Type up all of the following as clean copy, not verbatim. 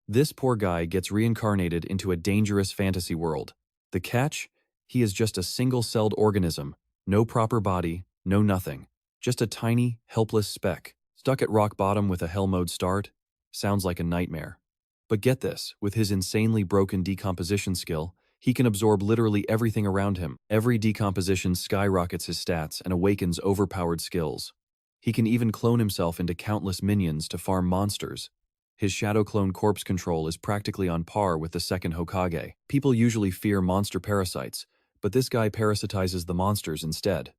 This poor guy gets reincarnated into a dangerous fantasy world. The catch? He is just a single-celled organism, no proper body, no nothing. Just a tiny, helpless speck, stuck at rock bottom with a hell mode start. Sounds like a nightmare. But get this, with his insanely broken decomposition skill, he can absorb literally everything around him. Every decomposition skyrockets his stats and awakens overpowered skills. He can even clone himself into countless minions to farm monsters. His shadow clone corpse control is practically on par with the second Hokage. People usually fear monster parasites, but this guy parasitizes the monsters instead.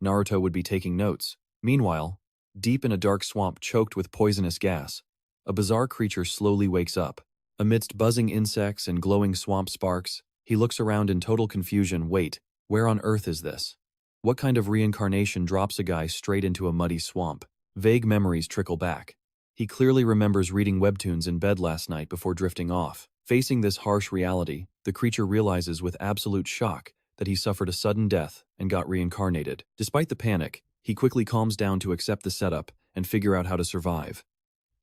Naruto would be taking notes. Meanwhile, deep in a dark swamp choked with poisonous gas, a bizarre creature slowly wakes up. Amidst buzzing insects and glowing swamp sparks, he looks around in total confusion. Wait, where on earth is this? What kind of reincarnation drops a guy straight into a muddy swamp? Vague memories trickle back. He clearly remembers reading webtoons in bed last night before drifting off. Facing this harsh reality, the creature realizes with absolute shock that he suffered a sudden death and got reincarnated. Despite the panic, he quickly calms down to accept the setup and figure out how to survive.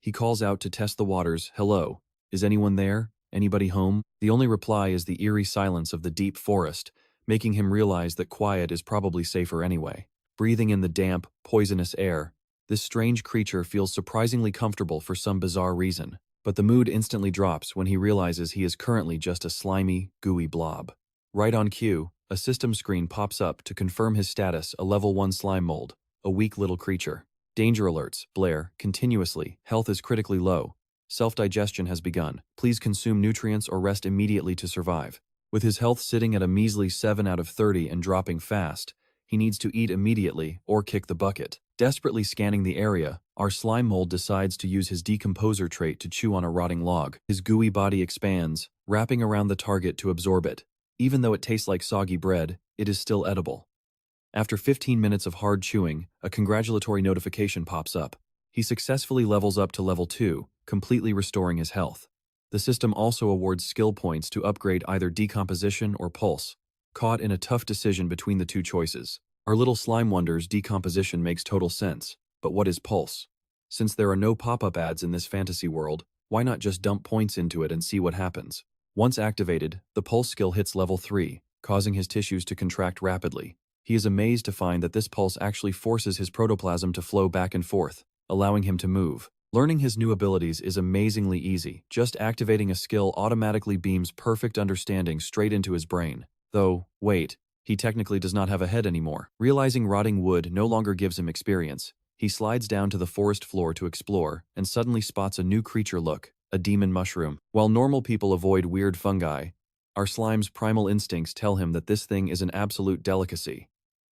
He calls out to test the waters, "Hello, is anyone there? Anybody home?" The only reply is the eerie silence of the deep forest, making him realize that quiet is probably safer anyway. Breathing in the damp, poisonous air, this strange creature feels surprisingly comfortable for some bizarre reason, but the mood instantly drops when he realizes he is currently just a slimy, gooey blob. Right on cue, a system screen pops up to confirm his status, a level 1 slime mold, a weak little creature. Danger alerts blare continuously, health is critically low, self-digestion has begun, please consume nutrients or rest immediately to survive. With his health sitting at a measly 7 out of 30 and dropping fast, he needs to eat immediately or kick the bucket. Desperately scanning the area, our slime mold decides to use his decomposer trait to chew on a rotting log. His gooey body expands, wrapping around the target to absorb it. Even though it tastes like soggy bread, it is still edible. After 15 minutes of hard chewing, a congratulatory notification pops up. He successfully levels up to level 2, completely restoring his health. The system also awards skill points to upgrade either decomposition or pulse. Caught in a tough decision between the two choices, our little slime wonders decomposition makes total sense, but what is pulse? Since there are no pop-up ads in this fantasy world, why not just dump points into it and see what happens? Once activated, the pulse skill hits level 3, causing his tissues to contract rapidly. He is amazed to find that this pulse actually forces his protoplasm to flow back and forth, allowing him to move. Learning his new abilities is amazingly easy. Just activating a skill automatically beams perfect understanding straight into his brain. Though, wait, he technically does not have a head anymore. Realizing rotting wood no longer gives him experience, he slides down to the forest floor to explore and suddenly spots a new creature. Look, a demon mushroom. While normal people avoid weird fungi, our slime's primal instincts tell him that this thing is an absolute delicacy.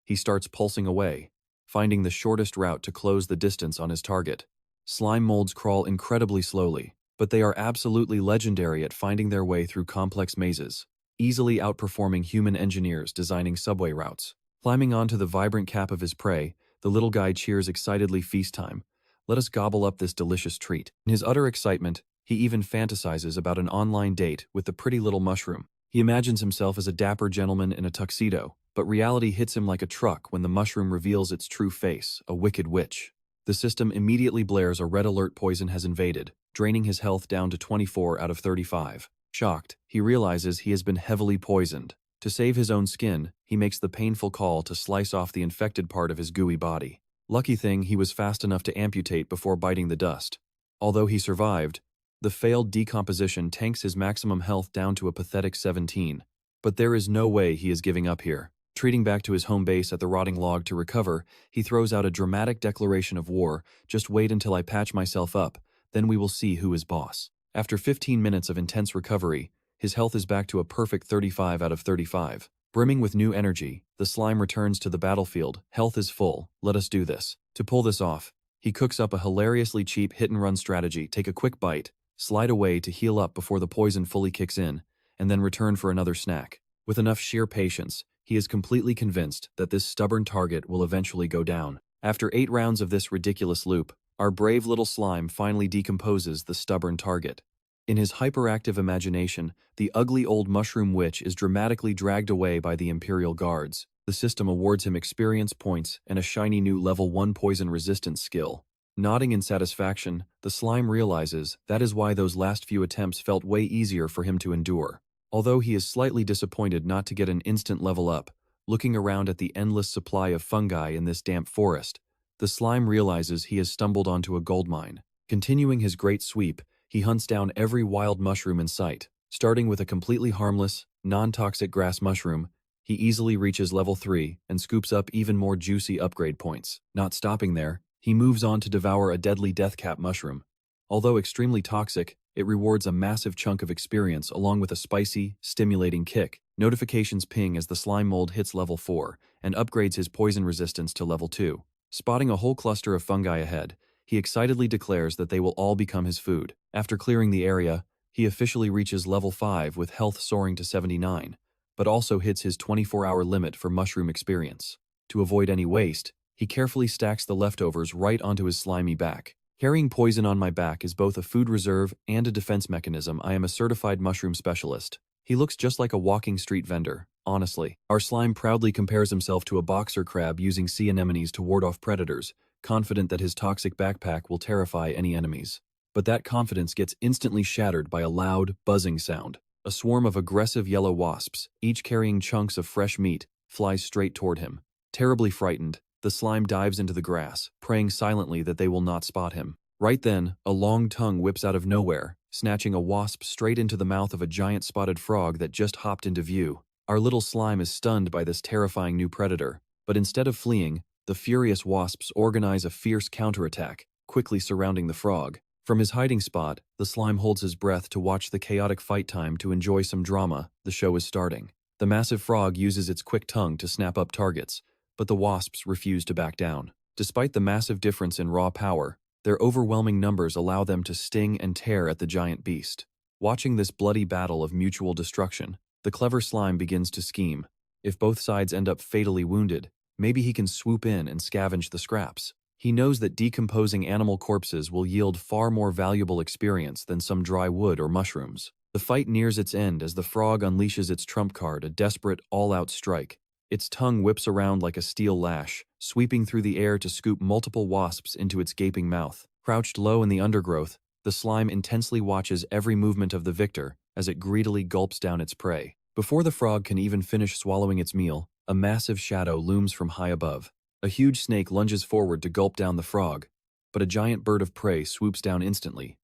He starts pulsing away, finding the shortest route to close the distance on his target. Slime molds crawl incredibly slowly, but they are absolutely legendary at finding their way through complex mazes, easily outperforming human engineers designing subway routes. Climbing onto the vibrant cap of his prey, the little guy cheers excitedly, "Feast time. Let us gobble up this delicious treat." In his utter excitement, he even fantasizes about an online date with the pretty little mushroom. He imagines himself as a dapper gentleman in a tuxedo, but reality hits him like a truck when the mushroom reveals its true face, a wicked witch. The system immediately blares a red alert: poison has invaded, draining his health down to 24 out of 35. Shocked, he realizes he has been heavily poisoned. To save his own skin, he makes the painful call to slice off the infected part of his gooey body. Lucky thing he was fast enough to amputate before biting the dust. Although he survived, the failed decomposition tanks his maximum health down to a pathetic 17. But there is no way he is giving up here. Retreating back to his home base at the rotting log to recover, he throws out a dramatic declaration of war: "Just wait until I patch myself up, then we will see who is boss." After 15 minutes of intense recovery, his health is back to a perfect 35 out of 35. Brimming with new energy, the slime returns to the battlefield. Health is full, let us do this. To pull this off, he cooks up a hilariously cheap hit-and-run strategy: take a quick bite, slide away to heal up before the poison fully kicks in, and then return for another snack. With enough sheer patience, he is completely convinced that this stubborn target will eventually go down. After 8 rounds of this ridiculous loop, our brave little slime finally decomposes the stubborn target. In his hyperactive imagination, the ugly old mushroom witch is dramatically dragged away by the Imperial Guards. The system awards him experience points and a shiny new level 1 poison resistance skill. Nodding in satisfaction, the slime realizes that is why those last few attempts felt way easier for him to endure. Although he is slightly disappointed not to get an instant level up, looking around at the endless supply of fungi in this damp forest, the slime realizes he has stumbled onto a gold mine. Continuing his great sweep, he hunts down every wild mushroom in sight. Starting with a completely harmless, non-toxic grass mushroom, he easily reaches level 3 and scoops up even more juicy upgrade points. Not stopping there, he moves on to devour a deadly deathcap mushroom. Although extremely toxic, it rewards a massive chunk of experience along with a spicy, stimulating kick. Notifications ping as the slime mold hits level 4 and upgrades his poison resistance to level 2. Spotting a whole cluster of fungi ahead, he excitedly declares that they will all become his food. After clearing the area, he officially reaches level 5 with health soaring to 79, but also hits his 24-hour limit for mushroom experience. To avoid any waste, he carefully stacks the leftovers right onto his slimy back. Carrying poison on my back is both a food reserve and a defense mechanism. I am a certified mushroom specialist. He looks just like a walking street vendor, honestly. Our slime proudly compares himself to a boxer crab using sea anemones to ward off predators, confident that his toxic backpack will terrify any enemies. But that confidence gets instantly shattered by a loud, buzzing sound. A swarm of aggressive yellow wasps, each carrying chunks of fresh meat, flies straight toward him. Terribly frightened, the slime dives into the grass, praying silently that they will not spot him. Right then, a long tongue whips out of nowhere, snatching a wasp straight into the mouth of a giant spotted frog that just hopped into view. Our little slime is stunned by this terrifying new predator, but instead of fleeing, the furious wasps organize a fierce counterattack, quickly surrounding the frog. From his hiding spot, the slime holds his breath to watch the chaotic fight time to enjoy some drama. The show is starting. The massive frog uses its quick tongue to snap up targets, but the wasps refuse to back down. Despite the massive difference in raw power, their overwhelming numbers allow them to sting and tear at the giant beast. Watching this bloody battle of mutual destruction, the clever slime begins to scheme. If both sides end up fatally wounded, maybe he can swoop in and scavenge the scraps. He knows that decomposing animal corpses will yield far more valuable experience than some dry wood or mushrooms. The fight nears its end as the frog unleashes its trump card, a desperate, all-out strike. Its tongue whips around like a steel lash, sweeping through the air to scoop multiple wasps into its gaping mouth. Crouched low in the undergrowth, the slime intensely watches every movement of the victor as it greedily gulps down its prey. Before the frog can even finish swallowing its meal, a massive shadow looms from high above. A huge snake lunges forward to gulp down the frog, but a giant bird of prey swoops down instantly,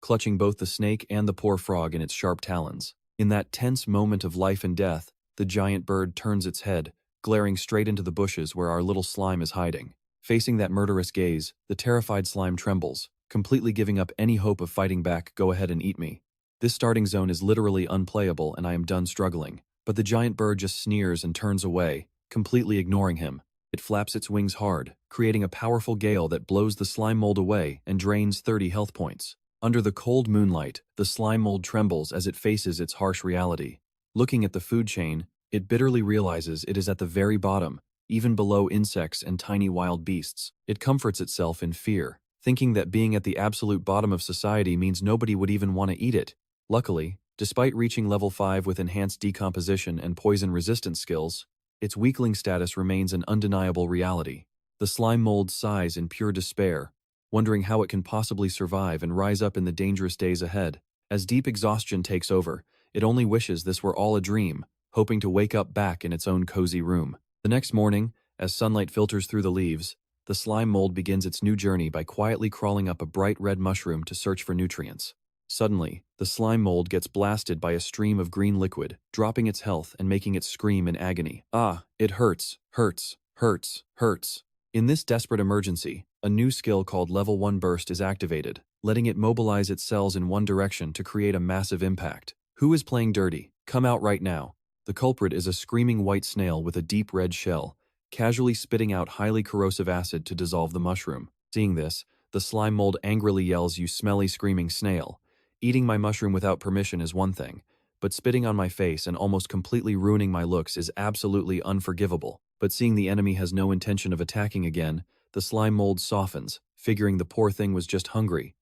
clutching both the snake and the poor frog in its sharp talons. In that tense moment of life and death, the giant bird turns its head, glaring straight into the bushes where our little slime is hiding. Facing that murderous gaze, the terrified slime trembles, completely giving up any hope of fighting back. Go ahead and eat me. This starting zone is literally unplayable and I am done struggling. But the giant bird just sneers and turns away, completely ignoring him. It flaps its wings hard, creating a powerful gale that blows the slime mold away and drains 30 health points. Under the cold moonlight, the slime mold trembles as it faces its harsh reality. Looking at the food chain, it bitterly realizes it is at the very bottom, even below insects and tiny wild beasts. It comforts itself in fear, thinking that being at the absolute bottom of society means nobody would even want to eat it. Luckily, despite reaching level 5 with enhanced decomposition and poison resistance skills, its weakling status remains an undeniable reality. The slime mold sighs in pure despair, wondering how it can possibly survive and rise up in the dangerous days ahead. As deep exhaustion takes over, it only wishes this were all a dream, hoping to wake up back in its own cozy room. The next morning, as sunlight filters through the leaves, the slime mold begins its new journey by quietly crawling up a bright red mushroom to search for nutrients. Suddenly, the slime mold gets blasted by a stream of green liquid, dropping its health and making it scream in agony. Ah, it hurts, hurts, hurts, hurts. In this desperate emergency, a new skill called Level 1 Burst is activated, letting it mobilize its cells in one direction to create a massive impact. Who is playing dirty? Come out right now. The culprit is a screaming white snail with a deep red shell, casually spitting out highly corrosive acid to dissolve the mushroom. Seeing this, the slime mold angrily yells, "You smelly, screaming snail. Eating my mushroom without permission is one thing, but spitting on my face and almost completely ruining my looks is absolutely unforgivable." But seeing the enemy has no intention of attacking again, the slime mold softens, figuring the poor thing was just hungry.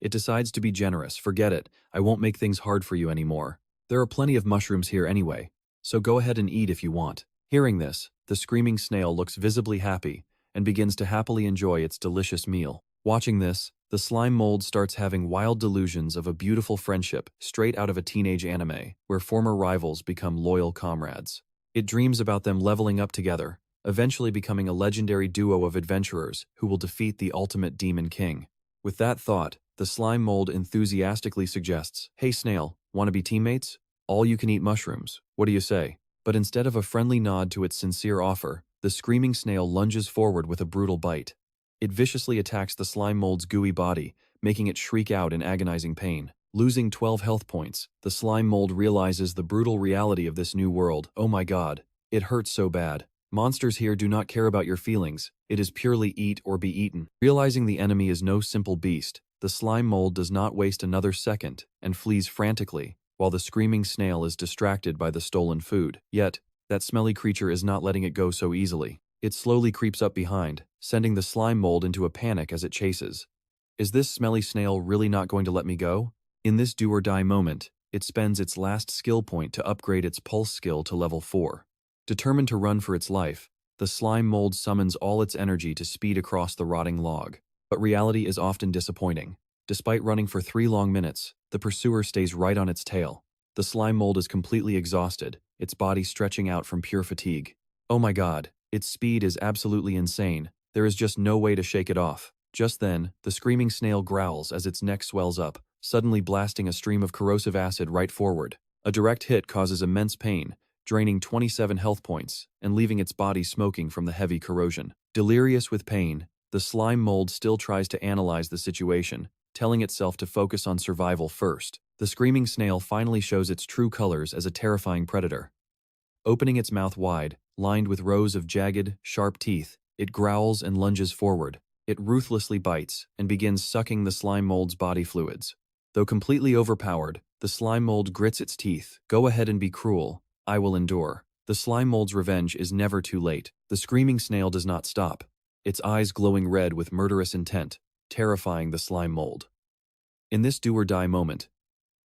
It decides to be generous. "Forget it, I won't make things hard for you anymore. There are plenty of mushrooms here anyway, so go ahead and eat if you want." Hearing this, the screaming snail looks visibly happy and begins to happily enjoy its delicious meal. Watching this, the slime mold starts having wild delusions of a beautiful friendship straight out of a teenage anime, where former rivals become loyal comrades. It dreams about them leveling up together, eventually becoming a legendary duo of adventurers who will defeat the ultimate demon king. With that thought, the slime mold enthusiastically suggests, "Hey snail, wanna be teammates? All you can eat mushrooms, what do you say?" But instead of a friendly nod to its sincere offer, the screaming snail lunges forward with a brutal bite. It viciously attacks the slime mold's gooey body, making it shriek out in agonizing pain. Losing 12 health points, the slime mold realizes the brutal reality of this new world. Oh my god, it hurts so bad. Monsters here do not care about your feelings, it is purely eat or be eaten. Realizing the enemy is no simple beast, the slime mold does not waste another second and flees frantically, while the screaming snail is distracted by the stolen food. Yet, that smelly creature is not letting it go so easily. It slowly creeps up behind, sending the slime mold into a panic as it chases. Is this smelly snail really not going to let me go? In this do-or-die moment, it spends its last skill point to upgrade its pulse skill to level 4. Determined to run for its life, the slime mold summons all its energy to speed across the rotting log. But reality is often disappointing. Despite running for 3 long minutes, the pursuer stays right on its tail. The slime mold is completely exhausted, its body stretching out from pure fatigue. Oh my god, its speed is absolutely insane. There is just no way to shake it off. Just then, the screaming snail growls as its neck swells up, suddenly blasting a stream of corrosive acid right forward. A direct hit causes immense pain, draining 27 health points and leaving its body smoking from the heavy corrosion. Delirious with pain, the slime mold still tries to analyze the situation, telling itself to focus on survival first. The screaming snail finally shows its true colors as a terrifying predator. Opening its mouth wide, lined with rows of jagged, sharp teeth, it growls and lunges forward. It ruthlessly bites and begins sucking the slime mold's body fluids. Though completely overpowered, the slime mold grits its teeth. "Go ahead and be cruel. I will endure." The slime mold's revenge is never too late. The screaming snail does not stop, its eyes glowing red with murderous intent, terrifying the slime mold. In this do-or-die moment,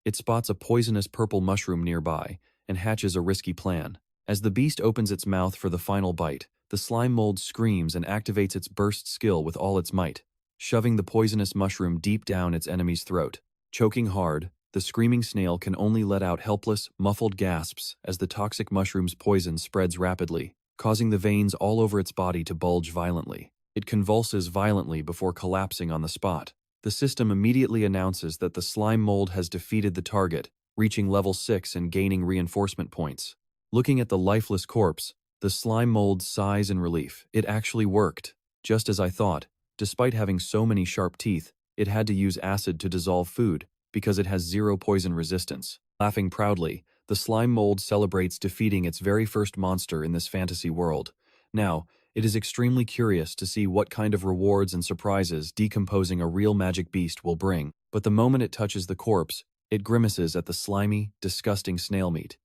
it spots a poisonous purple mushroom nearby and hatches a risky plan. As the beast opens its mouth for the final bite, the slime mold screams and activates its burst skill with all its might, shoving the poisonous mushroom deep down its enemy's throat. Choking hard, the screaming snail can only let out helpless, muffled gasps as the toxic mushroom's poison spreads rapidly, causing the veins all over its body to bulge violently. It convulses violently before collapsing on the spot. The system immediately announces that the slime mold has defeated the target, reaching level 6 and gaining reinforcement points. Looking at the lifeless corpse, the slime mold sighs in relief. It actually worked. Just as I thought, despite having so many sharp teeth, it had to use acid to dissolve food, because it has 0 poison resistance. Laughing proudly, the slime mold celebrates defeating its very first monster in this fantasy world. Now, it is extremely curious to see what kind of rewards and surprises decomposing a real magic beast will bring, but the moment it touches the corpse, it grimaces at the slimy, disgusting snail meat.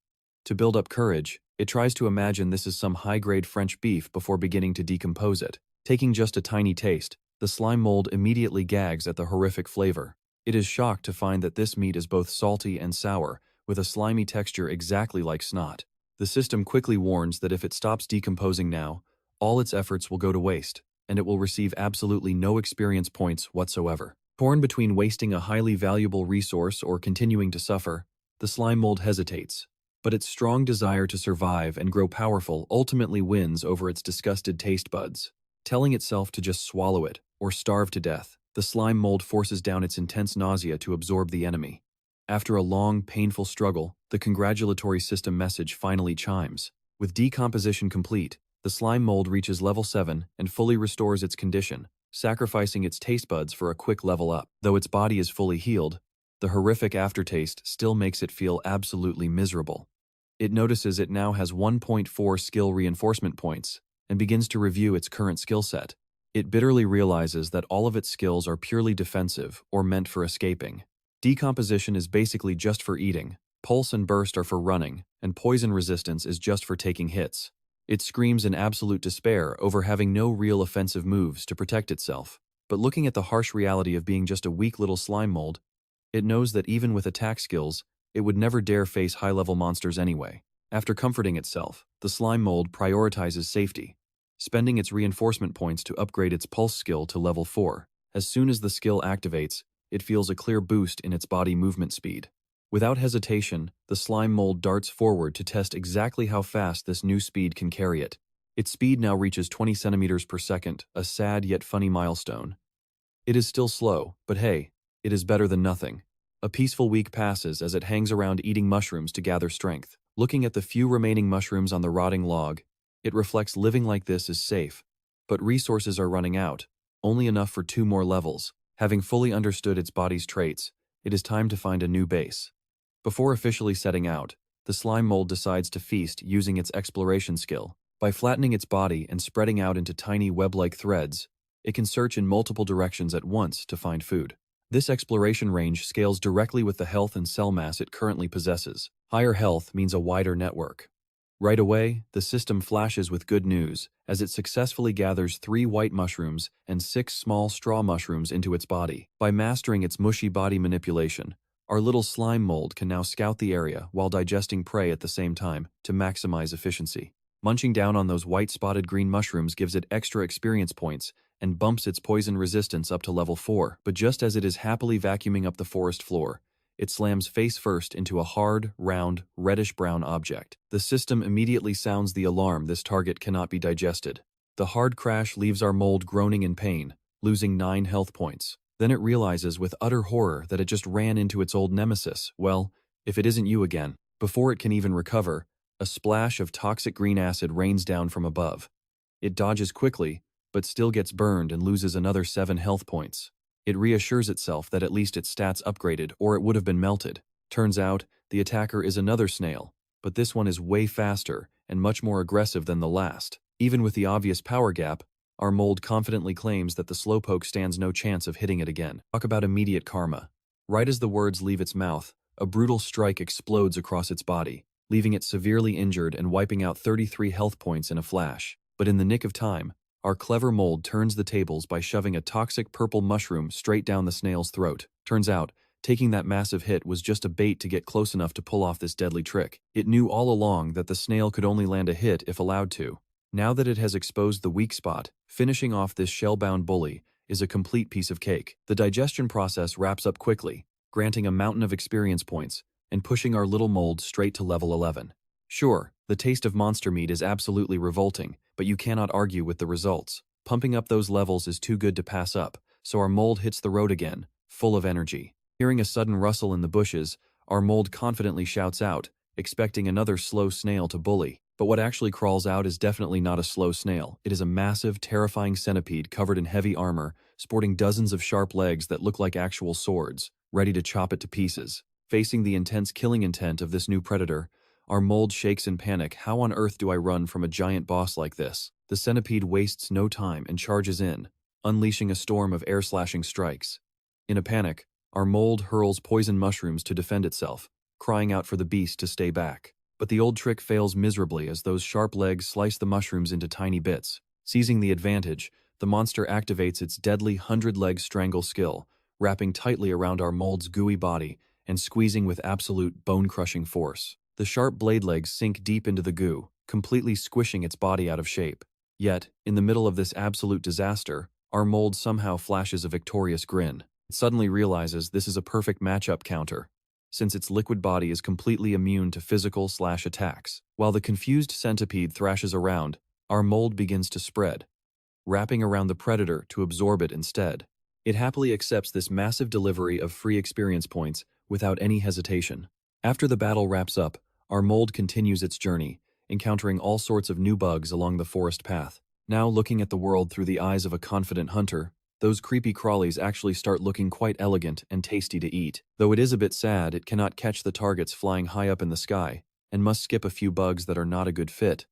To build up courage, it tries to imagine this is some high-grade French beef before beginning to decompose it. Taking just a tiny taste, the slime mold immediately gags at the horrific flavor. It is shocked to find that this meat is both salty and sour, with a slimy texture exactly like snot. The system quickly warns that if it stops decomposing now, all its efforts will go to waste, and it will receive absolutely no experience points whatsoever. Torn between wasting a highly valuable resource or continuing to suffer, the slime mold hesitates. But its strong desire to survive and grow powerful ultimately wins over its disgusted taste buds. Telling itself to just swallow it, or starve to death, the slime mold forces down its intense nausea to absorb the enemy. After a long, painful struggle, the congratulatory system message finally chimes. With decomposition complete, the slime mold reaches level 7 and fully restores its condition, sacrificing its taste buds for a quick level up. Though its body is fully healed, the horrific aftertaste still makes it feel absolutely miserable. It notices it now has 1.4 skill reinforcement points and begins to review its current skill set. It bitterly realizes that all of its skills are purely defensive or meant for escaping. Decomposition is basically just for eating, pulse and burst are for running, and poison resistance is just for taking hits. It screams in absolute despair over having no real offensive moves to protect itself. But looking at the harsh reality of being just a weak little slime mold, it knows that even with attack skills, it would never dare face high-level monsters anyway. After comforting itself, the slime mold prioritizes safety, spending its reinforcement points to upgrade its pulse skill to level 4. As soon as the skill activates, it feels a clear boost in its body movement speed. Without hesitation, the slime mold darts forward to test exactly how fast this new speed can carry it. Its speed now reaches 20 centimeters per second, a sad yet funny milestone. It is still slow, but hey, it is better than nothing. A peaceful week passes as it hangs around eating mushrooms to gather strength. Looking at the few remaining mushrooms on the rotting log, it reflects living like this is safe. But resources are running out, only enough for 2 more levels. Having fully understood its body's traits, it is time to find a new base. Before officially setting out, the slime mold decides to feast using its exploration skill. By flattening its body and spreading out into tiny web-like threads, it can search in multiple directions at once to find food. This exploration range scales directly with the health and cell mass it currently possesses. Higher health means a wider network. Right away, the system flashes with good news as it successfully gathers 3 white mushrooms and 6 small straw mushrooms into its body. By mastering its mushy body manipulation, our little slime mold can now scout the area while digesting prey at the same time to maximize efficiency. Munching down on those white spotted green mushrooms gives it extra experience points and bumps its poison resistance up to level 4. But just as it is happily vacuuming up the forest floor, it slams face first into a hard, round, reddish-brown object. The system immediately sounds the alarm this target cannot be digested. The hard crash leaves our mold groaning in pain, losing 9 health points. Then it realizes with utter horror that it just ran into its old nemesis. Well, if it isn't you again. Before it can even recover, a splash of toxic green acid rains down from above. It dodges quickly, but still gets burned and loses another 7 health points. It reassures itself that at least its stats upgraded or it would have been melted. Turns out, the attacker is another snail, but this one is way faster and much more aggressive than the last. Even with the obvious power gap, our mold confidently claims that the slowpoke stands no chance of hitting it again. Talk about immediate karma. Right as the words leave its mouth, a brutal strike explodes across its body, leaving it severely injured and wiping out 33 health points in a flash. But in the nick of time, our clever mold turns the tables by shoving a toxic purple mushroom straight down the snail's throat. Turns out, taking that massive hit was just a bait to get close enough to pull off this deadly trick. It knew all along that the snail could only land a hit if allowed to. Now that it has exposed the weak spot, finishing off this shell-bound bully is a complete piece of cake. The digestion process wraps up quickly, granting a mountain of experience points and pushing our little mold straight to level 11. Sure, the taste of monster meat is absolutely revolting, but you cannot argue with the results. Pumping up those levels is too good to pass up, so our mold hits the road again, full of energy. Hearing a sudden rustle in the bushes, our mold confidently shouts out, expecting another slow snail to bully. But what actually crawls out is definitely not a slow snail. It is a massive, terrifying centipede covered in heavy armor, sporting dozens of sharp legs that look like actual swords, ready to chop it to pieces. Facing the intense killing intent of this new predator, our mold shakes in panic. How on earth do I run from a giant boss like this? The centipede wastes no time and charges in, unleashing a storm of air-slashing strikes. In a panic, our mold hurls poison mushrooms to defend itself, crying out for the beast to stay back. But the old trick fails miserably as those sharp legs slice the mushrooms into tiny bits. Seizing the advantage, the monster activates its deadly 100-leg strangle skill, wrapping tightly around our mold's gooey body and squeezing with absolute bone-crushing force. The sharp blade legs sink deep into the goo, completely squishing its body out of shape. Yet, in the middle of this absolute disaster, our mold somehow flashes a victorious grin. It suddenly realizes this is a perfect matchup counter, since its liquid body is completely immune to physical/attacks. While the confused centipede thrashes around, our mold begins to spread, wrapping around the predator to absorb it instead. It happily accepts this massive delivery of free experience points without any hesitation. After the battle wraps up, our mold continues its journey, encountering all sorts of new bugs along the forest path. Now looking at the world through the eyes of a confident hunter, those creepy crawlies actually start looking quite elegant and tasty to eat. Though it is a bit sad it cannot catch the targets flying high up in the sky, and must skip a few bugs that are not a good fit.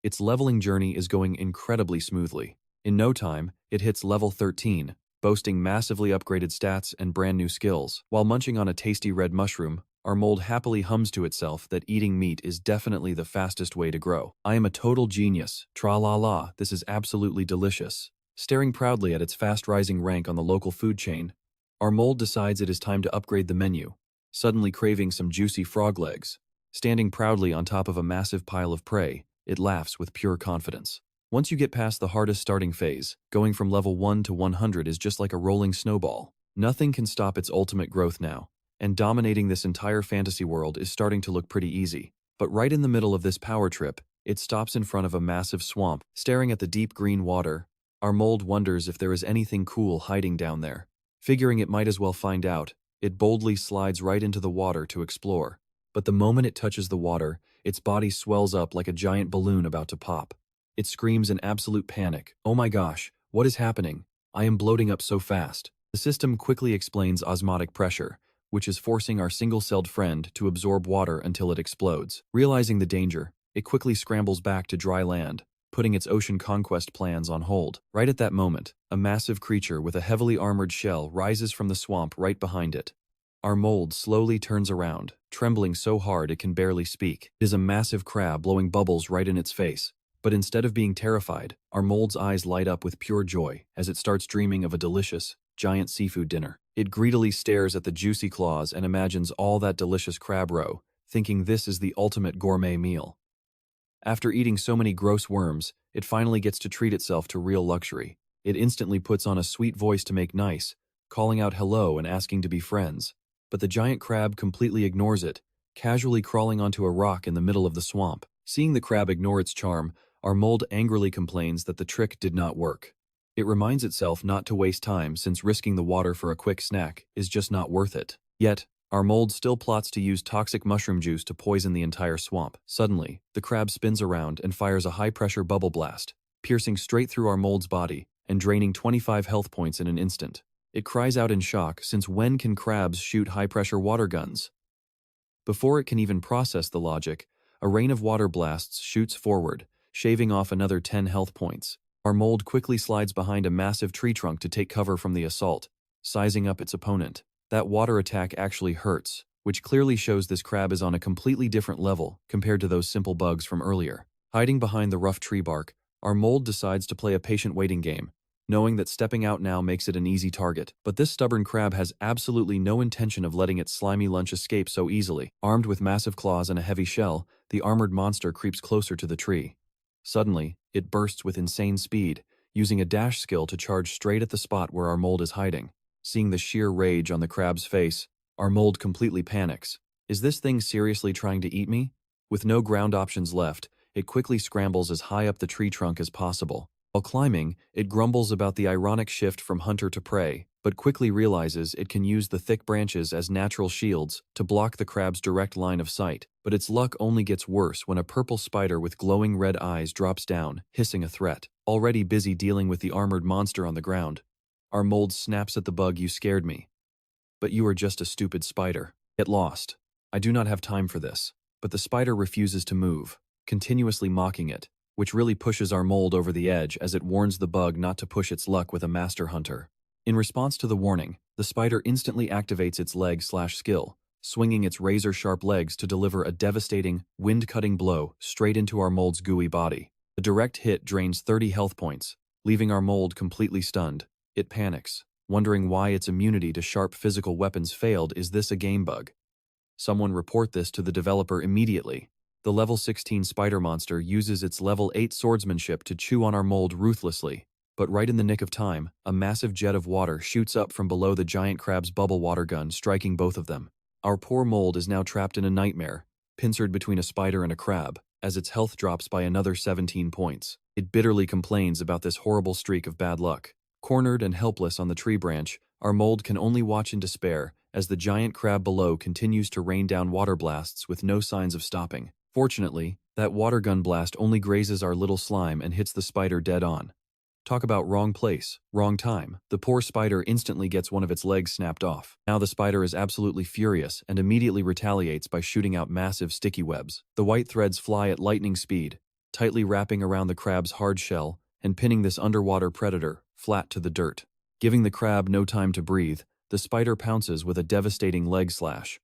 Its leveling journey is going incredibly smoothly. In no time, it hits level 13, boasting massively upgraded stats and brand new skills. While munching on a tasty red mushroom, our mold happily hums to itself that eating meat is definitely the fastest way to grow. I am a total genius. Tra-la-la, this is absolutely delicious. Staring proudly at its fast-rising rank on the local food chain, our mold decides it is time to upgrade the menu, suddenly craving some juicy frog legs. Standing proudly on top of a massive pile of prey, it laughs with pure confidence. Once you get past the hardest starting phase, going from level 1 to 100 is just like a rolling snowball. Nothing can stop its ultimate growth now, and dominating this entire fantasy world is starting to look pretty easy. But right in the middle of this power trip, it stops in front of a massive swamp. Staring at the deep green water, our mold wonders if there is anything cool hiding down there. Figuring it might as well find out, it boldly slides right into the water to explore. But the moment it touches the water, its body swells up like a giant balloon about to pop. It screams in absolute panic. "Oh my gosh, what is happening? I am bloating up so fast." The system quickly explains osmotic pressure, which is forcing our single-celled friend to absorb water until it explodes. Realizing the danger, it quickly scrambles back to dry land, putting its ocean conquest plans on hold. Right at that moment, a massive creature with a heavily armored shell rises from the swamp right behind it. Our mold slowly turns around, trembling so hard it can barely speak. It is a massive crab blowing bubbles right in its face. But instead of being terrified, our mold's eyes light up with pure joy as it starts dreaming of a delicious, giant seafood dinner. It greedily stares at the juicy claws and imagines all that delicious crab roe, thinking this is the ultimate gourmet meal. After eating so many gross worms, it finally gets to treat itself to real luxury. It instantly puts on a sweet voice to make nice, calling out hello and asking to be friends. But the giant crab completely ignores it, casually crawling onto a rock in the middle of the swamp. Seeing the crab ignore its charm, our mold angrily complains that the trick did not work. It reminds itself not to waste time since risking the water for a quick snack is just not worth it. Yet, our mold still plots to use toxic mushroom juice to poison the entire swamp. Suddenly, the crab spins around and fires a high-pressure bubble blast, piercing straight through our mold's body and draining 25 health points in an instant. It cries out in shock since when can crabs shoot high-pressure water guns? Before it can even process the logic, a rain of water blasts shoots forward, shaving off another 10 health points. Our mold quickly slides behind a massive tree trunk to take cover from the assault, sizing up its opponent. That water attack actually hurts, which clearly shows this crab is on a completely different level compared to those simple bugs from earlier. Hiding behind the rough tree bark, our mold decides to play a patient waiting game, knowing that stepping out now makes it an easy target. But this stubborn crab has absolutely no intention of letting its slimy lunch escape so easily. Armed with massive claws and a heavy shell, the armored monster creeps closer to the tree. Suddenly, it bursts with insane speed, using a dash skill to charge straight at the spot where our mold is hiding. Seeing the sheer rage on the crab's face, our mold completely panics. Is this thing seriously trying to eat me? With no ground options left, it quickly scrambles as high up the tree trunk as possible. While climbing, it grumbles about the ironic shift from hunter to prey, but quickly realizes it can use the thick branches as natural shields to block the crab's direct line of sight. But its luck only gets worse when a purple spider with glowing red eyes drops down, hissing a threat. Already busy dealing with the armored monster on the ground, our mold snaps at the bug. "You scared me. But you are just a stupid spider. Get lost. I do not have time for this." But the spider refuses to move, continuously mocking it, which really pushes our mold over the edge as it warns the bug not to push its luck with a master hunter. In response to the warning, the spider instantly activates its leg/skill, swinging its razor-sharp legs to deliver a devastating, wind-cutting blow straight into our mold's gooey body. The direct hit drains 30 health points, leaving our mold completely stunned. It panics, wondering why its immunity to sharp physical weapons failed. Is this a game bug? Someone report this to the developer immediately. The level 16 spider monster uses its level 8 swordsmanship to chew on our mold ruthlessly. But right in the nick of time, a massive jet of water shoots up from below the giant crab's bubble water gun, striking both of them. Our poor mold is now trapped in a nightmare, pincered between a spider and a crab, as its health drops by another 17 points. It bitterly complains about this horrible streak of bad luck. Cornered and helpless on the tree branch, our mold can only watch in despair as the giant crab below continues to rain down water blasts with no signs of stopping. Fortunately, that water gun blast only grazes our little slime and hits the spider dead on. Talk about wrong place, wrong time. The poor spider instantly gets one of its legs snapped off. Now the spider is absolutely furious and immediately retaliates by shooting out massive sticky webs. The white threads fly at lightning speed, tightly wrapping around the crab's hard shell and pinning this underwater predator flat to the dirt. Giving the crab no time to breathe, the spider pounces with a devastating leg slash.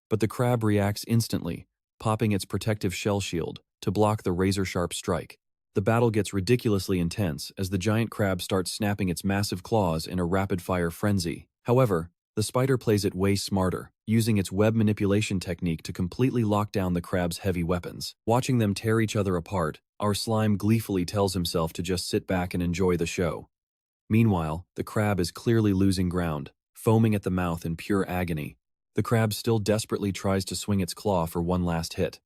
But the crab reacts instantly, popping its protective shell shield to block the razor-sharp strike. The battle gets ridiculously intense as the giant crab starts snapping its massive claws in a rapid-fire frenzy. However, the spider plays it way smarter, using its web manipulation technique to completely lock down the crab's heavy weapons. Watching them tear each other apart, our slime gleefully tells himself to just sit back and enjoy the show. Meanwhile, the crab is clearly losing ground, foaming at the mouth in pure agony. The crab still desperately tries to swing its claw for one last hit.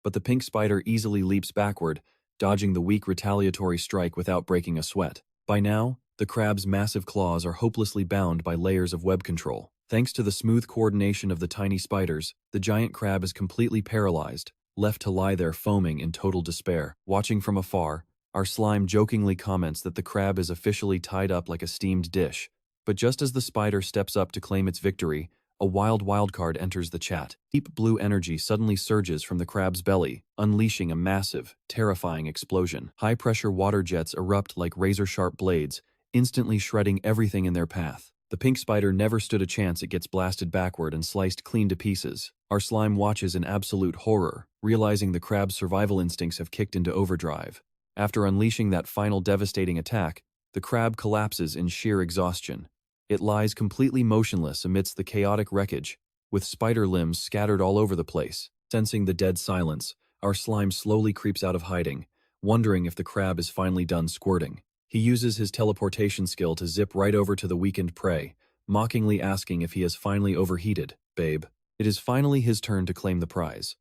But the pink spider easily leaps backward, dodging the weak retaliatory strike without breaking a sweat. By now, the crab's massive claws are hopelessly bound by layers of web control. Thanks to the smooth coordination of the tiny spiders, the giant crab is completely paralyzed, left to lie there foaming in total despair. Watching from afar, our slime jokingly comments that the crab is officially tied up like a steamed dish. But just as the spider steps up to claim its victory, a wild wildcard enters the chat. Deep blue energy suddenly surges from the crab's belly, unleashing a massive, terrifying explosion. High-pressure water jets erupt like razor-sharp blades, instantly shredding everything in their path. The pink spider never stood a chance. It gets blasted backward and sliced clean to pieces. Our slime watches in absolute horror, realizing the crab's survival instincts have kicked into overdrive. After unleashing that final devastating attack, the crab collapses in sheer exhaustion. It lies completely motionless amidst the chaotic wreckage, with spider limbs scattered all over the place. Sensing the dead silence, our slime slowly creeps out of hiding, wondering if the crab is finally done squirting. He uses his teleportation skill to zip right over to the weakened prey, mockingly asking if he has finally overheated. Babe. It is finally his turn to claim the prize.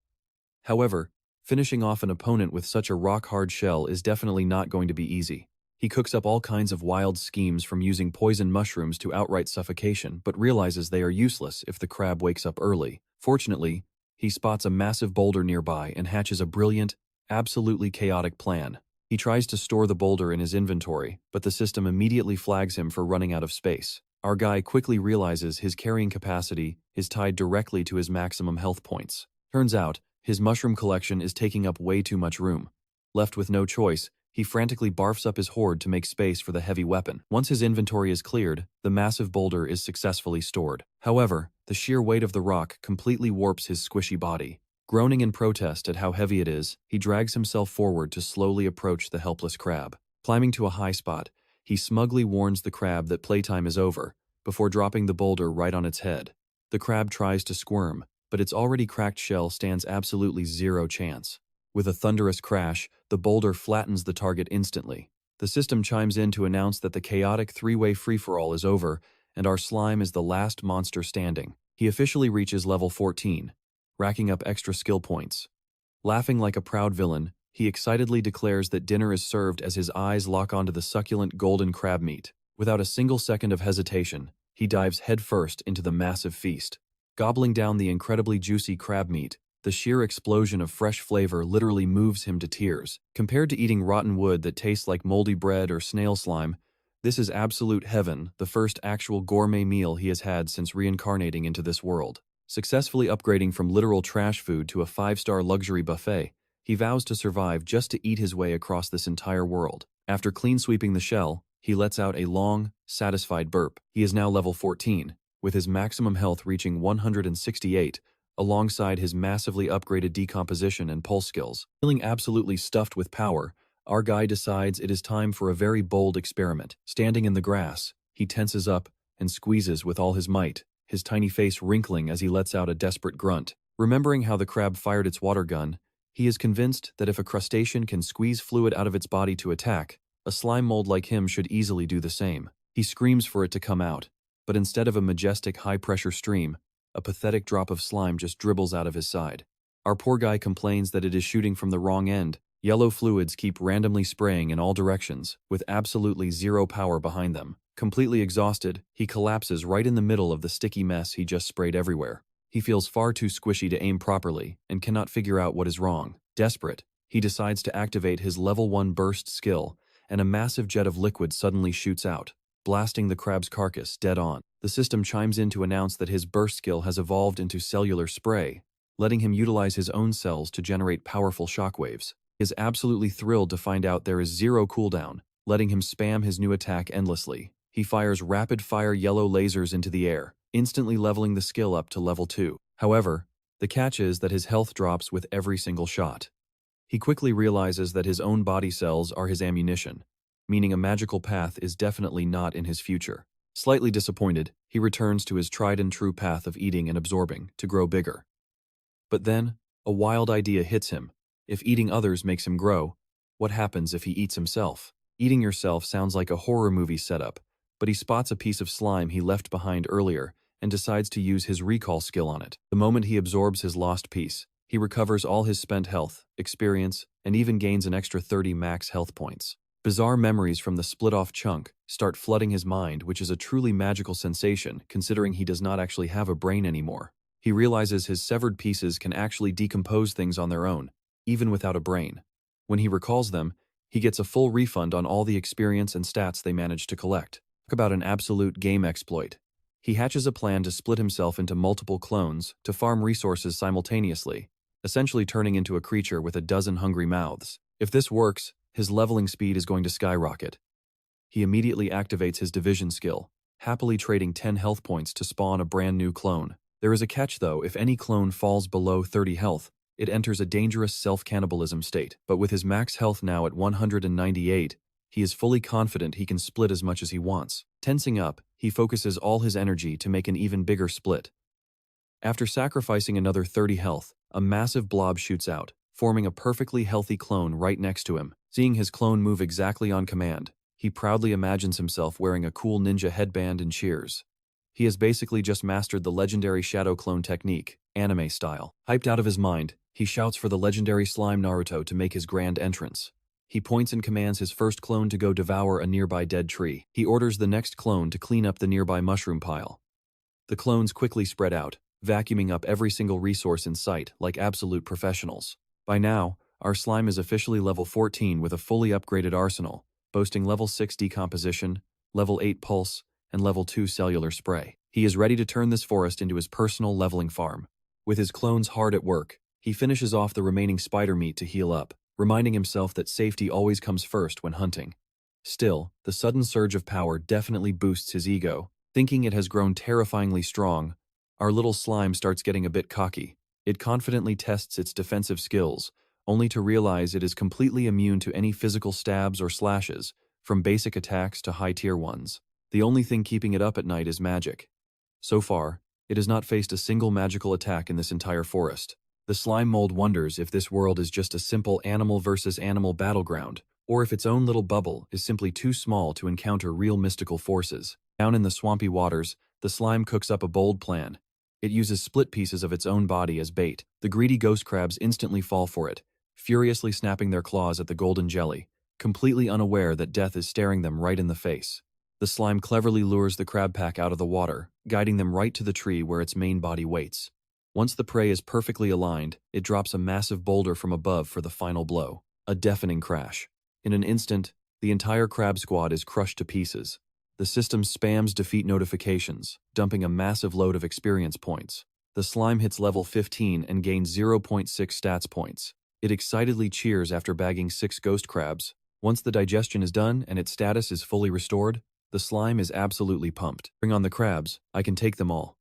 However, finishing off an opponent with such a rock-hard shell is definitely not going to be easy. He cooks up all kinds of wild schemes, from using poison mushrooms to outright suffocation, but realizes they are useless if the crab wakes up early. Fortunately, he spots a massive boulder nearby and hatches a brilliant, absolutely chaotic plan. He tries to store the boulder in his inventory, but the system immediately flags him for running out of space. Our guy quickly realizes his carrying capacity is tied directly to his maximum health points. Turns out, his mushroom collection is taking up way too much room. Left with no choice, he frantically barfs up his hoard to make space for the heavy weapon. Once his inventory is cleared, the massive boulder is successfully stored. However, the sheer weight of the rock completely warps his squishy body. Groaning in protest at how heavy it is, he drags himself forward to slowly approach the helpless crab. Climbing to a high spot, he smugly warns the crab that playtime is over, before dropping the boulder right on its head. The crab tries to squirm, but its already cracked shell stands absolutely zero chance. With a thunderous crash, the boulder flattens the target instantly. The system chimes in to announce that the chaotic three-way free-for-all is over, and our slime is the last monster standing. He officially reaches level 14, racking up extra skill points. Laughing like a proud villain, he excitedly declares that dinner is served as his eyes lock onto the succulent golden crab meat. Without a single second of hesitation, he dives headfirst into the massive feast. Gobbling down the incredibly juicy crab meat, the sheer explosion of fresh flavor literally moves him to tears. Compared to eating rotten wood that tastes like moldy bread or snail slime, this is absolute heaven, the first actual gourmet meal he has had since reincarnating into this world. Successfully upgrading from literal trash food to a 5-star luxury buffet, he vows to survive just to eat his way across this entire world. After clean sweeping the shell, he lets out a long, satisfied burp. He is now level 14, with his maximum health reaching 168, alongside his massively upgraded decomposition and pulse skills. Feeling absolutely stuffed with power, our guy decides it is time for a very bold experiment. Standing in the grass, he tenses up and squeezes with all his might, his tiny face wrinkling as he lets out a desperate grunt. Remembering how the crab fired its water gun, he is convinced that if a crustacean can squeeze fluid out of its body to attack, a slime mold like him should easily do the same. He screams for it to come out, but instead of a majestic high-pressure stream, a pathetic drop of slime just dribbles out of his side. Our poor guy complains that it is shooting from the wrong end. Yellow fluids keep randomly spraying in all directions, with absolutely zero power behind them. Completely exhausted, he collapses right in the middle of the sticky mess he just sprayed everywhere. He feels far too squishy to aim properly and cannot figure out what is wrong. Desperate, he decides to activate his level 1 burst skill, and a massive jet of liquid suddenly shoots out, blasting the crab's carcass dead on. The system chimes in to announce that his burst skill has evolved into cellular spray, letting him utilize his own cells to generate powerful shockwaves. He is absolutely thrilled to find out there is zero cooldown, letting him spam his new attack endlessly. He fires rapid-fire yellow lasers into the air, instantly leveling the skill up to level 2. However, the catch is that his health drops with every single shot. He quickly realizes that his own body cells are his ammunition, meaning a magical path is definitely not in his future. Slightly disappointed, he returns to his tried-and-true path of eating and absorbing to grow bigger. But then, a wild idea hits him. If eating others makes him grow, what happens if he eats himself? Eating yourself sounds like a horror movie setup, but he spots a piece of slime he left behind earlier and decides to use his recall skill on it. The moment he absorbs his lost piece, he recovers all his spent health, experience, and even gains an extra 30 max health points. Bizarre memories from the split-off chunk start flooding his mind, which is a truly magical sensation considering he does not actually have a brain anymore. He realizes his severed pieces can actually decompose things on their own, even without a brain. When he recalls them, he gets a full refund on all the experience and stats they managed to collect. Talk about an absolute game exploit. He hatches a plan to split himself into multiple clones to farm resources simultaneously, essentially turning into a creature with a dozen hungry mouths. If this works, his leveling speed is going to skyrocket. He immediately activates his division skill, happily trading 10 health points to spawn a brand new clone. There is a catch though: if any clone falls below 30 health, it enters a dangerous self-cannibalism state. But with his max health now at 198, he is fully confident he can split as much as he wants. Tensing up, he focuses all his energy to make an even bigger split. After sacrificing another 30 health, a massive blob shoots out, forming a perfectly healthy clone right next to him. Seeing his clone move exactly on command, he proudly imagines himself wearing a cool ninja headband and cheers. He has basically just mastered the legendary shadow clone technique, anime style. Hyped out of his mind, he shouts for the legendary slime Naruto to make his grand entrance. He points and commands his first clone to go devour a nearby dead tree. He orders the next clone to clean up the nearby mushroom pile. The clones quickly spread out, vacuuming up every single resource in sight like absolute professionals. By now, our slime is officially level 14 with a fully upgraded arsenal, boasting level 6 decomposition, level 8 pulse, and level 2 cellular spray. He is ready to turn this forest into his personal leveling farm. With his clones hard at work, he finishes off the remaining spider meat to heal up, reminding himself that safety always comes first when hunting. Still, the sudden surge of power definitely boosts his ego. Thinking it has grown terrifyingly strong, our little slime starts getting a bit cocky. It confidently tests its defensive skills, only to realize it is completely immune to any physical stabs or slashes, from basic attacks to high-tier ones. The only thing keeping it up at night is magic. So far, it has not faced a single magical attack in this entire forest. The slime mold wonders if this world is just a simple animal versus animal battleground, or if its own little bubble is simply too small to encounter real mystical forces. Down in the swampy waters, the slime cooks up a bold plan. It uses split pieces of its own body as bait. The greedy ghost crabs instantly fall for it, furiously snapping their claws at the golden jelly, completely unaware that death is staring them right in the face. The slime cleverly lures the crab pack out of the water, guiding them right to the tree where its main body waits. Once the prey is perfectly aligned, it drops a massive boulder from above for the final blow. A deafening crash. In an instant, the entire crab squad is crushed to pieces. The system spams defeat notifications, dumping a massive load of experience points. The slime hits level 15 and gains 0.6 stats points. It excitedly cheers after bagging 6 ghost crabs. Once the digestion is done and its status is fully restored, the slime is absolutely pumped. Bring on the crabs, I can take them all.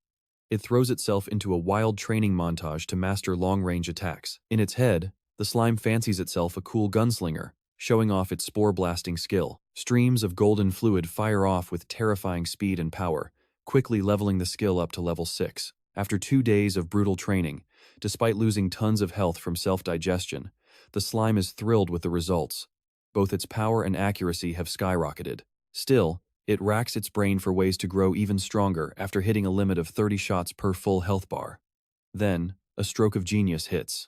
It throws itself into a wild training montage to master long-range attacks. In its head, the slime fancies itself a cool gunslinger, showing off its spore-blasting skill. Streams of golden fluid fire off with terrifying speed and power, quickly leveling the skill up to level 6. After 2 days of brutal training, despite losing tons of health from self-digestion, the slime is thrilled with the results. Both its power and accuracy have skyrocketed. Still, it racks its brain for ways to grow even stronger after hitting a limit of 30 shots per full health bar. Then, a stroke of genius hits.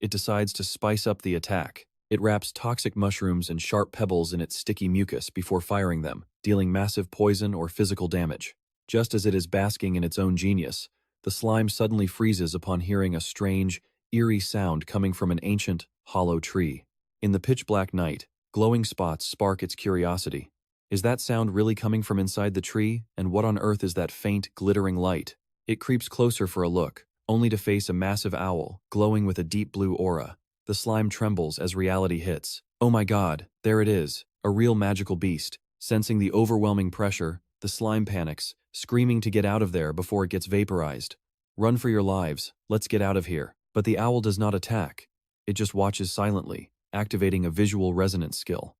It decides to spice up the attack. It wraps toxic mushrooms and sharp pebbles in its sticky mucus before firing them, dealing massive poison or physical damage. Just as it is basking in its own genius, the slime suddenly freezes upon hearing a strange, eerie sound coming from an ancient, hollow tree. In the pitch-black night, glowing spots spark its curiosity. Is that sound really coming from inside the tree, and what on earth is that faint, glittering light? It creeps closer for a look, only to face a massive owl, glowing with a deep blue aura. The slime trembles as reality hits. Oh my god, there it is, a real magical beast. Sensing the overwhelming pressure, the slime panics, screaming to get out of there before it gets vaporized. Run for your lives, let's get out of here. But the owl does not attack. It just watches silently, activating a visual resonance skill.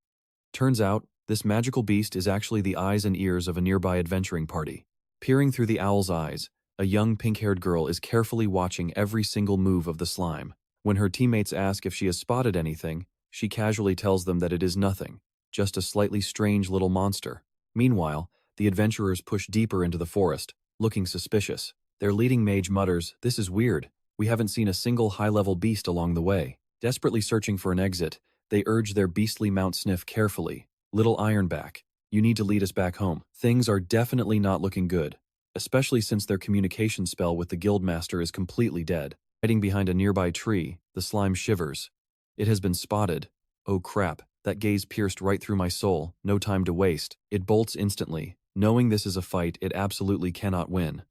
Turns out, This magical beast is actually the eyes and ears of a nearby adventuring party. Peering through the owl's eyes, a young pink-haired girl is carefully watching every single move of the slime. When her teammates ask if she has spotted anything, she casually tells them that it is nothing, just a slightly strange little monster. Meanwhile, the adventurers push deeper into the forest, looking suspicious. Their leading mage mutters, "This is weird. We haven't seen a single high-level beast along the way." Desperately searching for an exit, they urge their beastly mount Sniff carefully. "Little Ironback, you need to lead us back home." Things are definitely not looking good, especially since their communication spell with the guildmaster is completely dead. Hiding behind a nearby tree, the slime shivers. It has been spotted. Oh crap, that gaze pierced right through my soul, no time to waste. It bolts instantly, knowing this is a fight it absolutely cannot win.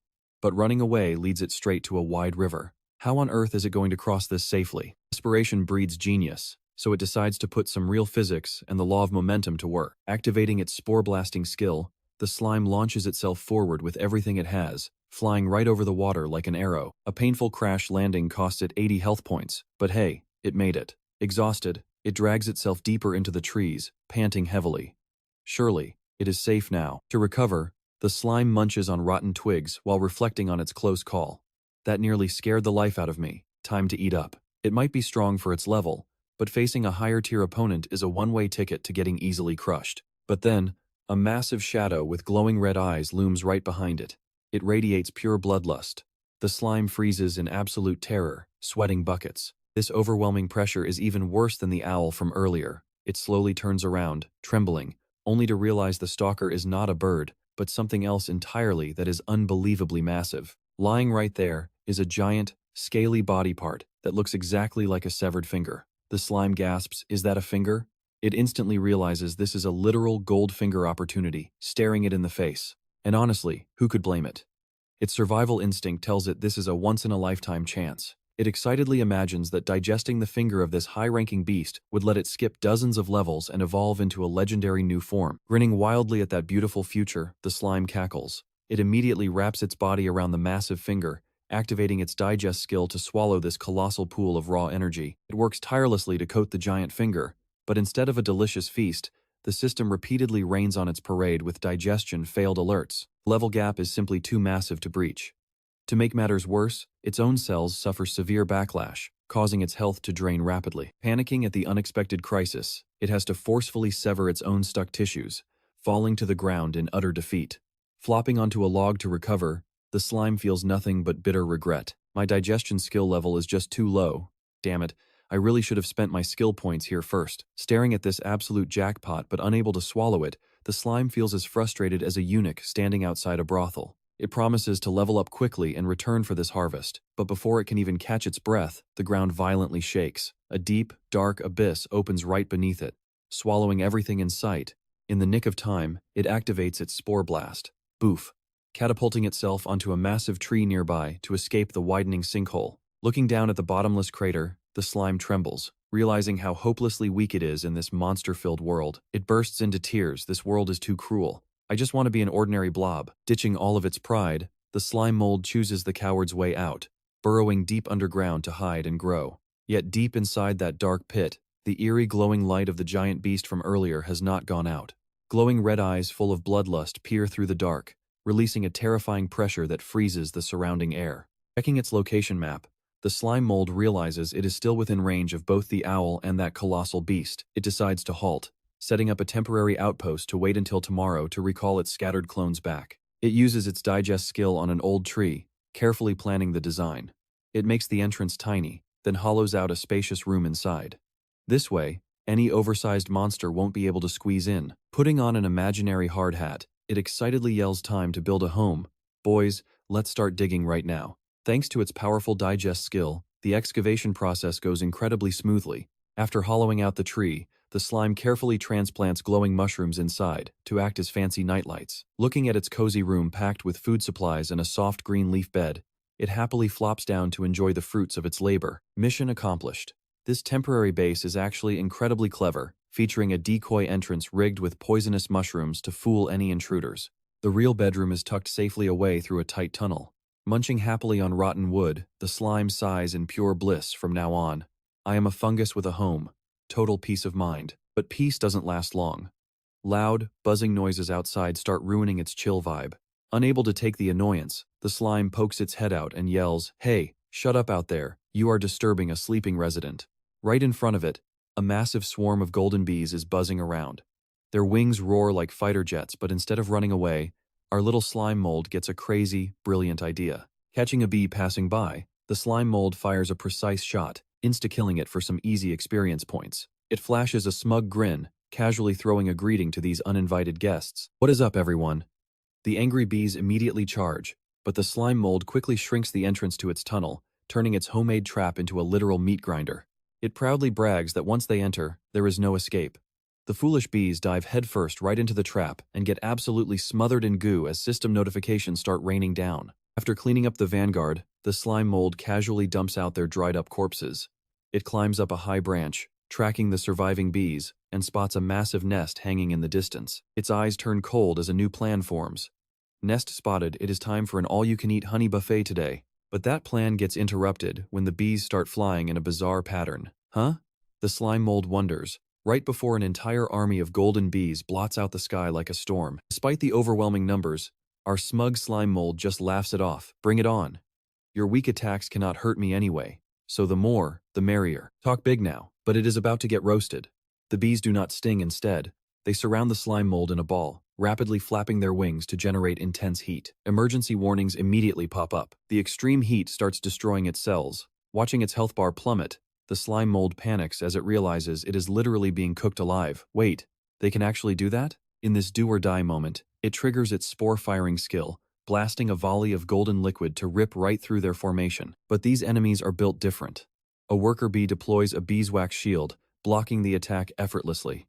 But running away leads it straight to a wide river. How on earth is it going to cross this safely? Desperation breeds genius, so it decides to put some real physics and the law of momentum to work. Activating its spore-blasting skill, the slime launches itself forward with everything it has, flying right over the water like an arrow. A painful crash landing cost it 80 health points, but hey, it made it. Exhausted, it drags itself deeper into the trees, panting heavily. Surely, it is safe now. To recover, the slime munches on rotten twigs while reflecting on its close call. That nearly scared the life out of me. Time to eat up. It might be strong for its level, but facing a higher-tier opponent is a one-way ticket to getting easily crushed. But then, a massive shadow with glowing red eyes looms right behind it. It radiates pure bloodlust. The slime freezes in absolute terror, sweating buckets. This overwhelming pressure is even worse than the owl from earlier. It slowly turns around, trembling, only to realize the stalker is not a bird, but something else entirely that is unbelievably massive. Lying right there is a giant, scaly body part that looks exactly like a severed finger. The slime gasps, "Is that a finger?" It instantly realizes this is a literal gold finger opportunity, staring it in the face. And honestly, who could blame it? Its survival instinct tells it this is a once-in-a-lifetime chance. It excitedly imagines that digesting the finger of this high-ranking beast would let it skip dozens of levels and evolve into a legendary new form. Grinning wildly at that beautiful future, the slime cackles. It immediately wraps its body around the massive finger, activating its digest skill to swallow this colossal pool of raw energy. It works tirelessly to coat the giant finger, but instead of a delicious feast, the system repeatedly rains on its parade with digestion failed alerts. The level gap is simply too massive to breach. To make matters worse, its own cells suffer severe backlash, causing its health to drain rapidly. Panicking at the unexpected crisis, it has to forcefully sever its own stuck tissues, falling to the ground in utter defeat. Flopping onto a log to recover, the slime feels nothing but bitter regret. My digestion skill level is just too low. Damn it, I really should have spent my skill points here first. Staring at this absolute jackpot but unable to swallow it, the slime feels as frustrated as a eunuch standing outside a brothel. It promises to level up quickly and return for this harvest, but before it can even catch its breath, the ground violently shakes. A deep, dark abyss opens right beneath it, swallowing everything in sight. In the nick of time, it activates its spore blast. Boof! Catapulting itself onto a massive tree nearby to escape the widening sinkhole. Looking down at the bottomless crater, the slime trembles, realizing how hopelessly weak it is in this monster-filled world. It bursts into tears. This world is too cruel. I just want to be an ordinary blob. Ditching all of its pride, the slime mold chooses the coward's way out, burrowing deep underground to hide and grow. Yet deep inside that dark pit, the eerie glowing light of the giant beast from earlier has not gone out. Glowing red eyes full of bloodlust peer through the dark, releasing a terrifying pressure that freezes the surrounding air. Checking its location map, the slime mold realizes it is still within range of both the owl and that colossal beast. It decides to halt, setting up a temporary outpost to wait until tomorrow to recall its scattered clones back. It uses its digest skill on an old tree, carefully planning the design. It makes the entrance tiny, then hollows out a spacious room inside. This way, any oversized monster won't be able to squeeze in. Putting on an imaginary hard hat, it excitedly yells time to build a home. "Boys, let's start digging right now." Thanks to its powerful digest skill, the excavation process goes incredibly smoothly. After hollowing out the tree, the slime carefully transplants glowing mushrooms inside to act as fancy nightlights. Looking at its cozy room packed with food supplies and a soft green leaf bed, it happily flops down to enjoy the fruits of its labor. Mission accomplished. This temporary base is actually incredibly clever, featuring a decoy entrance rigged with poisonous mushrooms to fool any intruders. The real bedroom is tucked safely away through a tight tunnel. Munching happily on rotten wood, the slime sighs in pure bliss from now on. I am a fungus with a home. Total peace of mind. But peace doesn't last long. Loud, buzzing noises outside start ruining its chill vibe. Unable to take the annoyance, the slime pokes its head out and yells, "Hey, shut up out there, you are disturbing a sleeping resident." Right in front of it, a massive swarm of golden bees is buzzing around. Their wings roar like fighter jets, but instead of running away, our little slime mold gets a crazy, brilliant idea. Catching a bee passing by, the slime mold fires a precise shot, insta-killing it for some easy experience points. It flashes a smug grin, casually throwing a greeting to these uninvited guests. "What is up, everyone?" The angry bees immediately charge, but the slime mold quickly shrinks the entrance to its tunnel, turning its homemade trap into a literal meat grinder. It proudly brags that once they enter, there is no escape. The foolish bees dive headfirst right into the trap and get absolutely smothered in goo as system notifications start raining down. After cleaning up the vanguard, the slime mold casually dumps out their dried-up corpses. It climbs up a high branch, tracking the surviving bees, and spots a massive nest hanging in the distance. Its eyes turn cold as a new plan forms. Nest spotted, it is time for an all-you-can-eat honey buffet today. But that plan gets interrupted when the bees start flying in a bizarre pattern. Huh? The slime mold wonders, right before an entire army of golden bees blots out the sky like a storm. Despite the overwhelming numbers, our smug slime mold just laughs it off. "Bring it on. Your weak attacks cannot hurt me anyway, so the more, the merrier." Talk big now, but it is about to get roasted. The bees do not sting instead. They surround the slime mold in a ball, rapidly flapping their wings to generate intense heat. Emergency warnings immediately pop up. The extreme heat starts destroying its cells. Watching its health bar plummet, the slime mold panics as it realizes it is literally being cooked alive. Wait, they can actually do that? In this do-or-die moment, it triggers its spore-firing skill, blasting a volley of golden liquid to rip right through their formation. But these enemies are built different. A worker bee deploys a beeswax shield, blocking the attack effortlessly.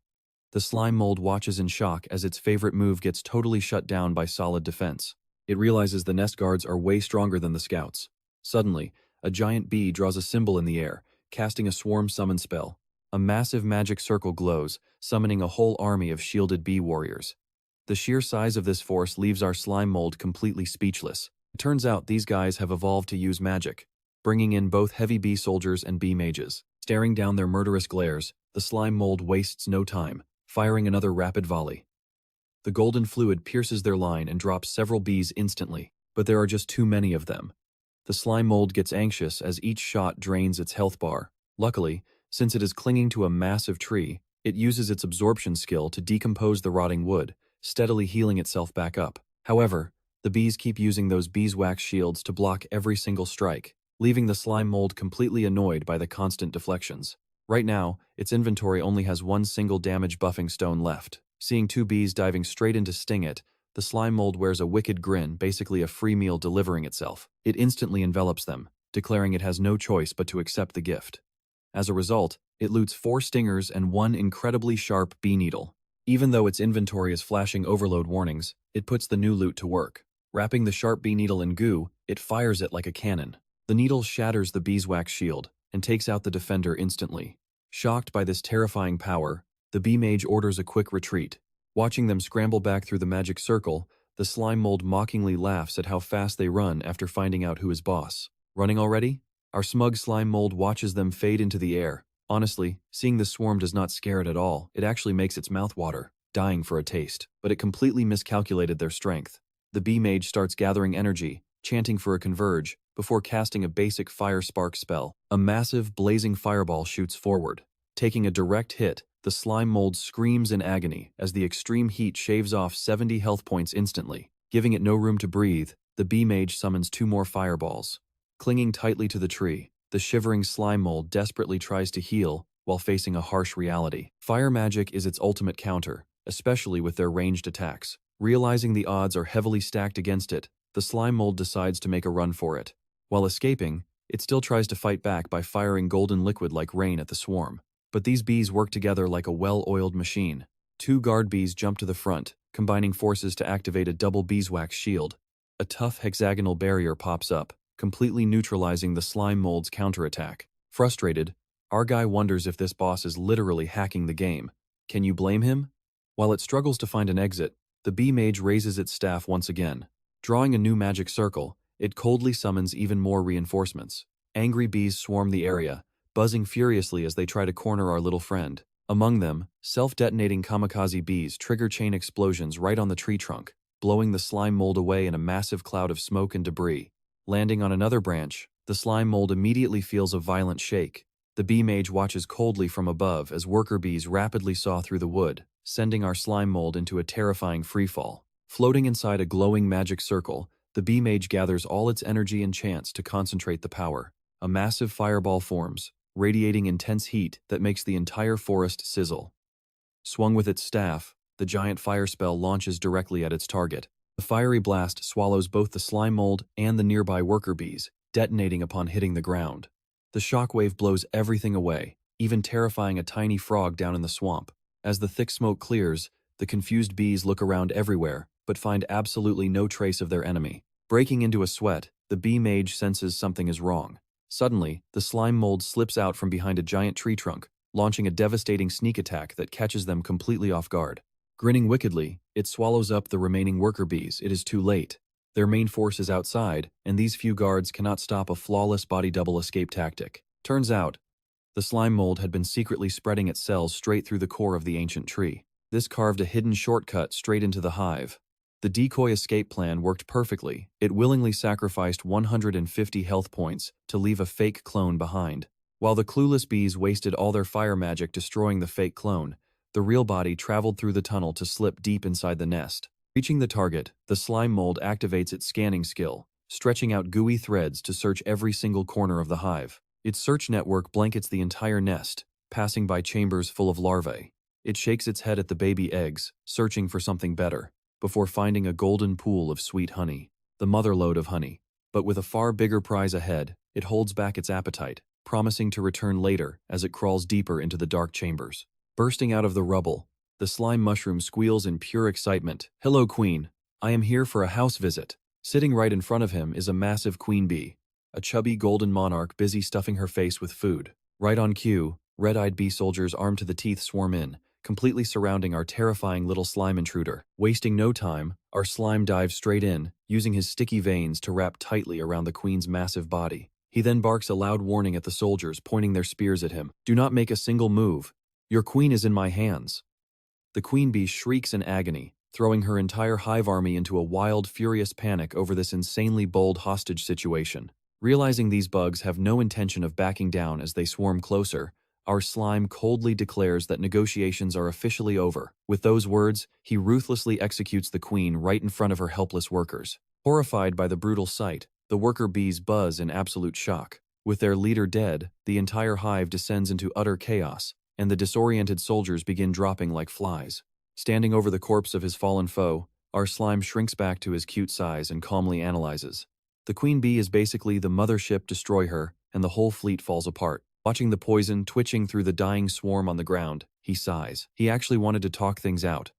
The slime mold watches in shock as its favorite move gets totally shut down by solid defense. It realizes the nest guards are way stronger than the scouts. Suddenly, a giant bee draws a symbol in the air, casting a swarm summon spell. A massive magic circle glows, summoning a whole army of shielded bee warriors. The sheer size of this force leaves our slime mold completely speechless. It turns out these guys have evolved to use magic, bringing in both heavy bee soldiers and bee mages. Staring down their murderous glares, the slime mold wastes no time, firing another rapid volley. The golden fluid pierces their line and drops several bees instantly, but there are just too many of them. The slime mold gets anxious as each shot drains its health bar. Luckily, since it is clinging to a massive tree, it uses its absorption skill to decompose the rotting wood, steadily healing itself back up. However, the bees keep using those beeswax shields to block every single strike, leaving the slime mold completely annoyed by the constant deflections. Right now, its inventory only has one single damage buffing stone left. Seeing two bees diving straight in to sting it, the slime mold wears a wicked grin, basically a free meal delivering itself. It instantly envelops them, declaring it has no choice but to accept the gift. As a result, it loots 4 stingers and 1 incredibly sharp bee needle. Even though its inventory is flashing overload warnings, it puts the new loot to work. Wrapping the sharp bee needle in goo, it fires it like a cannon. The needle shatters the beeswax shield and takes out the defender instantly. Shocked by this terrifying power, the bee mage orders a quick retreat. Watching them scramble back through the magic circle, the slime mold mockingly laughs at how fast they run after finding out who is boss. Running already? Our smug slime mold watches them fade into the air. Honestly, seeing the swarm does not scare it at all. It actually makes its mouth water, dying for a taste. But it completely miscalculated their strength. The bee mage starts gathering energy, chanting for a converge, before casting a basic fire spark spell. A massive, blazing fireball shoots forward. Taking a direct hit, the slime mold screams in agony as the extreme heat shaves off 70 health points instantly. Giving it no room to breathe, the bee mage summons 2 more fireballs. Clinging tightly to the tree, the shivering slime mold desperately tries to heal while facing a harsh reality. Fire magic is its ultimate counter, especially with their ranged attacks. Realizing the odds are heavily stacked against it, the slime mold decides to make a run for it. While escaping, it still tries to fight back by firing golden liquid like rain at the swarm. But these bees work together like a well-oiled machine. 2 guard bees jump to the front, combining forces to activate a double beeswax shield. A tough hexagonal barrier pops up, completely neutralizing the slime mold's counterattack. Frustrated, our guy wonders if this boss is literally hacking the game. Can you blame him? While it struggles to find an exit, the bee mage raises its staff once again. Drawing a new magic circle, it coldly summons even more reinforcements. Angry bees swarm the area, buzzing furiously as they try to corner our little friend. Among them, self-detonating kamikaze bees trigger chain explosions right on the tree trunk, blowing the slime mold away in a massive cloud of smoke and debris. Landing on another branch, the slime mold immediately feels a violent shake. The bee mage watches coldly from above as worker bees rapidly saw through the wood, sending our slime mold into a terrifying freefall. Floating inside a glowing magic circle, the bee mage gathers all its energy and chance to concentrate the power. A massive fireball forms, radiating intense heat that makes the entire forest sizzle. Swung with its staff, the giant fire spell launches directly at its target. The fiery blast swallows both the slime mold and the nearby worker bees, detonating upon hitting the ground. The shockwave blows everything away, even terrifying a tiny frog down in the swamp. As the thick smoke clears, the confused bees look around everywhere, but find absolutely no trace of their enemy. Breaking into a sweat, the bee mage senses something is wrong. Suddenly, the slime mold slips out from behind a giant tree trunk, launching a devastating sneak attack that catches them completely off guard. Grinning wickedly, it swallows up the remaining worker bees. It is too late. Their main force is outside, and these few guards cannot stop a flawless body double escape tactic. Turns out, the slime mold had been secretly spreading its cells straight through the core of the ancient tree. This carved a hidden shortcut straight into the hive. The decoy escape plan worked perfectly. It willingly sacrificed 150 health points to leave a fake clone behind. While the clueless bees wasted all their fire magic destroying the fake clone, the real body traveled through the tunnel to slip deep inside the nest. Reaching the target, the slime mold activates its scanning skill, stretching out gooey threads to search every single corner of the hive. Its search network blankets the entire nest, passing by chambers full of larvae. It shakes its head at the baby eggs, searching for something better, before finding a golden pool of sweet honey, the motherlode of honey. But with a far bigger prize ahead, it holds back its appetite, promising to return later as it crawls deeper into the dark chambers. Bursting out of the rubble, the slime mushroom squeals in pure excitement. "Hello, Queen. I am here for a house visit." Sitting right in front of him is a massive queen bee, a chubby golden monarch busy stuffing her face with food. Right on cue, red-eyed bee soldiers armed to the teeth swarm in, completely surrounding our terrifying little slime intruder. Wasting no time, our slime dives straight in, using his sticky veins to wrap tightly around the queen's massive body. He then barks a loud warning at the soldiers, pointing their spears at him. "Do not make a single move. Your queen is in my hands." The queen bee shrieks in agony, throwing her entire hive army into a wild, furious panic over this insanely bold hostage situation. Realizing these bugs have no intention of backing down as they swarm closer, our slime coldly declares that negotiations are officially over. With those words, he ruthlessly executes the queen right in front of her helpless workers. Horrified by the brutal sight, the worker bees buzz in absolute shock. With their leader dead, the entire hive descends into utter chaos, and the disoriented soldiers begin dropping like flies. Standing over the corpse of his fallen foe, our slime shrinks back to his cute size and calmly analyzes. The queen bee is basically the mothership destroy her, and the whole fleet falls apart. Watching the poison twitching through the dying swarm on the ground, he sighs. He actually wanted to talk things out.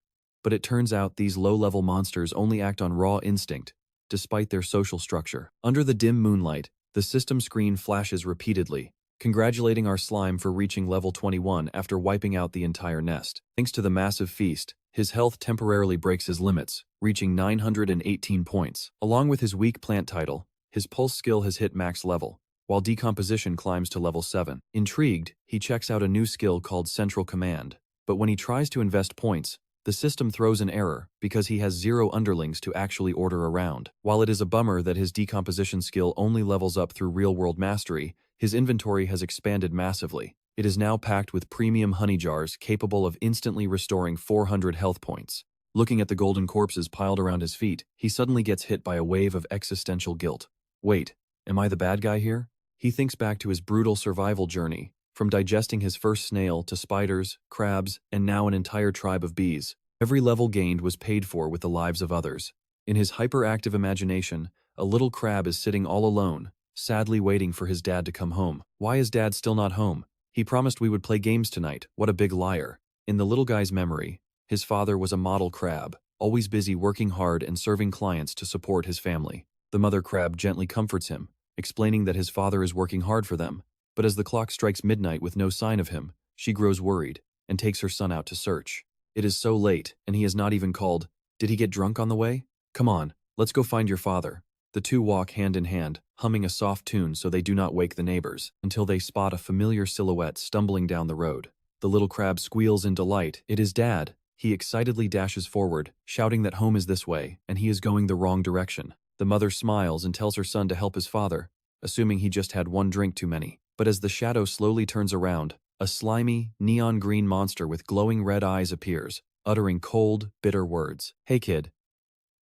But it turns out these low-level monsters only act on raw instinct, despite their social structure. Under the dim moonlight, the system screen flashes repeatedly, congratulating our slime for reaching level 21 after wiping out the entire nest. Thanks to the massive feast, his health temporarily breaks his limits, reaching 918 points. Along with his weak plant title, his pulse skill has hit max level, while decomposition climbs to level 7. Intrigued, he checks out a new skill called Central Command, but when he tries to invest points, the system throws an error because he has 0 underlings to actually order around. While it is a bummer that his decomposition skill only levels up through real-world mastery, his inventory has expanded massively. It is now packed with premium honey jars capable of instantly restoring 400 health points. Looking at the golden corpses piled around his feet, he suddenly gets hit by a wave of existential guilt. Wait, am I the bad guy here? He thinks back to his brutal survival journey, from digesting his first snail to spiders, crabs, and now an entire tribe of bees. Every level gained was paid for with the lives of others. In his hyperactive imagination, a little crab is sitting all alone, sadly waiting for his dad to come home. Why is dad still not home? He promised we would play games tonight. What a big liar. In the little guy's memory, his father was a model crab, always busy working hard and serving clients to support his family. The mother crab gently comforts him, explaining that his father is working hard for them. But as the clock strikes midnight with no sign of him, she grows worried and takes her son out to search. It is so late, and he has not even called. Did he get drunk on the way? Come on, let's go find your father. The two walk hand in hand, humming a soft tune so they do not wake the neighbors, until they spot a familiar silhouette stumbling down the road. The little crab squeals in delight. It is Dad. He excitedly dashes forward, shouting that home is this way, and he is going the wrong direction. The mother smiles and tells her son to help his father, assuming he just had one drink too many. But as the shadow slowly turns around, a slimy, neon green monster with glowing red eyes appears, uttering cold, bitter words. "Hey kid,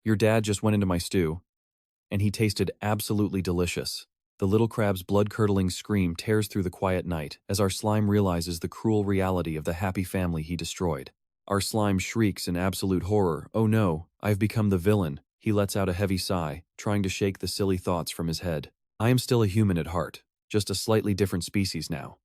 your dad just went into my stew, and he tasted absolutely delicious." The little crab's blood-curdling scream tears through the quiet night as our slime realizes the cruel reality of the happy family he destroyed. Our slime shrieks in absolute horror. "Oh no, I've become the villain." He lets out a heavy sigh, trying to shake the silly thoughts from his head. "I am still a human at heart, just a slightly different species now."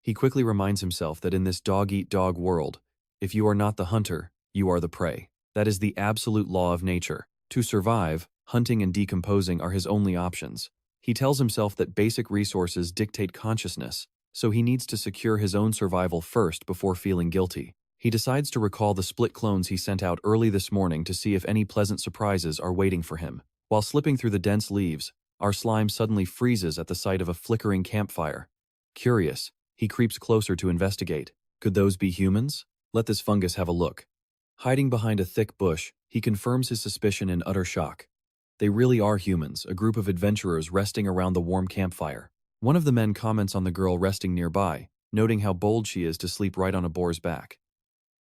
He quickly reminds himself that in this dog-eat-dog world, if you are not the hunter, you are the prey. That is the absolute law of nature. To survive, hunting and decomposing are his only options. He tells himself that basic resources dictate consciousness, so he needs to secure his own survival first before feeling guilty. He decides to recall the split clones he sent out early this morning to see if any pleasant surprises are waiting for him. While slipping through the dense leaves, our slime suddenly freezes at the sight of a flickering campfire. Curious, he creeps closer to investigate. Could those be humans? Let this fungus have a look. Hiding behind a thick bush, he confirms his suspicion in utter shock. They really are humans, a group of adventurers resting around the warm campfire. One of the men comments on the girl resting nearby, noting how bold she is to sleep right on a boar's back.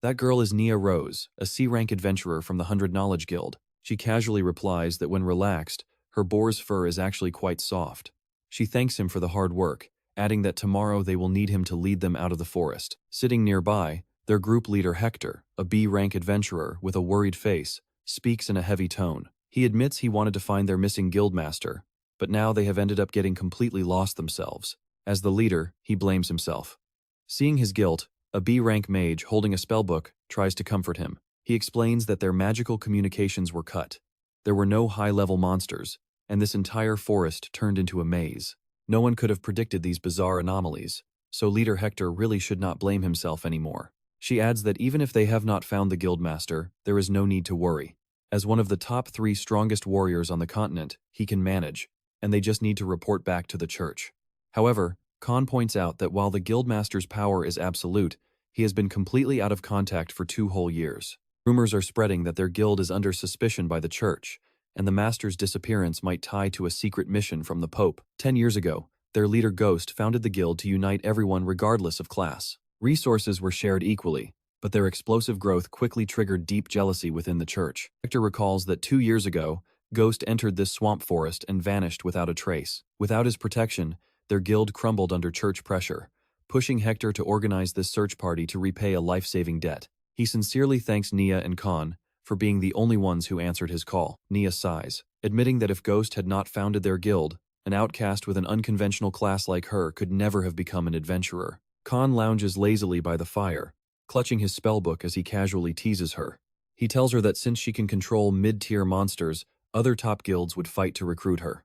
That girl is Nia Rose, a C-rank adventurer from the 100 Knowledge Guild. She casually replies that when relaxed, her boar's fur is actually quite soft. She thanks him for the hard work, adding that tomorrow they will need him to lead them out of the forest. Sitting nearby, their group leader Hector, a B-rank adventurer with a worried face, speaks in a heavy tone. He admits he wanted to find their missing guildmaster, but now they have ended up getting completely lost themselves. As the leader, he blames himself. Seeing his guilt, a B-rank mage holding a spellbook tries to comfort him. He explains that their magical communications were cut. There were no high-level monsters, and this entire forest turned into a maze. No one could have predicted these bizarre anomalies, so leader Hector really should not blame himself anymore. She adds that even if they have not found the guildmaster, there is no need to worry. As one of the top 3 strongest warriors on the continent, he can manage, and they just need to report back to the church. However, Khan points out that while the guildmaster's power is absolute, he has been completely out of contact for 2 whole years. Rumors are spreading that their guild is under suspicion by the church, and the master's disappearance might tie to a secret mission from the Pope. 10 years ago, their leader Ghost founded the guild to unite everyone regardless of class. Resources were shared equally, but their explosive growth quickly triggered deep jealousy within the church. Hector recalls that 2 years ago, Ghost entered this swamp forest and vanished without a trace. Without his protection, their guild crumbled under church pressure, pushing Hector to organize this search party to repay a life-saving debt. He sincerely thanks Nia and Khan for being the only ones who answered his call. Nia sighs, admitting that if Ghost had not founded their guild, an outcast with an unconventional class like her could never have become an adventurer. Khan lounges lazily by the fire, clutching his spellbook as he casually teases her. He tells her that since she can control mid-tier monsters, other top guilds would fight to recruit her.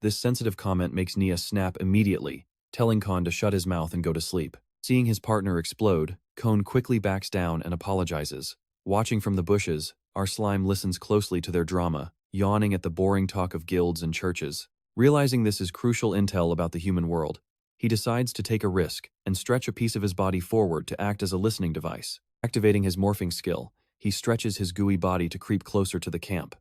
This sensitive comment makes Nia snap immediately, telling Khan to shut his mouth and go to sleep. Seeing his partner explode, Khan quickly backs down and apologizes. Watching from the bushes, our slime listens closely to their drama, yawning at the boring talk of guilds and churches. Realizing this is crucial intel about the human world, he decides to take a risk and stretch a piece of his body forward to act as a listening device. Activating his morphing skill, he stretches his gooey body to creep closer to the camp.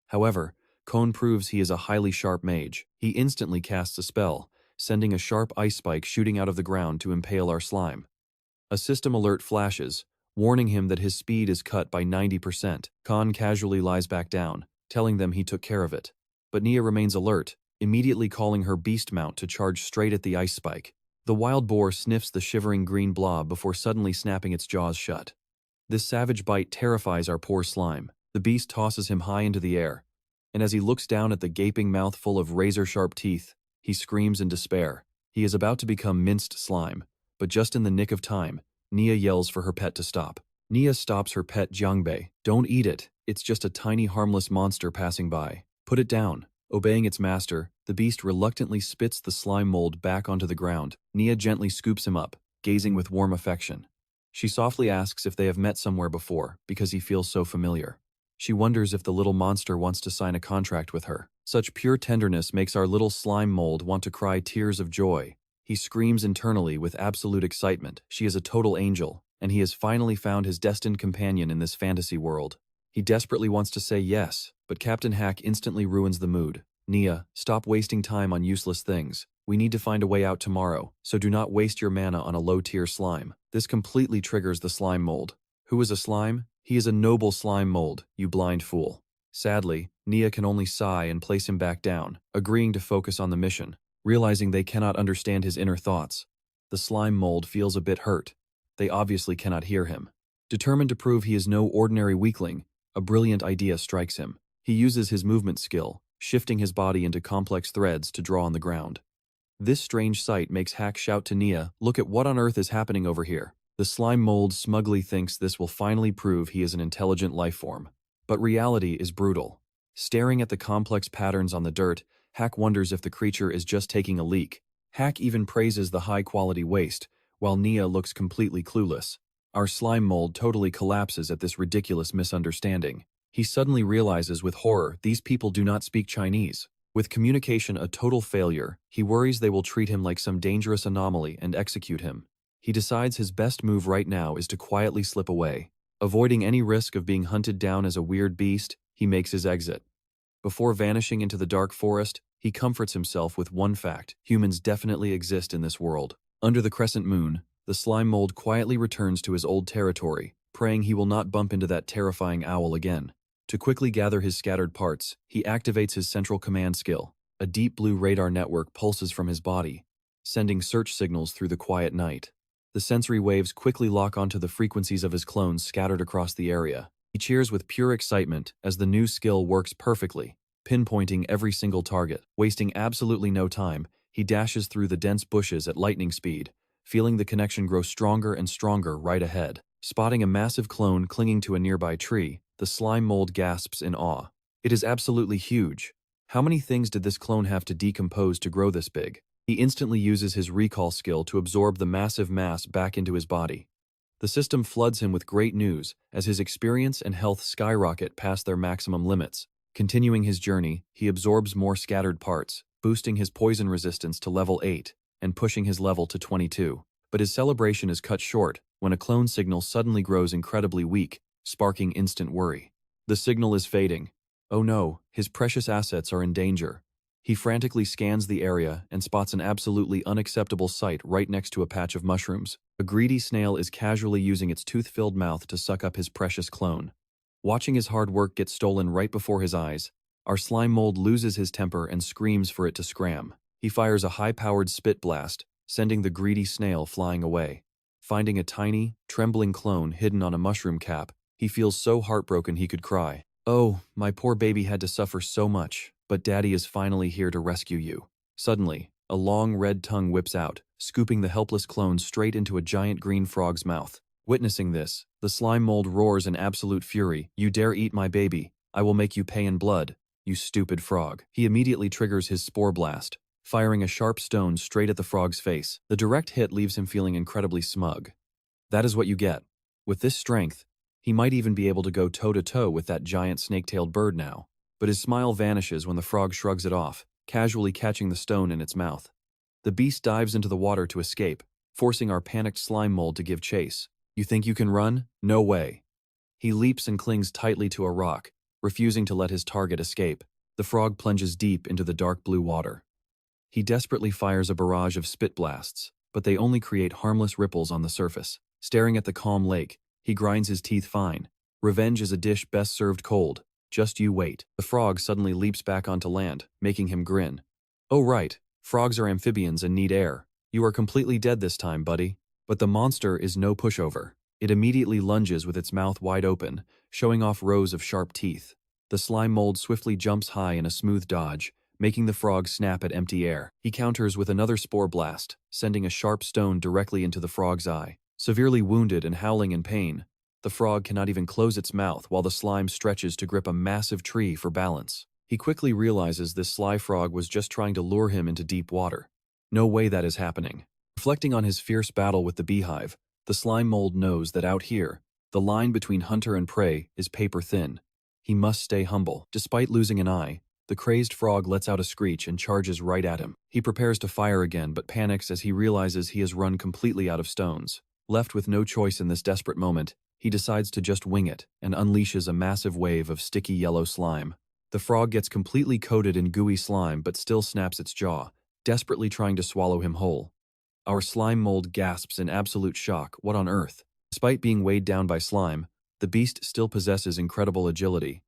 However, Khan proves he is a highly sharp mage. He instantly casts a spell, sending a sharp ice spike shooting out of the ground to impale our slime. A system alert flashes, warning him that his speed is cut by 90%. Khan casually lies back down, telling them he took care of it. But Nia remains alert, immediately calling her beast mount to charge straight at the ice spike. The wild boar sniffs the shivering green blob before suddenly snapping its jaws shut. This savage bite terrifies our poor slime. The beast tosses him high into the air, and as he looks down at the gaping mouth full of razor-sharp teeth, he screams in despair. He is about to become minced slime, but just in the nick of time, Nia yells for her pet to stop. Nia stops her pet Jiangbei. "Don't eat it. It's just a tiny harmless monster passing by. Put it down." Obeying its master, the beast reluctantly spits the slime mold back onto the ground. Nia gently scoops him up, gazing with warm affection. She softly asks if they have met somewhere before, because he feels so familiar. She wonders if the little monster wants to sign a contract with her. Such pure tenderness makes our little slime mold want to cry tears of joy, He screams internally with absolute excitement. She is a total angel, and he has finally found his destined companion in this fantasy world. He desperately wants to say yes, but Captain Hack instantly ruins the mood. Nia, stop wasting time on useless things. We need to find a way out tomorrow, so do not waste your mana on a low-tier slime. This completely triggers the slime mold. Who is a slime? He is a noble slime mold, you blind fool. Sadly, Nia can only sigh and place him back down, agreeing to focus on the mission, realizing they cannot understand his inner thoughts. The slime mold feels a bit hurt. They obviously cannot hear him. Determined to prove he is no ordinary weakling, a brilliant idea strikes him. He uses his movement skill, shifting his body into complex threads to draw on the ground. This strange sight makes Hack shout to Nia, "Look at what on earth is happening over here." The slime mold smugly thinks this will finally prove he is an intelligent life form. But reality is brutal. Staring at the complex patterns on the dirt, Hack wonders if the creature is just taking a leak. Hack even praises the high-quality waste, while Nia looks completely clueless. Our slime mold totally collapses at this ridiculous misunderstanding. He suddenly realizes with horror these people do not speak Chinese. With communication a total failure, he worries they will treat him like some dangerous anomaly and execute him. He decides his best move right now is to quietly slip away. Avoiding any risk of being hunted down as a weird beast, he makes his exit. Before vanishing into the dark forest, he comforts himself with one fact: humans definitely exist in this world. Under the crescent moon, the slime mold quietly returns to his old territory, praying he will not bump into that terrifying owl again. To quickly gather his scattered parts, he activates his central command skill. A deep blue radar network pulses from his body, sending search signals through the quiet night. The sensory waves quickly lock onto the frequencies of his clones scattered across the area. He cheers with pure excitement as the new skill works perfectly, pinpointing every single target. Wasting absolutely no time, he dashes through the dense bushes at lightning speed, feeling the connection grow stronger and stronger right ahead. Spotting a massive clone clinging to a nearby tree, the slime mold gasps in awe. It is absolutely huge. How many things did this clone have to decompose to grow this big? He instantly uses his recall skill to absorb the massive mass back into his body. The system floods him with great news as his experience and health skyrocket past their maximum limits. Continuing his journey, he absorbs more scattered parts, boosting his poison resistance to level 8 and pushing his level to 22. But his celebration is cut short when a clone signal suddenly grows incredibly weak, sparking instant worry. The signal is fading. Oh no, his precious assets are in danger. He frantically scans the area and spots an absolutely unacceptable sight right next to a patch of mushrooms. A greedy snail is casually using its tooth-filled mouth to suck up his precious clone. Watching his hard work get stolen right before his eyes, our slime mold loses his temper and screams for it to scram. He fires a high-powered spit blast, sending the greedy snail flying away. Finding a tiny, trembling clone hidden on a mushroom cap, he feels so heartbroken he could cry. "Oh, my poor baby had to suffer so much, but Daddy is finally here to rescue you." Suddenly, a long red tongue whips out, scooping the helpless clone straight into a giant green frog's mouth. Witnessing this, the slime mold roars in absolute fury. "You dare eat my baby? I will make you pay in blood, you stupid frog." He immediately triggers his spore blast, firing a sharp stone straight at the frog's face. The direct hit leaves him feeling incredibly smug. That is what you get. With this strength, he might even be able to go toe-to-toe with that giant snake-tailed bird now. But his smile vanishes when the frog shrugs it off, casually catching the stone in its mouth. The beast dives into the water to escape, forcing our panicked slime mold to give chase. "You think you can run? No way." He leaps and clings tightly to a rock, refusing to let his target escape. The frog plunges deep into the dark blue water. He desperately fires a barrage of spit blasts, but they only create harmless ripples on the surface. Staring at the calm lake, he grinds his teeth fine. Revenge is a dish best served cold. Just you wait. The frog suddenly leaps back onto land, making him grin. "Oh right, frogs are amphibians and need air. You are completely dead this time, buddy." But the monster is no pushover. It immediately lunges with its mouth wide open, showing off rows of sharp teeth. The slime mold swiftly jumps high in a smooth dodge, making the frog snap at empty air. He counters with another spore blast, sending a sharp stone directly into the frog's eye. Severely wounded and howling in pain, the frog cannot even close its mouth while the slime stretches to grip a massive tree for balance. He quickly realizes this sly frog was just trying to lure him into deep water. No way that is happening. Reflecting on his fierce battle with the beehive, the slime mold knows that out here, the line between hunter and prey is paper thin. He must stay humble. Despite losing an eye, The crazed frog lets out a screech and charges right at him. He prepares to fire again but panics as he realizes he has run completely out of stones. Left with no choice in this desperate moment, he decides to just wing it and unleashes a massive wave of sticky yellow slime. The frog gets completely coated in gooey slime but still snaps its jaw, desperately trying to swallow him whole. Our slime mold gasps in absolute shock. What on earth? Despite being weighed down by slime, the beast still possesses incredible agility.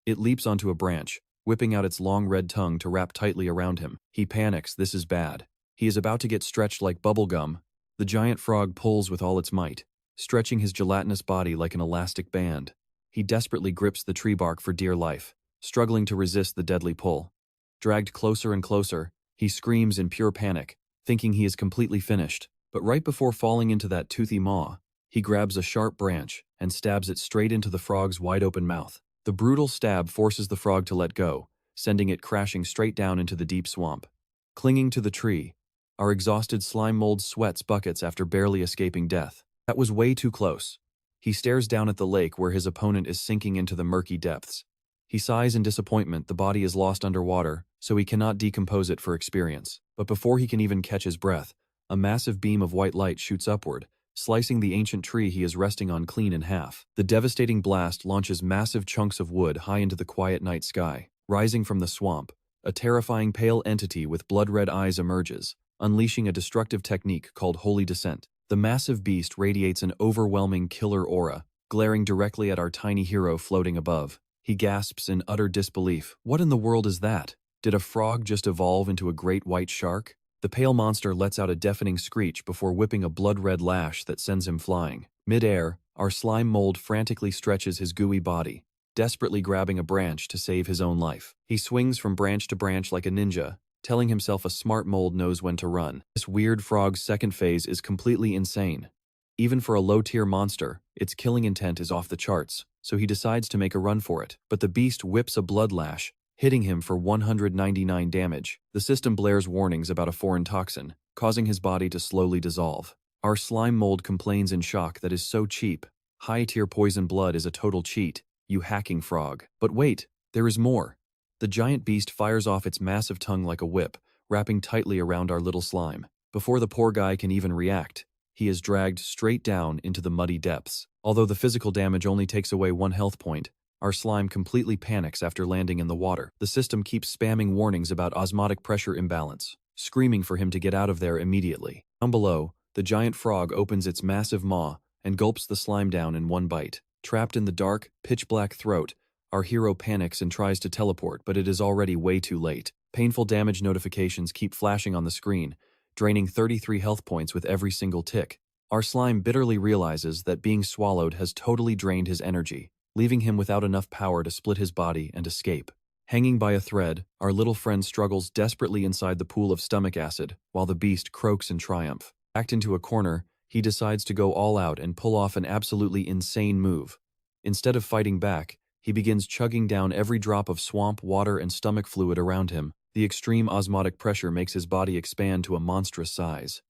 It leaps onto a branch, whipping out its long red tongue to wrap tightly around him. He panics. This is bad. He is about to get stretched like bubble gum. The giant frog pulls with all its might, stretching his gelatinous body like an elastic band. He desperately grips the tree bark for dear life, struggling to resist the deadly pull. Dragged closer and closer, he screams in pure panic, thinking he is completely finished. But right before falling into that toothy maw, he grabs a sharp branch and stabs it straight into the frog's wide-open mouth. The brutal stab forces the frog to let go, sending it crashing straight down into the deep swamp. Clinging to the tree, our exhausted slime mold sweats buckets after barely escaping death. That was way too close. He stares down at the lake where his opponent is sinking into the murky depths. He sighs in disappointment. The body is lost underwater, so he cannot decompose it for experience. But before he can even catch his breath, a massive beam of white light shoots upward, slicing the ancient tree he is resting on clean in half. The devastating blast launches massive chunks of wood high into the quiet night sky. Rising from the swamp, a terrifying pale entity with blood-red eyes emerges, unleashing a destructive technique called Holy Descent. The massive beast radiates an overwhelming killer aura, glaring directly at our tiny hero floating above. He gasps in utter disbelief. What in the world is that? Did a frog just evolve into a great white shark? The pale monster lets out a deafening screech before whipping a blood-red lash that sends him flying. Mid-air, our slime mold frantically stretches his gooey body, desperately grabbing a branch to save his own life. He swings from branch to branch like a ninja, telling himself a smart mold knows when to run. This weird frog's second phase is completely insane. Even for a low-tier monster, its killing intent is off the charts, so he decides to make a run for it. But the beast whips a blood lash, hitting him for 199 damage. The system blares warnings about a foreign toxin, causing his body to slowly dissolve. Our slime mold complains in shock. That is so cheap. High-tier poison blood is a total cheat, you hacking frog. But wait, there is more. The giant beast fires off its massive tongue like a whip, wrapping tightly around our little slime. Before the poor guy can even react, he is dragged straight down into the muddy depths. Although the physical damage only takes away 1 health point, our slime completely panics after landing in the water. The system keeps spamming warnings about osmotic pressure imbalance, screaming for him to get out of there immediately. Down below, the giant frog opens its massive maw and gulps the slime down in one bite. Trapped in the dark, pitch-black throat, our hero panics and tries to teleport, but it is already way too late. Painful damage notifications keep flashing on the screen, draining 33 health points with every single tick. Our slime bitterly realizes that being swallowed has totally drained his energy, leaving him without enough power to split his body and escape. Hanging by a thread, our little friend struggles desperately inside the pool of stomach acid, while the beast croaks in triumph. Backed into a corner, he decides to go all out and pull off an absolutely insane move. Instead of fighting back, he begins chugging down every drop of swamp water and stomach fluid around him. The extreme osmotic pressure makes his body expand to a monstrous size.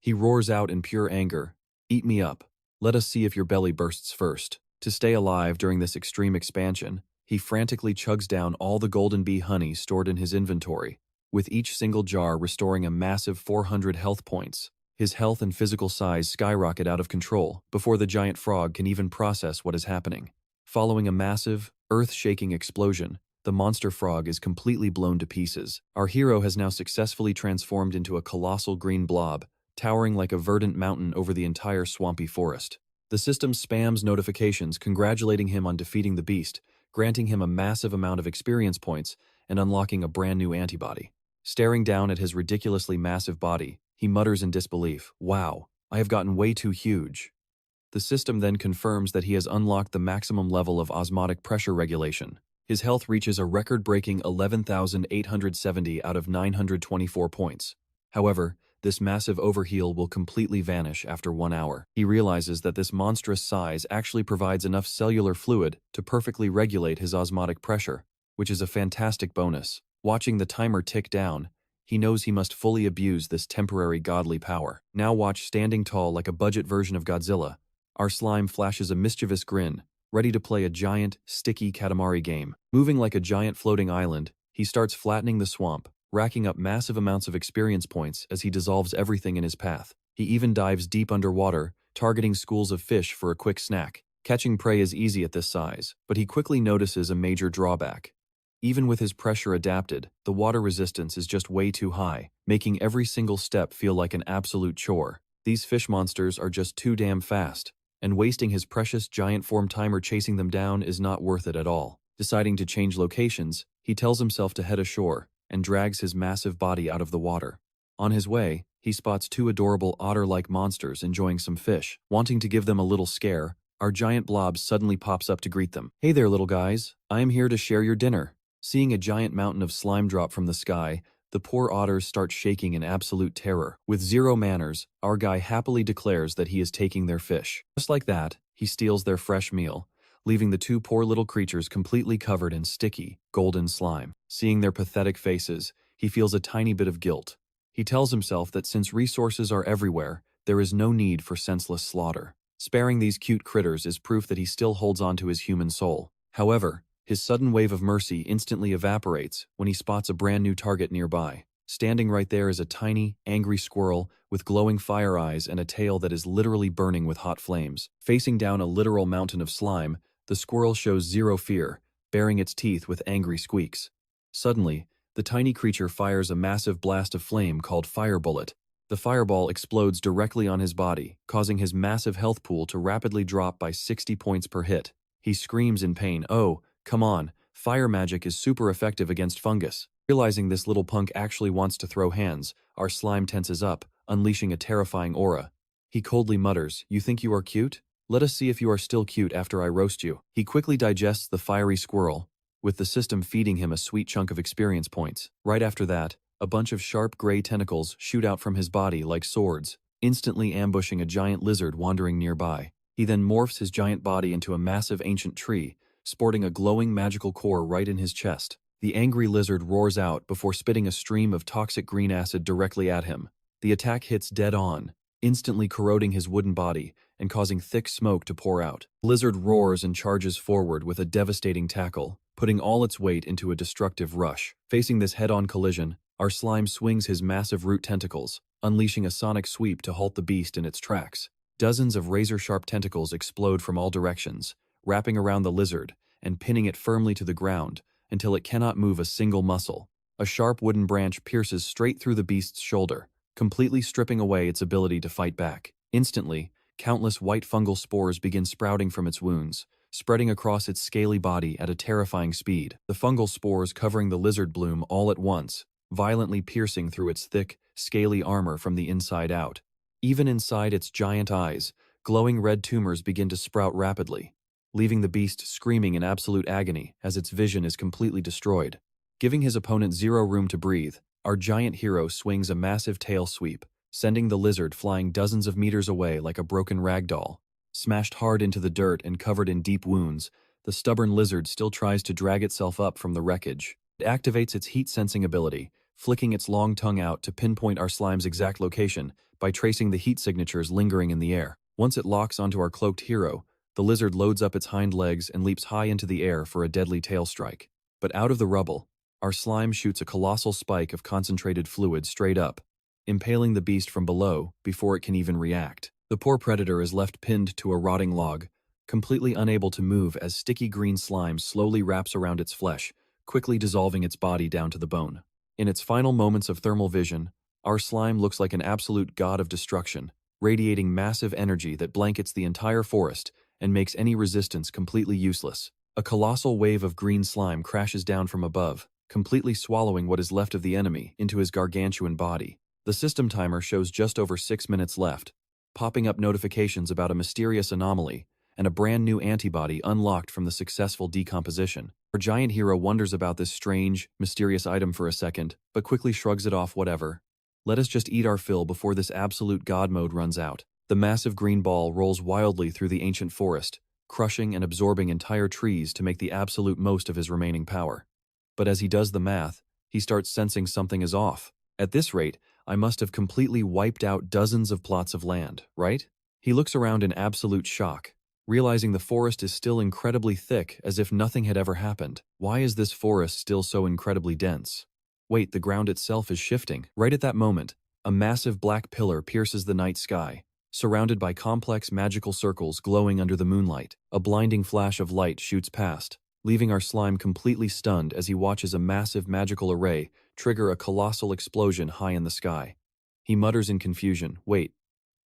He roars out in pure anger, "Eat me up. Let us see if your belly bursts first." To stay alive during this extreme expansion, he frantically chugs down all the golden bee honey stored in his inventory, with each single jar restoring a massive 400 health points. His health and physical size skyrocket out of control before the giant frog can even process what is happening. Following a massive, earth-shaking explosion, the monster frog is completely blown to pieces. Our hero has now successfully transformed into a colossal green blob, towering like a verdant mountain over the entire swampy forest. The system spams notifications congratulating him on defeating the beast, granting him a massive amount of experience points and unlocking a brand new antibody. Staring down at his ridiculously massive body, he mutters in disbelief, "Wow, I have gotten way too huge." The system then confirms that he has unlocked the maximum level of osmotic pressure regulation. His health reaches a record-breaking 11,870 out of 924 points. However, this massive overheal will completely vanish after 1 hour. He realizes that this monstrous size actually provides enough cellular fluid to perfectly regulate his osmotic pressure, which is a fantastic bonus. Watching the timer tick down, he knows he must fully abuse this temporary godly power. Now watch standing tall like a budget version of Godzilla, our slime flashes a mischievous grin, ready to play a giant, sticky Katamari game. Moving like a giant floating island, He starts flattening the swamp, racking up massive amounts of experience points as he dissolves everything in his path. He even dives deep underwater, targeting schools of fish for a quick snack. Catching prey is easy at this size, but he quickly notices a major drawback. Even with his pressure adapted, the water resistance is just way too high, making every single step feel like an absolute chore. These fish monsters are just too damn fast, and wasting his precious giant form timer chasing them down is not worth it at all. Deciding to change locations, he tells himself to head ashore and drags his massive body out of the water. On his way, he spots two adorable otter-like monsters enjoying some fish. Wanting to give them a little scare, our giant blob suddenly pops up to greet them. "Hey there, little guys. I am here to share your dinner." Seeing a giant mountain of slime drop from the sky, the poor otters start shaking in absolute terror. With zero manners, our guy happily declares that he is taking their fish. Just like that, he steals their fresh meal, leaving the two poor little creatures completely covered in sticky, golden slime. Seeing their pathetic faces, he feels a tiny bit of guilt. He tells himself that since resources are everywhere, there is no need for senseless slaughter. Sparing these cute critters is proof that he still holds on to his human soul. However, his sudden wave of mercy instantly evaporates when he spots a brand new target nearby. Standing right there is a tiny, angry squirrel with glowing fire eyes and a tail that is literally burning with hot flames. Facing down a literal mountain of slime, the squirrel shows zero fear, baring its teeth with angry squeaks. Suddenly, the tiny creature fires a massive blast of flame called Fire Bullet. The fireball explodes directly on his body, causing his massive health pool to rapidly drop by 60 points per hit. He screams in pain, "Oh, come on, fire magic is super effective against fungus." Realizing this little punk actually wants to throw hands, our slime tenses up, unleashing a terrifying aura. He coldly mutters, "You think you are cute? Let us see if you are still cute after I roast you." He quickly digests the fiery squirrel, with the system feeding him a sweet chunk of experience points. Right after that, a bunch of sharp gray tentacles shoot out from his body like swords, instantly ambushing a giant lizard wandering nearby. He then morphs his giant body into a massive ancient tree, sporting a glowing magical core right in his chest. The angry lizard roars out before spitting a stream of toxic green acid directly at him. The attack hits dead on, instantly corroding his wooden body and causing thick smoke to pour out. The lizard roars and charges forward with a devastating tackle, putting all its weight into a destructive rush. Facing this head-on collision, our slime swings his massive root tentacles, unleashing a sonic sweep to halt the beast in its tracks. Dozens of razor-sharp tentacles explode from all directions, wrapping around the lizard and pinning it firmly to the ground until it cannot move a single muscle. A sharp wooden branch pierces straight through the beast's shoulder, completely stripping away its ability to fight back. Instantly, countless white fungal spores begin sprouting from its wounds, spreading across its scaly body at a terrifying speed. The fungal spores covering the lizard bloom all at once, violently piercing through its thick, scaly armor from the inside out. Even inside its giant eyes, glowing red tumors begin to sprout rapidly, leaving the beast screaming in absolute agony as its vision is completely destroyed. Giving his opponent zero room to breathe, our giant hero swings a massive tail sweep, sending the lizard flying dozens of meters away like a broken rag doll. Smashed hard into the dirt and covered in deep wounds, the stubborn lizard still tries to drag itself up from the wreckage. It activates its heat-sensing ability, flicking its long tongue out to pinpoint our slime's exact location by tracing the heat signatures lingering in the air. Once it locks onto our cloaked hero, the lizard loads up its hind legs and leaps high into the air for a deadly tail strike. But out of the rubble, our slime shoots a colossal spike of concentrated fluid straight up, impaling the beast from below before it can even react. The poor predator is left pinned to a rotting log, completely unable to move as sticky green slime slowly wraps around its flesh, quickly dissolving its body down to the bone. In its final moments of thermal vision, our slime looks like an absolute god of destruction, radiating massive energy that blankets the entire forest and makes any resistance completely useless. A colossal wave of green slime crashes down from above, completely swallowing what is left of the enemy into his gargantuan body. The system timer shows just over 6 minutes left, popping up notifications about a mysterious anomaly and a brand new antibody unlocked from the successful decomposition. Our giant hero wonders about this strange, mysterious item for a second, but quickly shrugs it off. Whatever. Let us just eat our fill before this absolute god mode runs out. The massive green ball rolls wildly through the ancient forest, crushing and absorbing entire trees to make the absolute most of his remaining power. But as he does the math, he starts sensing something is off. At this rate, I must have completely wiped out dozens of plots of land, right? He looks around in absolute shock, realizing the forest is still incredibly thick as if nothing had ever happened. Why is this forest still so incredibly dense? Wait, the ground itself is shifting. Right at that moment, a massive black pillar pierces the night sky, surrounded by complex magical circles glowing under the moonlight. A blinding flash of light shoots past, leaving our slime completely stunned as he watches a massive magical array trigger a colossal explosion high in the sky. He mutters in confusion, "Wait,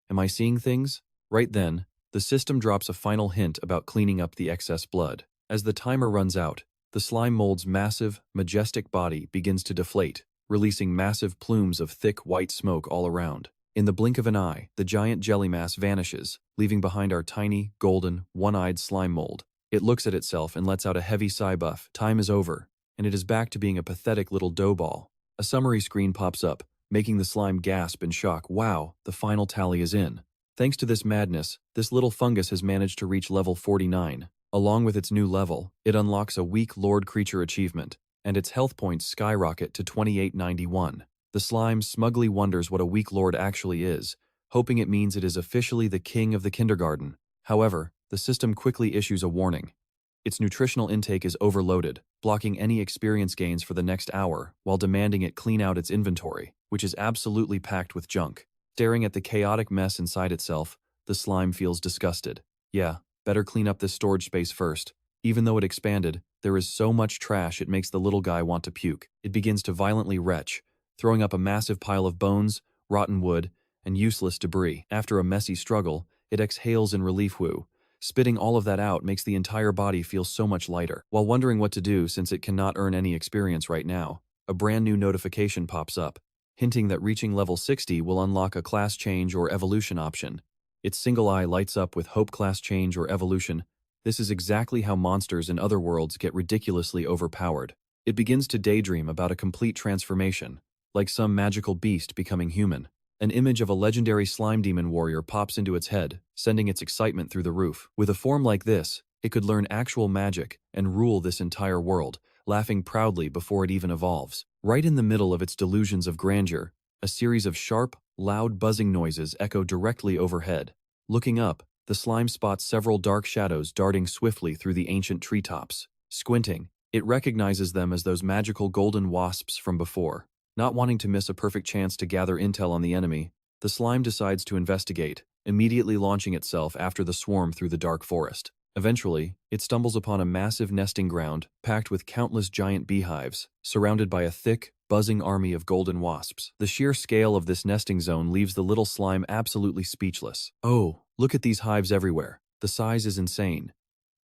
am I seeing things?" Right then, the system drops a final hint about cleaning up the excess blood. As the timer runs out, the slime mold's massive, majestic body begins to deflate, releasing massive plumes of thick white smoke all around. In the blink of an eye, the giant jelly mass vanishes, leaving behind our tiny, golden, one-eyed slime mold. It looks at itself and lets out a heavy sigh. Time is over, and it is back to being a pathetic little dough ball. A summary screen pops up, making the slime gasp in shock. Wow, the final tally is in. Thanks to this madness, this little fungus has managed to reach level 49. Along with its new level, it unlocks a weak Lord Creature achievement, and its health points skyrocket to 2891. The slime smugly wonders what a weak lord actually is, hoping it means it is officially the king of the kindergarten. However, the system quickly issues a warning. Its nutritional intake is overloaded, blocking any experience gains for the next hour, while demanding it clean out its inventory, which is absolutely packed with junk. Staring at the chaotic mess inside itself, the slime feels disgusted. Yeah, better clean up this storage space first. Even though it expanded, there is so much trash it makes the little guy want to puke. It begins to violently retch, throwing up a massive pile of bones, rotten wood, and useless debris. After a messy struggle, it exhales in relief. Woo. Spitting all of that out makes the entire body feel so much lighter. While wondering what to do since it cannot earn any experience right now, a brand new notification pops up, hinting that reaching level 60 will unlock a class change or evolution option. Its single eye lights up with hope. Class change or evolution. This is exactly how monsters in other worlds get ridiculously overpowered. It begins to daydream about a complete transformation, like some magical beast becoming human. An image of a legendary slime demon warrior pops into its head, sending its excitement through the roof. With a form like this, it could learn actual magic and rule this entire world, laughing proudly before it even evolves. Right in the middle of its delusions of grandeur, a series of sharp, loud buzzing noises echo directly overhead. Looking up, the slime spots several dark shadows darting swiftly through the ancient treetops. Squinting, it recognizes them as those magical golden wasps from before. Not wanting to miss a perfect chance to gather intel on the enemy, the slime decides to investigate, immediately launching itself after the swarm through the dark forest. Eventually, it stumbles upon a massive nesting ground packed with countless giant beehives, surrounded by a thick, buzzing army of golden wasps. The sheer scale of this nesting zone leaves the little slime absolutely speechless. Oh, look at these hives everywhere. The size is insane.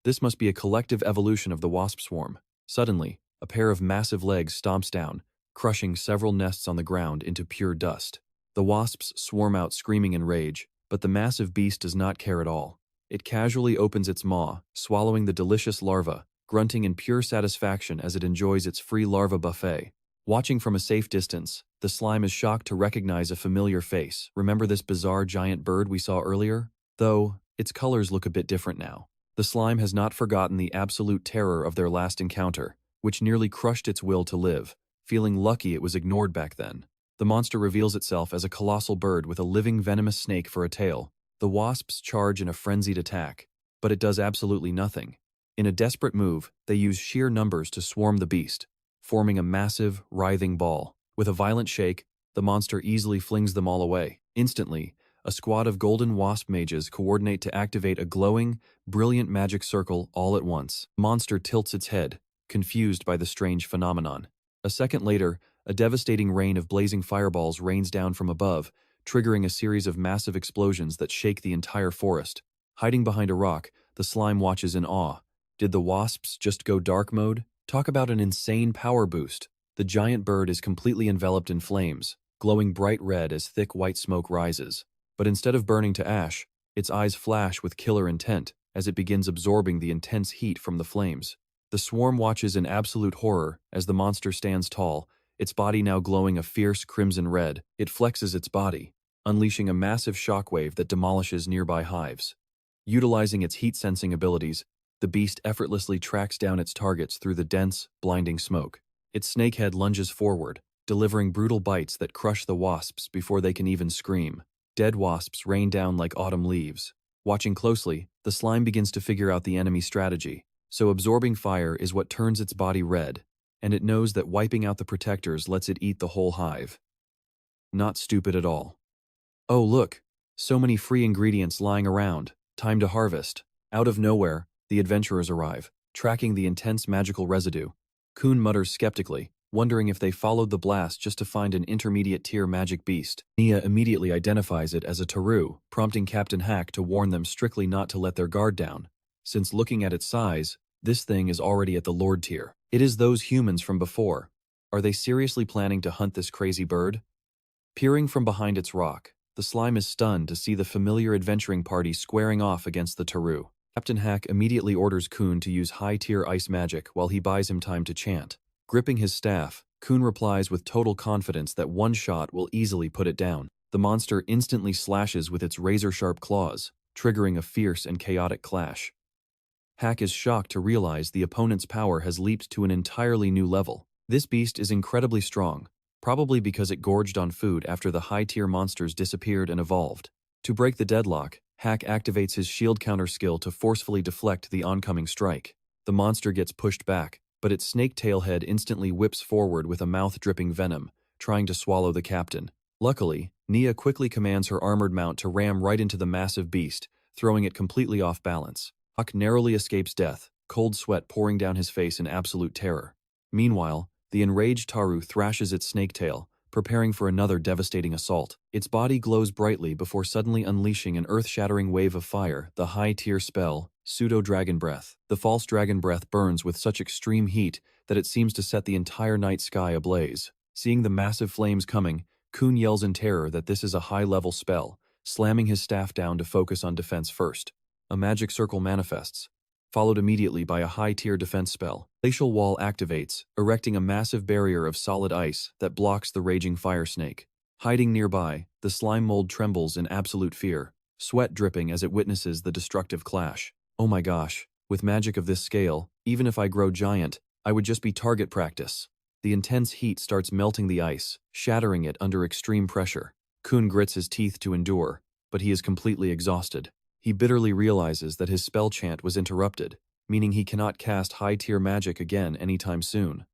This must be a collective evolution of the wasp swarm. Suddenly, a pair of massive legs stomps down, crushing several nests on the ground into pure dust. The wasps swarm out screaming in rage, but the massive beast does not care at all. It casually opens its maw, swallowing the delicious larva, grunting in pure satisfaction as it enjoys its free larva buffet. Watching from a safe distance, the slime is shocked to recognize a familiar face. Remember this bizarre giant bird we saw earlier? Though, its colors look a bit different now. The slime has not forgotten the absolute terror of their last encounter, which nearly crushed its will to live, feeling lucky it was ignored back then. The monster reveals itself as a colossal bird with a living venomous snake for a tail. The wasps charge in a frenzied attack, but it does absolutely nothing. In a desperate move, they use sheer numbers to swarm the beast, forming a massive, writhing ball. With a violent shake, the monster easily flings them all away. Instantly, a squad of golden wasp mages coordinate to activate a glowing, brilliant magic circle all at once. The monster tilts its head, confused by the strange phenomenon. A second later, a devastating rain of blazing fireballs rains down from above, triggering a series of massive explosions that shake the entire forest. Hiding behind a rock, the slime watches in awe. Did the wasps just go dark mode? Talk about an insane power boost. The giant bird is completely enveloped in flames, glowing bright red as thick white smoke rises. But instead of burning to ash, its eyes flash with killer intent as it begins absorbing the intense heat from the flames. The swarm watches in absolute horror as the monster stands tall, its body now glowing a fierce crimson red. It flexes its body, unleashing a massive shockwave that demolishes nearby hives. Utilizing its heat-sensing abilities, the beast effortlessly tracks down its targets through the dense, blinding smoke. Its snakehead lunges forward, delivering brutal bites that crush the wasps before they can even scream. Dead wasps rain down like autumn leaves. Watching closely, The slime begins to figure out the enemy strategy, so absorbing fire is what turns its body red, and it knows that wiping out the protectors lets it eat the whole hive. Not stupid at all. Oh look, so many free ingredients lying around, time to harvest. Out of nowhere, the adventurers arrive, tracking the intense magical residue. Kun mutters skeptically, wondering if they followed the blast just to find an intermediate-tier magic beast. Nia immediately identifies it as a Taru, prompting Captain Hack to warn them strictly not to let their guard down, since looking at its size, this thing is already at the Lord tier. It is those humans from before. Are they seriously planning to hunt this crazy bird? Peering from behind its rock, the slime is stunned to see the familiar adventuring party squaring off against the Taru. Captain Hack immediately orders Kun to use high-tier ice magic while he buys him time to chant. Gripping his staff, Kun replies with total confidence that one shot will easily put it down. The monster instantly slashes with its razor-sharp claws, triggering a fierce and chaotic clash. Hack is shocked to realize the opponent's power has leaped to an entirely new level. This beast is incredibly strong, probably because it gorged on food after the high-tier monsters disappeared and evolved. To break the deadlock, Hack activates his shield counter skill to forcefully deflect the oncoming strike. The monster gets pushed back, but its snake tail head instantly whips forward with a mouth dripping venom, trying to swallow the captain. Luckily, Nia quickly commands her armored mount to ram right into the massive beast, throwing it completely off balance. Hack narrowly escapes death, cold sweat pouring down his face in absolute terror. Meanwhile, the enraged Taru thrashes its snake tail, preparing for another devastating assault. Its body glows brightly before suddenly unleashing an earth-shattering wave of fire, the high-tier spell, Pseudo-Dragon Breath. The false dragon breath burns with such extreme heat that it seems to set the entire night sky ablaze. Seeing the massive flames coming, Kun yells in terror that this is a high-level spell, slamming his staff down to focus on defense first. A magic circle manifests, followed immediately by a high-tier defense spell. Glacial Wall activates, erecting a massive barrier of solid ice that blocks the raging fire snake. Hiding nearby, the slime mold trembles in absolute fear, sweat dripping as it witnesses the destructive clash. Oh my gosh, with magic of this scale, even if I grow giant, I would just be target practice. The intense heat starts melting the ice, shattering it under extreme pressure. Kun grits his teeth to endure, but he is completely exhausted. He bitterly realizes that his spell chant was interrupted, meaning he cannot cast high-tier magic again anytime soon.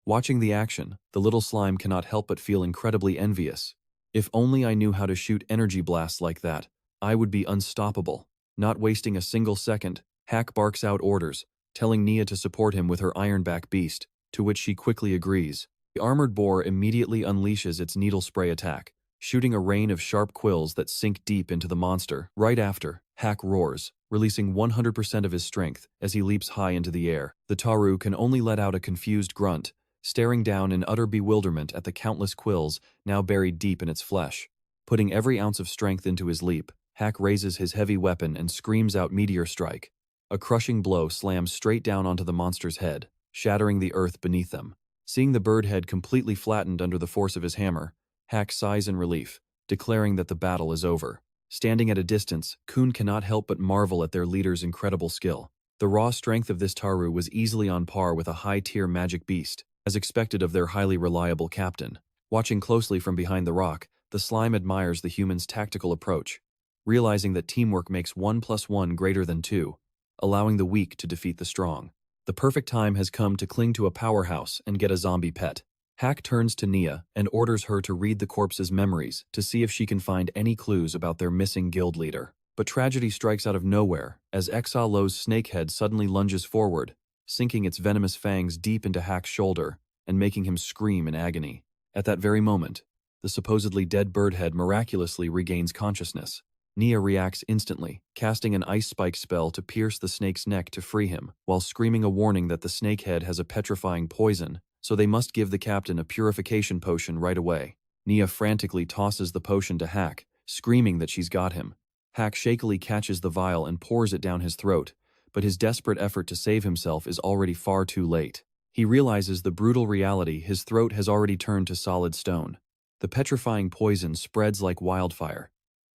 Watching the action, the little slime cannot help but feel incredibly envious. If only I knew how to shoot energy blasts like that, I would be unstoppable. Not wasting a single second, Hack barks out orders, telling Nia to support him with her ironback beast, to which she quickly agrees. The armored boar immediately unleashes its needle spray attack, shooting a rain of sharp quills that sink deep into the monster. Right after, Hack roars, releasing 100% of his strength as he leaps high into the air. The Taru can only let out a confused grunt, staring down in utter bewilderment at the countless quills now buried deep in its flesh. Putting every ounce of strength into his leap, Hack raises his heavy weapon and screams out Meteor Strike. A crushing blow slams straight down onto the monster's head, shattering the earth beneath them. Seeing the bird head completely flattened under the force of his hammer, Hack sighs in relief, declaring that the battle is over. Standing at a distance, Kun cannot help but marvel at their leader's incredible skill. The raw strength of this Taru was easily on par with a high-tier magic beast, as expected of their highly reliable captain. Watching closely from behind the rock, the slime admires the human's tactical approach, realizing that teamwork makes 1 + 1 greater than 2, allowing the weak to defeat the strong. The perfect time has come to cling to a powerhouse and get a zombie pet. Hack turns to Nia and orders her to read the corpse's memories to see if she can find any clues about their missing guild leader. But tragedy strikes out of nowhere as Exalo's snakehead suddenly lunges forward, sinking its venomous fangs deep into Hack's shoulder and making him scream in agony. At that very moment, the supposedly dead birdhead miraculously regains consciousness. Nia reacts instantly, casting an ice spike spell to pierce the snake's neck to free him, while screaming a warning that the snakehead has a petrifying poison, so they must give the captain a purification potion right away. Nia frantically tosses the potion to Hack, screaming that she's got him. Hack shakily catches the vial and pours it down his throat, but his desperate effort to save himself is already far too late. He realizes the brutal reality: his throat has already turned to solid stone. The petrifying poison spreads like wildfire,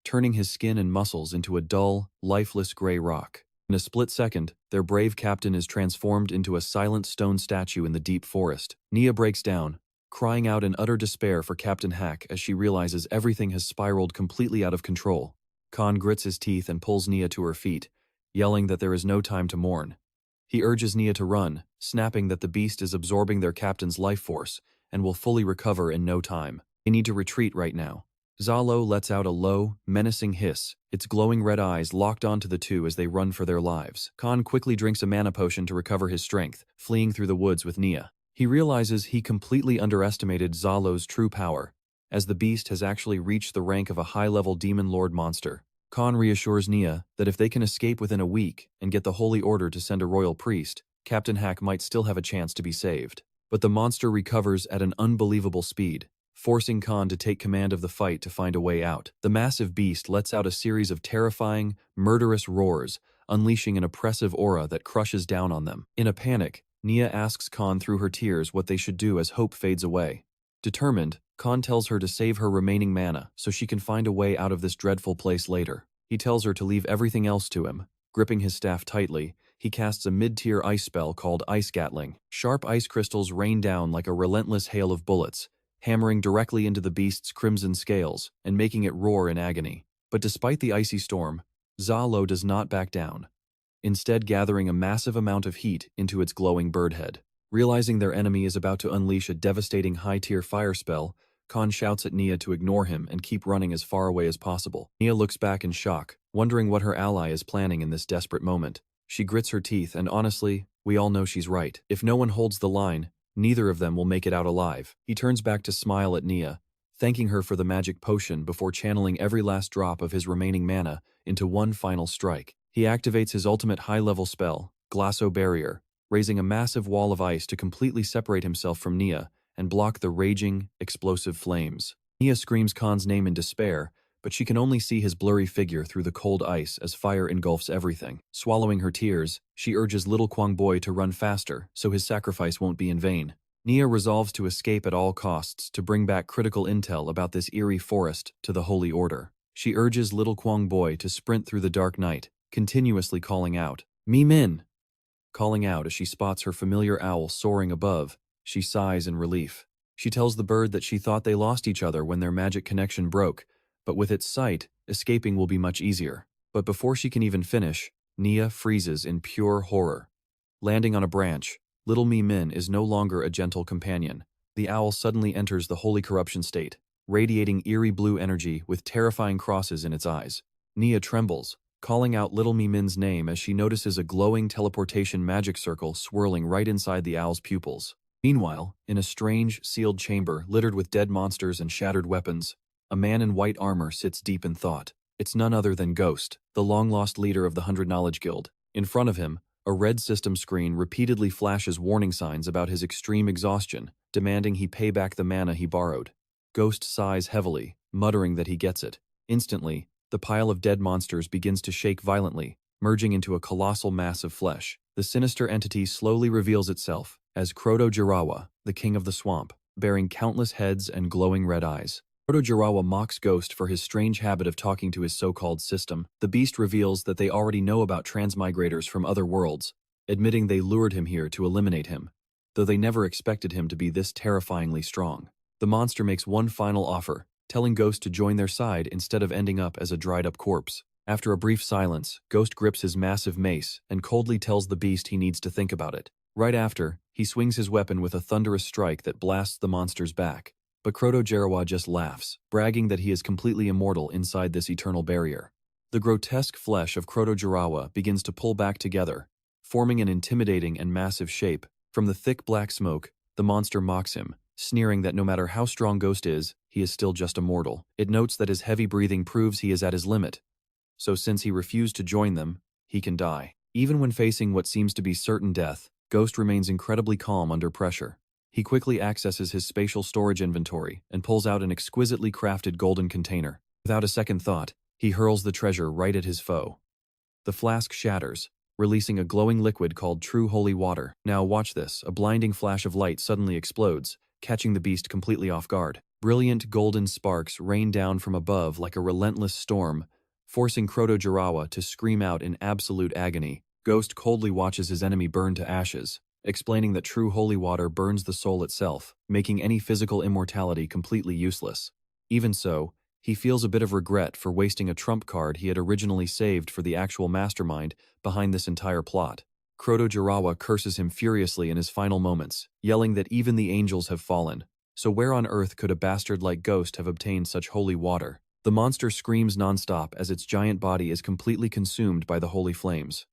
turning his skin and muscles into a dull, lifeless gray rock. In a split second, their brave captain is transformed into a silent stone statue in the deep forest. Nia breaks down, crying out in utter despair for Captain Hack as she realizes everything has spiraled completely out of control. Khan grits his teeth and pulls Nia to her feet, yelling that there is no time to mourn. He urges Nia to run, snapping that the beast is absorbing their captain's life force and will fully recover in no time. They need to retreat right now. Zalo lets out a low, menacing hiss, its glowing red eyes locked onto the two as they run for their lives. Khan quickly drinks a mana potion to recover his strength, fleeing through the woods with Nia. He realizes he completely underestimated Zalo's true power, as the beast has actually reached the rank of a high-level demon lord monster. Khan reassures Nia that if they can escape within a week and get the Holy Order to send a royal priest, Captain Hack might still have a chance to be saved. But the monster recovers at an unbelievable speed, forcing Khan to take command of the fight to find a way out. The massive beast lets out a series of terrifying, murderous roars, unleashing an oppressive aura that crushes down on them. In a panic, Nia asks Khan through her tears what they should do as hope fades away. Determined, Khan tells her to save her remaining mana so she can find a way out of this dreadful place later. He tells her to leave everything else to him. Gripping his staff tightly, he casts a mid-tier ice spell called Ice Gatling. Sharp ice crystals rain down like a relentless hail of bullets, hammering directly into the beast's crimson scales and making it roar in agony. But despite the icy storm, Zalo does not back down, instead gathering a massive amount of heat into its glowing bird head. Realizing their enemy is about to unleash a devastating high-tier fire spell, Khan shouts at Nia to ignore him and keep running as far away as possible. Nia looks back in shock, wondering what her ally is planning in this desperate moment. She grits her teeth, and honestly, we all know she's right. If no one holds the line, neither of them will make it out alive. He turns back to smile at Nia, thanking her for the magic potion before channeling every last drop of his remaining mana into one final strike. He activates his ultimate high-level spell, Glasso Barrier, raising a massive wall of ice to completely separate himself from Nia and block the raging, explosive flames. Nia screams Khan's name in despair, but she can only see his blurry figure through the cold ice as fire engulfs everything. Swallowing her tears, she urges little Kwang Boy to run faster so his sacrifice won't be in vain. Nia resolves to escape at all costs to bring back critical intel about this eerie forest to the Holy Order. She urges little Kwang Boy to sprint through the dark night, continuously calling out, "Mi Min!" Calling out as she spots her familiar owl soaring above, she sighs in relief. She tells the bird that she thought they lost each other when their magic connection broke, but with its sight, escaping will be much easier. But before she can even finish, Nia freezes in pure horror. Landing on a branch, little Mi Min is no longer a gentle companion. The owl suddenly enters the holy corruption state, radiating eerie blue energy with terrifying crosses in its eyes. Nia trembles, calling out little Mi Min's name as she notices a glowing teleportation magic circle swirling right inside the owl's pupils. Meanwhile, in a strange, sealed chamber littered with dead monsters and shattered weapons, a man in white armor sits deep in thought. It's none other than Ghost, the long-lost leader of the 100 Knowledge Guild. In front of him, a red system screen repeatedly flashes warning signs about his extreme exhaustion, demanding he pay back the mana he borrowed. Ghost sighs heavily, muttering that he gets it. Instantly, the pile of dead monsters begins to shake violently, merging into a colossal mass of flesh. The sinister entity slowly reveals itself as Kroto-Jirawa, the king of the swamp, bearing countless heads and glowing red eyes. Kroto-Jirawa mocks Ghost for his strange habit of talking to his so-called system. The beast reveals that they already know about transmigrators from other worlds, admitting they lured him here to eliminate him, though they never expected him to be this terrifyingly strong. The monster makes one final offer, telling Ghost to join their side instead of ending up as a dried-up corpse. After a brief silence, Ghost grips his massive mace and coldly tells the beast he needs to think about it. Right after, he swings his weapon with a thunderous strike that blasts the monster's back. But Kroto-Jirawa just laughs, bragging that he is completely immortal inside this eternal barrier. The grotesque flesh of Kroto-Jirawa begins to pull back together, forming an intimidating and massive shape. From the thick black smoke, the monster mocks him, sneering that no matter how strong Ghost is, he is still just a mortal. It notes that his heavy breathing proves he is at his limit, so since he refused to join them, he can die. Even when facing what seems to be certain death, Ghost remains incredibly calm under pressure. He quickly accesses his spatial storage inventory and pulls out an exquisitely crafted golden container. Without a second thought, he hurls the treasure right at his foe. The flask shatters, releasing a glowing liquid called true holy water. Now watch this, a blinding flash of light suddenly explodes, catching the beast completely off guard. Brilliant golden sparks rain down from above like a relentless storm, forcing Kroto-Jirawa to scream out in absolute agony. Ghost coldly watches his enemy burn to ashes, explaining that true holy water burns the soul itself, making any physical immortality completely useless. Even so, He feels a bit of regret for wasting a trump card he had originally saved for the actual mastermind behind this entire plot. Kroto-Jirawa curses him furiously in his final moments, yelling that even the angels have fallen. So where on earth could a bastard like Ghost have obtained such holy water? The monster screams nonstop as its giant body is completely consumed by the holy flames.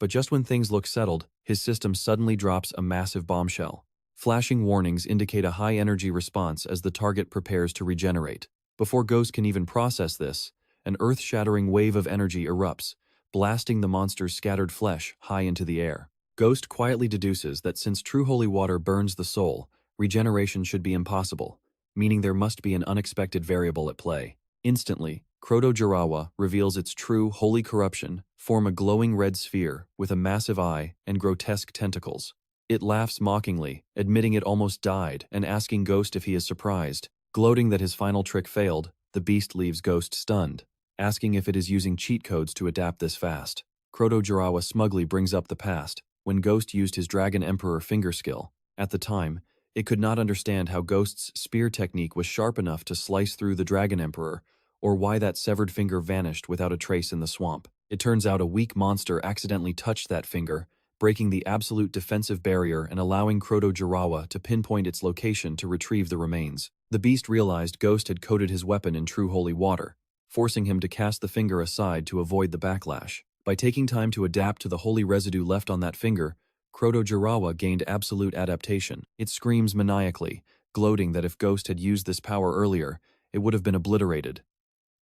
But just when things look settled, his system suddenly drops a massive bombshell. Flashing warnings indicate a high-energy response as the target prepares to regenerate. Before Ghost can even process this, an earth-shattering wave of energy erupts, blasting the monster's scattered flesh high into the air. Ghost quietly deduces that since true holy water burns the soul, regeneration should be impossible, meaning there must be an unexpected variable at play. Instantly, Kroto-Jirawa reveals its true holy corruption, form a glowing red sphere with a massive eye and grotesque tentacles. It laughs mockingly, admitting it almost died and asking Ghost if he is surprised. Gloating that his final trick failed, the beast leaves Ghost stunned, asking if it is using cheat codes to adapt this fast. Kroto-Jirawa smugly brings up the past, when Ghost used his Dragon Emperor finger skill. At the time, it could not understand how Ghost's spear technique was sharp enough to slice through the Dragon Emperor, or why that severed finger vanished without a trace in the swamp. It turns out a weak monster accidentally touched that finger, breaking the absolute defensive barrier and allowing Kroto-Jirawa to pinpoint its location to retrieve the remains. The beast realized Ghost had coated his weapon in true holy water, forcing him to cast the finger aside to avoid the backlash. By taking time to adapt to the holy residue left on that finger, Kroto-Jirawa gained absolute adaptation. It screams maniacally, gloating that if Ghost had used this power earlier, it would have been obliterated.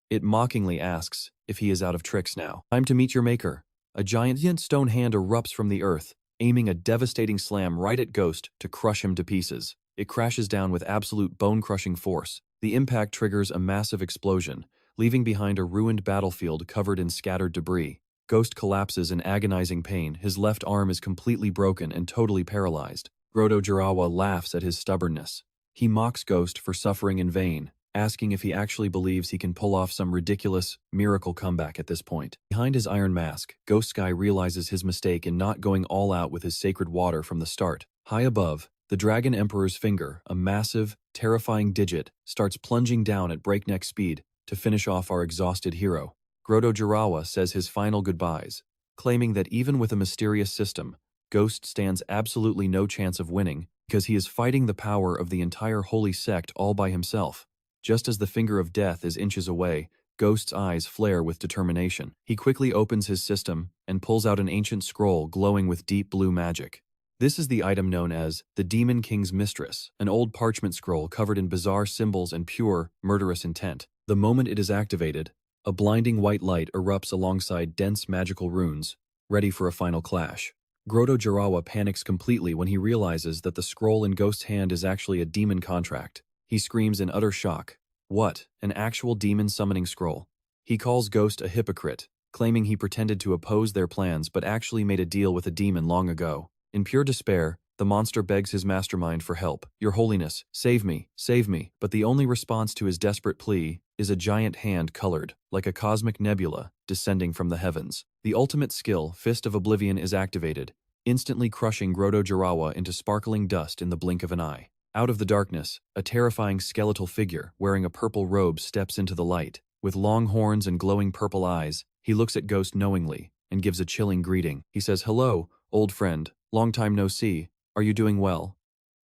It mockingly asks if he is out of tricks now. Time to meet your maker. A giant stone hand erupts from the earth, aiming a devastating slam right at Ghost to crush him to pieces. It crashes down with absolute bone-crushing force. The impact triggers a massive explosion, leaving behind a ruined battlefield covered in scattered debris. Ghost collapses in agonizing pain. His left arm is completely broken and totally paralyzed. Kroto-Jirawa laughs at his stubbornness. He mocks Ghost for suffering in vain, asking if he actually believes he can pull off some ridiculous, miracle comeback at this point. Behind his iron mask, Ghost Sky realizes his mistake in not going all out with his sacred water from the start. High above, the Dragon Emperor's finger, a massive, terrifying digit, starts plunging down at breakneck speed to finish off our exhausted hero. Kroto-Jirawa says his final goodbyes, claiming that even with a mysterious system, Ghost stands absolutely no chance of winning because he is fighting the power of the entire holy sect all by himself. Just as the finger of death is inches away, Ghost's eyes flare with determination. He quickly opens his system and pulls out an ancient scroll glowing with deep blue magic. This is the item known as the Demon King's Mistress, an old parchment scroll covered in bizarre symbols and pure, murderous intent. The moment it is activated, a blinding white light erupts alongside dense magical runes, ready for a final clash. Kroto-Jirawa panics completely when he realizes that the scroll in Ghost's hand is actually a demon contract. He screams in utter shock. What? An actual demon summoning scroll? He calls Ghost a hypocrite, claiming he pretended to oppose their plans but actually made a deal with a demon long ago. In pure despair, the monster begs his mastermind for help. Your Holiness, save me, save me. But the only response to his desperate plea is a giant hand colored, like a cosmic nebula, descending from the heavens. The ultimate skill, Fist of Oblivion, is activated, instantly crushing Kroto-Jirawa into sparkling dust in the blink of an eye. Out of the darkness, a terrifying skeletal figure wearing a purple robe steps into the light. With long horns and glowing purple eyes, he looks at Ghost knowingly and gives a chilling greeting. He says, "Hello, old friend. Long time no see. Are you doing well?"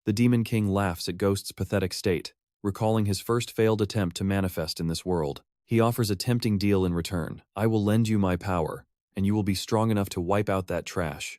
The Demon King laughs at Ghost's pathetic state, recalling his first failed attempt to manifest in this world. He offers a tempting deal in return. "I will lend you my power, and you will be strong enough to wipe out that trash.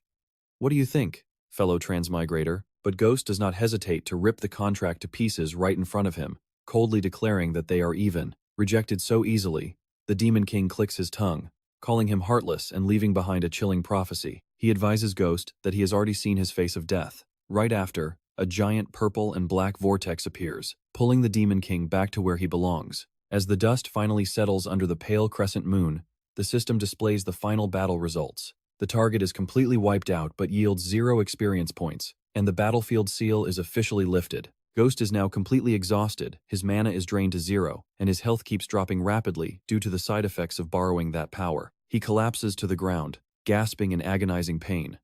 What do you think, fellow transmigrator?" But Ghost does not hesitate to rip the contract to pieces right in front of him, coldly declaring that they are even. Rejected so easily, the Demon King clicks his tongue, calling him heartless and leaving behind a chilling prophecy. He advises Ghost that he has already seen his face of death. Right after, a giant purple and black vortex appears, pulling the Demon King back to where he belongs. As the dust finally settles under the pale crescent moon, the system displays the final battle results. The target is completely wiped out but yields 0 experience points, and the battlefield seal is officially lifted. Ghost is now completely exhausted, his mana is drained to 0, and his health keeps dropping rapidly due to the side effects of borrowing that power. He collapses to the ground, gasping in agonizing pain.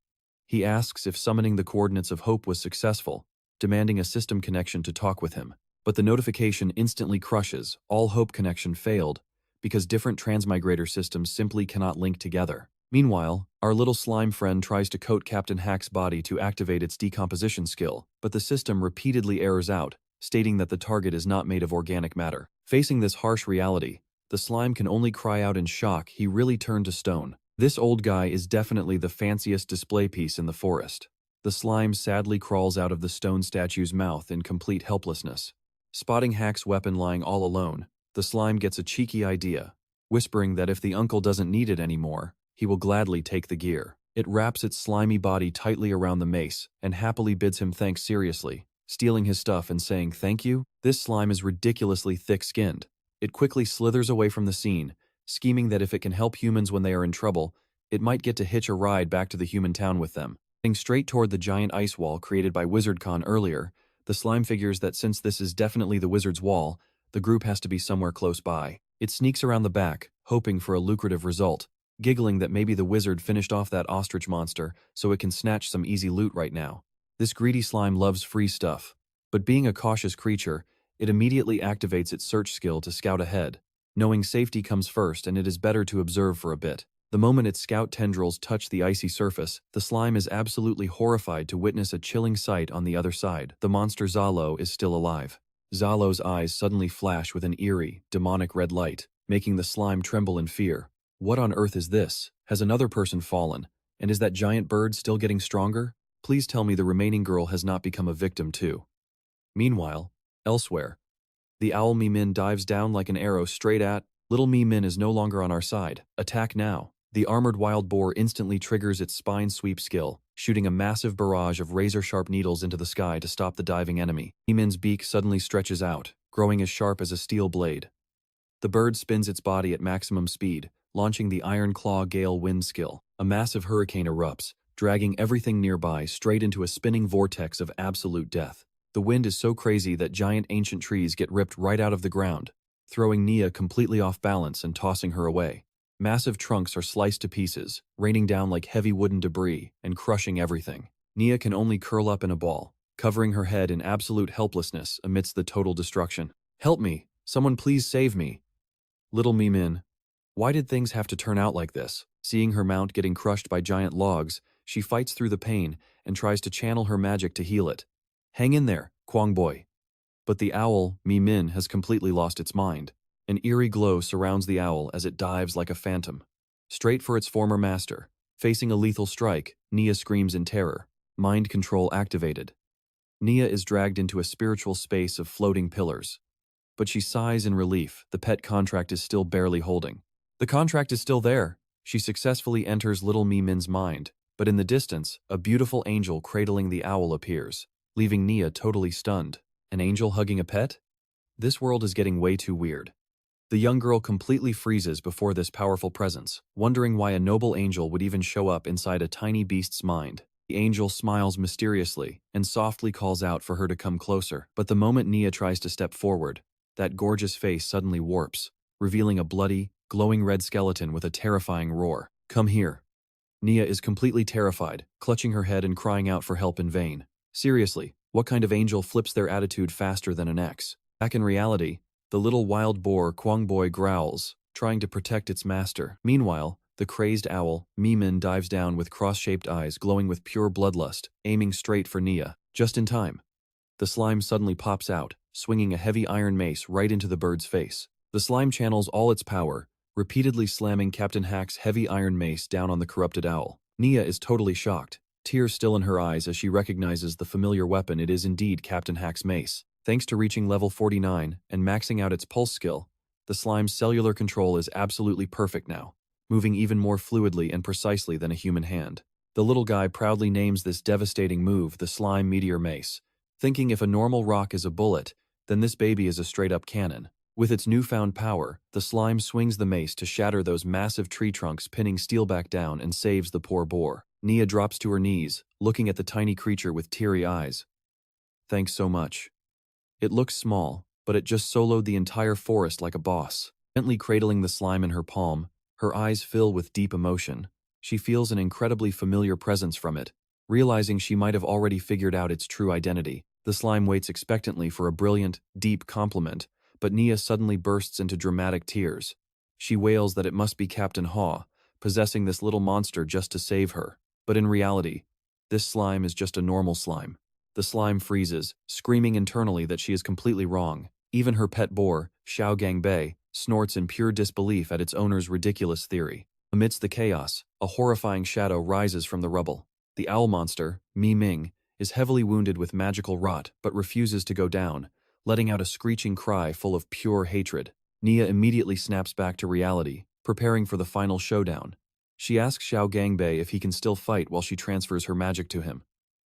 He asks if summoning the coordinates of hope was successful, demanding a system connection to talk with him. But the notification instantly crushes. All hope connection failed, because different transmigrator systems simply cannot link together. Meanwhile, our little slime friend tries to coat Captain Hack's body to activate its decomposition skill, but the system repeatedly errors out, stating that the target is not made of organic matter. Facing this harsh reality, the slime can only cry out in shock. He really turned to stone. This old guy is definitely the fanciest display piece in the forest. The slime sadly crawls out of the stone statue's mouth in complete helplessness. Spotting Hack's weapon lying all alone, the slime gets a cheeky idea, whispering that if the uncle doesn't need it anymore, he will gladly take the gear. It wraps its slimy body tightly around the mace and happily bids him thanks seriously, stealing his stuff and saying thank you. This slime is ridiculously thick-skinned. It quickly slithers away from the scene, scheming that if it can help humans when they are in trouble, it might get to hitch a ride back to the human town with them. Heading straight toward the giant ice wall created by WizardCon earlier, the slime figures that since this is definitely the wizard's wall, the group has to be somewhere close by. It sneaks around the back, hoping for a lucrative result, giggling that maybe the wizard finished off that ostrich monster so it can snatch some easy loot right now. This greedy slime loves free stuff, but being a cautious creature, it immediately activates its search skill to scout ahead, knowing safety comes first and it is better to observe for a bit. The moment its scout tendrils touch the icy surface, the slime is absolutely horrified to witness a chilling sight on the other side. The monster Zalo is still alive. Zalo's eyes suddenly flash with an eerie, demonic red light, making the slime tremble in fear. What on earth is this? Has another person fallen? And is that giant bird still getting stronger? Please tell me the remaining girl has not become a victim too. Meanwhile, elsewhere, the owl Mi-Min dives down like an arrow straight at. Little Mi-Min is no longer on our side. Attack now. The armored wild boar instantly triggers its spine sweep skill, shooting a massive barrage of razor-sharp needles into the sky to stop the diving enemy. Mi-Min's beak suddenly stretches out, growing as sharp as a steel blade. The bird spins its body at maximum speed, launching the Iron Claw Gale Wind skill. A massive hurricane erupts, dragging everything nearby straight into a spinning vortex of absolute death. The wind is so crazy that giant ancient trees get ripped right out of the ground, throwing Nia completely off balance and tossing her away. Massive trunks are sliced to pieces, raining down like heavy wooden debris and crushing everything. Nia can only curl up in a ball, covering her head in absolute helplessness amidst the total destruction. Help me! Someone please save me! Little Mi-Min, why did things have to turn out like this? Seeing her mount getting crushed by giant logs, she fights through the pain and tries to channel her magic to heal it. Hang in there, Kwang boy. But the owl, Mi-Min, has completely lost its mind. An eerie glow surrounds the owl as it dives like a phantom, straight for its former master. Facing a lethal strike, Nia screams in terror. Mind control activated. Nia is dragged into a spiritual space of floating pillars. But she sighs in relief. The pet contract is still barely holding. The contract is still there. She successfully enters little Mi-Min's mind, but in the distance, a beautiful angel cradling the owl appears, leaving Nia totally stunned. An angel hugging a pet? This world is getting way too weird. The young girl completely freezes before this powerful presence, wondering why a noble angel would even show up inside a tiny beast's mind. The angel smiles mysteriously and softly calls out for her to come closer, but the moment Nia tries to step forward, that gorgeous face suddenly warps, revealing a bloody, glowing red skeleton with a terrifying roar. Come here. Nia is completely terrified, clutching her head and crying out for help in vain. Seriously, what kind of angel flips their attitude faster than an X? Back in reality, the little wild boar Kwang boy growls, trying to protect its master. Meanwhile, the crazed owl, Mi-Min, dives down with cross-shaped eyes glowing with pure bloodlust, aiming straight for Nia. Just in time. The slime suddenly pops out, swinging a heavy iron mace right into the bird's face. The slime channels all its power, repeatedly slamming Captain Hack's heavy iron mace down on the corrupted owl. Nia is totally shocked, tears still in her eyes as she recognizes the familiar weapon. It is indeed Captain Hack's mace. Thanks to reaching level 49 and maxing out its pulse skill, the slime's cellular control is absolutely perfect now, moving even more fluidly and precisely than a human hand. The little guy proudly names this devastating move the Slime Meteor Mace, thinking if a normal rock is a bullet, then this baby is a straight-up cannon. With its newfound power, the slime swings the mace to shatter those massive tree trunks, pinning steel back down, and saves the poor boar. Nia drops to her knees, looking at the tiny creature with teary eyes. Thanks so much. It looks small, but it just soloed the entire forest like a boss. Gently cradling the slime in her palm, her eyes fill with deep emotion. She feels an incredibly familiar presence from it, realizing she might have already figured out its true identity. The slime waits expectantly for a brilliant, deep compliment, but Nia suddenly bursts into dramatic tears. She wails that it must be Captain Haw, possessing this little monster just to save her. But in reality, this slime is just a normal slime. The slime freezes, screaming internally that she is completely wrong. Even her pet boar, Xiao Gangbei, snorts in pure disbelief at its owner's ridiculous theory. Amidst the chaos, a horrifying shadow rises from the rubble. The owl monster, Mi Ming, is heavily wounded with magical rot but refuses to go down, letting out a screeching cry full of pure hatred. Nia immediately snaps back to reality, preparing for the final showdown. She asks Xiao Gangbei if he can still fight while she transfers her magic to him.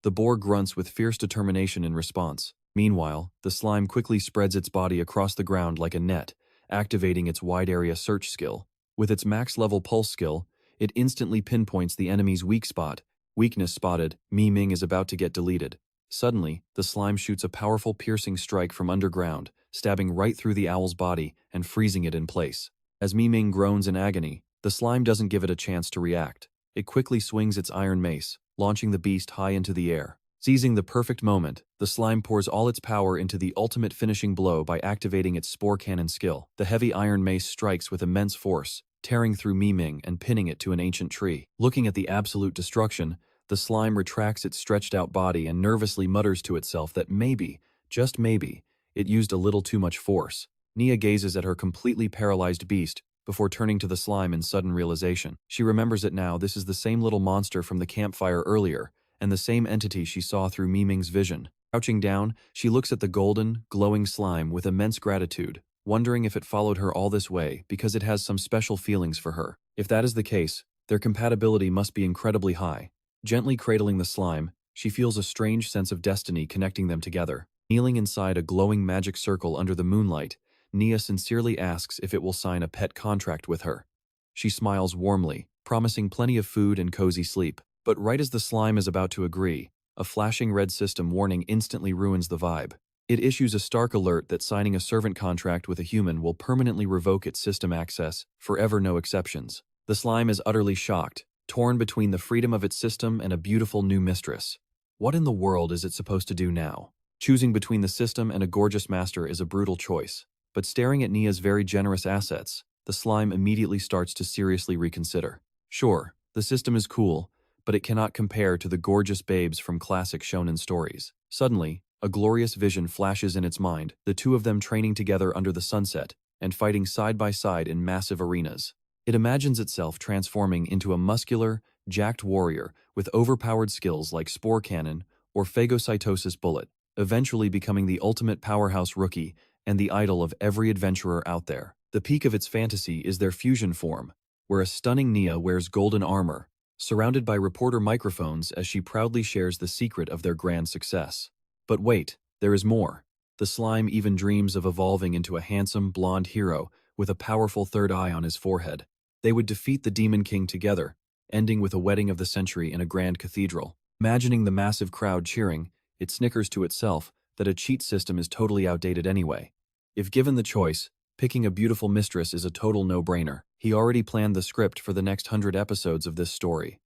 The boar grunts with fierce determination in response. Meanwhile, the slime quickly spreads its body across the ground like a net, activating its wide-area search skill. With its max-level pulse skill, it instantly pinpoints the enemy's weak spot. Weakness spotted, Mi Ming is about to get deleted. Suddenly, the slime shoots a powerful piercing strike from underground, stabbing right through the owl's body and freezing it in place. As Mi Ming groans in agony, the slime doesn't give it a chance to react. It quickly swings its iron mace, launching the beast high into the air. Seizing the perfect moment, the slime pours all its power into the ultimate finishing blow by activating its spore cannon skill. The heavy iron mace strikes with immense force, tearing through Mi Ming and pinning it to an ancient tree. Looking at the absolute destruction, the slime retracts its stretched-out body and nervously mutters to itself that maybe, just maybe, it used a little too much force. Nia gazes at her completely paralyzed beast before turning to the slime in sudden realization. She remembers it now. This is the same little monster from the campfire earlier, and the same entity she saw through Mi Ming's vision. Crouching down, she looks at the golden, glowing slime with immense gratitude, wondering if it followed her all this way because it has some special feelings for her. If that is the case, their compatibility must be incredibly high. Gently cradling the slime, she feels a strange sense of destiny connecting them together. Kneeling inside a glowing magic circle under the moonlight, Nia sincerely asks if it will sign a pet contract with her. She smiles warmly, promising plenty of food and cozy sleep. But right as the slime is about to agree, a flashing red system warning instantly ruins the vibe. It issues a stark alert that signing a servant contract with a human will permanently revoke its system access, forever no exceptions. The slime is utterly shocked, torn between the freedom of its system and a beautiful new mistress. What in the world is it supposed to do now? Choosing between the system and a gorgeous master is a brutal choice. But staring at Nia's very generous assets, the slime immediately starts to seriously reconsider. Sure, the system is cool, but it cannot compare to the gorgeous babes from classic shonen stories. Suddenly, a glorious vision flashes in its mind, the two of them training together under the sunset and fighting side by side in massive arenas. It imagines itself transforming into a muscular, jacked warrior with overpowered skills like spore cannon or phagocytosis bullet, eventually becoming the ultimate powerhouse rookie and the idol of every adventurer out there. The peak of its fantasy is their fusion form, where a stunning Nia wears golden armor, surrounded by reporter microphones as she proudly shares the secret of their grand success. But wait, there is more. The slime even dreams of evolving into a handsome, blonde hero with a powerful third eye on his forehead. They would defeat the Demon King together, ending with a wedding of the century in a grand cathedral. Imagining the massive crowd cheering, it snickers to itself that a cheat system is totally outdated anyway. If given the choice, picking a beautiful mistress is a total no-brainer. He already planned the script for the next 100 episodes of this story.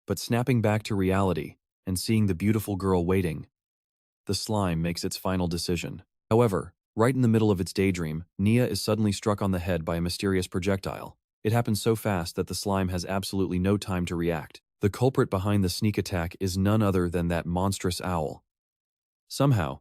But snapping back to reality and seeing the beautiful girl waiting, the slime makes its final decision. However, right in the middle of its daydream, Nia is suddenly struck on the head by a mysterious projectile. It happens so fast that the slime has absolutely no time to react. The culprit behind the sneak attack is none other than that monstrous owl. Somehow,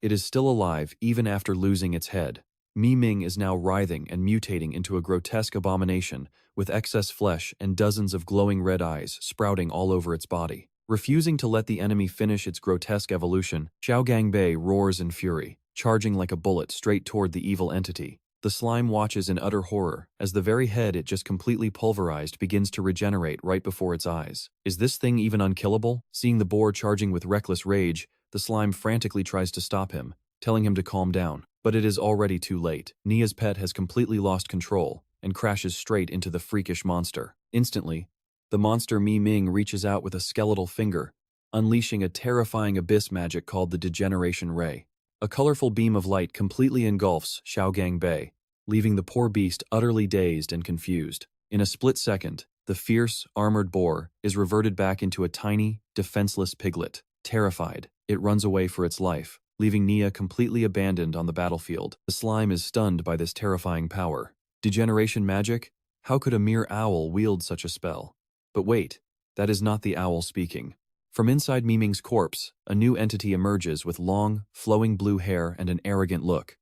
it is still alive even after losing its head. Mi Ming is now writhing and mutating into a grotesque abomination with excess flesh and dozens of glowing red eyes sprouting all over its body. Refusing to let the enemy finish its grotesque evolution, Xiao Gangbei roars in fury, charging like a bullet straight toward the evil entity. The slime watches in utter horror as the very head it just completely pulverized begins to regenerate right before its eyes. Is this thing even unkillable? Seeing the boar charging with reckless rage, the slime frantically tries to stop him, telling him to calm down. But it is already too late. Nia's pet has completely lost control and crashes straight into the freakish monster. Instantly, the monster Mi Ming reaches out with a skeletal finger, unleashing a terrifying abyss magic called the Degeneration Ray. A colorful beam of light completely engulfs Xiao Gangbei, leaving the poor beast utterly dazed and confused. In a split second, the fierce, armored boar is reverted back into a tiny, defenseless piglet. Terrified, It runs away for its life, leaving Nia completely abandoned on the battlefield. The slime is stunned by this terrifying power. Degeneration magic? How could a mere owl wield such a spell? But wait, that is not the owl speaking. From inside Miming's corpse, a new entity emerges with long, flowing blue hair and an arrogant look.